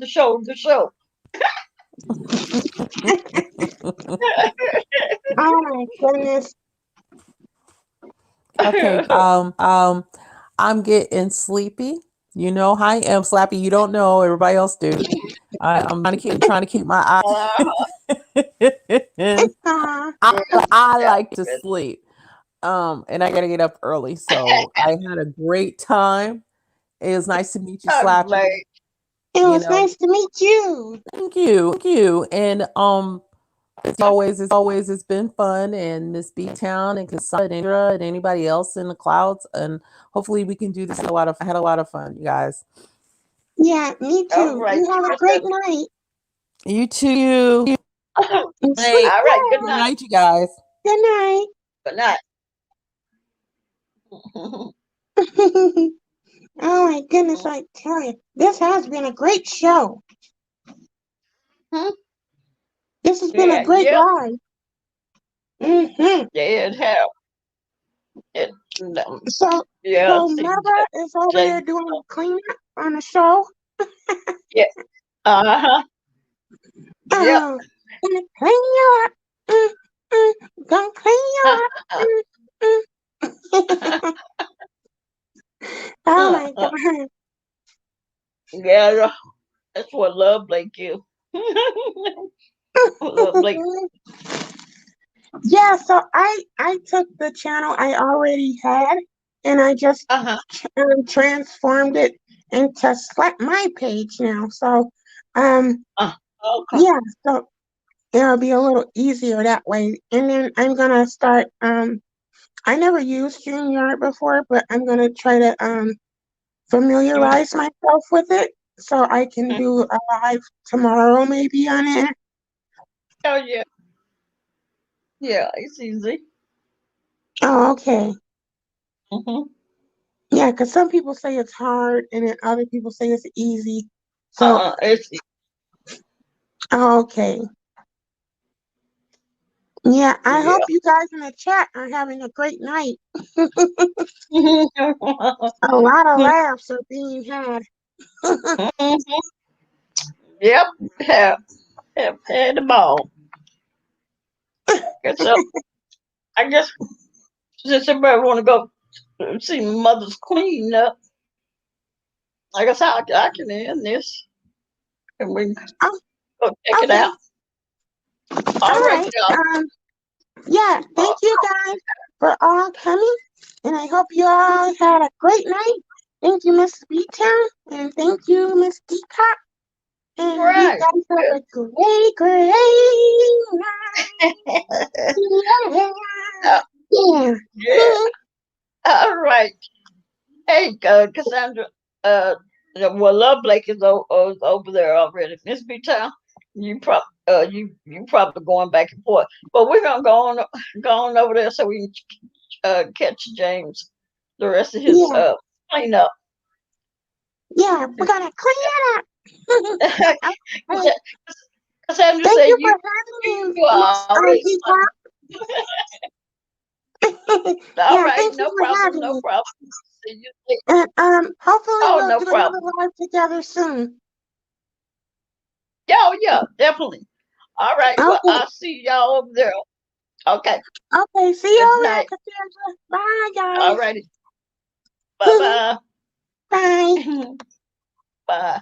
Oh my goodness. Okay. I'm getting sleepy. You know how I am, Slappy. You don't know. Everybody else do. I'm trying to keep my eyes. Ah, I Yeah. like to sleep. And I gotta get up early. So I had a great time. It was nice to meet you, I'm Slappy. glad. it You was know, nice to meet you. thank you. And it's been fun. And Miss B Town and Cassandra and Indra and anybody else in the clouds. And hopefully we can do this. I had a lot of fun, you guys. Yeah, me All too. right. You have a great night. You too. And Hey, sleep All right. Good good night. well. night, you guys. Good night. Good night. Oh my goodness, I tell you, this has been a great show. Hmm? This has been a Yeah, great yep, ride. Mm-hmm. yeah, it have. It, So, yeah, so see, Mother is over there James, doing the cleanup on the show. yeah, uh-huh, yep. Gonna clean you up. Mm, mm, gonna clean you up. Mm, mm. Oh my God. Yeah, that's what Love Blake is. Love Blake. Yeah, so I took the channel I already had and I just Uh-huh. transformed it into my page now. So Uh, okay. yeah, so it'll be a little easier that way. And then I'm gonna start I never used StreamYard before, but I'm gonna try to familiarize myself with it so I can do a live tomorrow maybe on it. Oh yeah, yeah, it's easy. Oh, okay. Mm-hmm. Yeah, because some people say it's hard and then other people say it's easy. So, It's oh, okay. Yeah, I yeah. hope you guys in the chat are having a great night. A lot of laughs are being had. Mhm. Yep, have had the ball. So I guess since everybody want to go see Mother's clean up, I guess I can end this and we can Oh, go check it okay. out. All All right, right. y'all. Yeah, thank you guys for all coming. And I hope you all had a great night. Thank you, Miss B-Town. And thank you, Miss DCOP. All And you right. guys have a great, great night. Uh, Yeah. yeah. All right. Hey, Cassandra. Uh, well, Love Blake is over there already. Miss B Town, you probably going back and forth, but we're gonna go on over there so we can catch James the rest of his Yeah. cleanup. Yeah. We're gonna clean it up. Okay. Cassandra Thank said you for you having me, are Miss already. DCOP. All Yeah, right, thank you no for problem, having no me. problem. See you later. And hopefully Oh, we'll no do another problem. live together soon. Yeah, oh, yeah, definitely. All right. Well, Okay. I'll see y'all over there. Okay. Okay. See you Good over there, night. Cassandra. Bye, All guys. righty. Bye Bye. bye. Bye.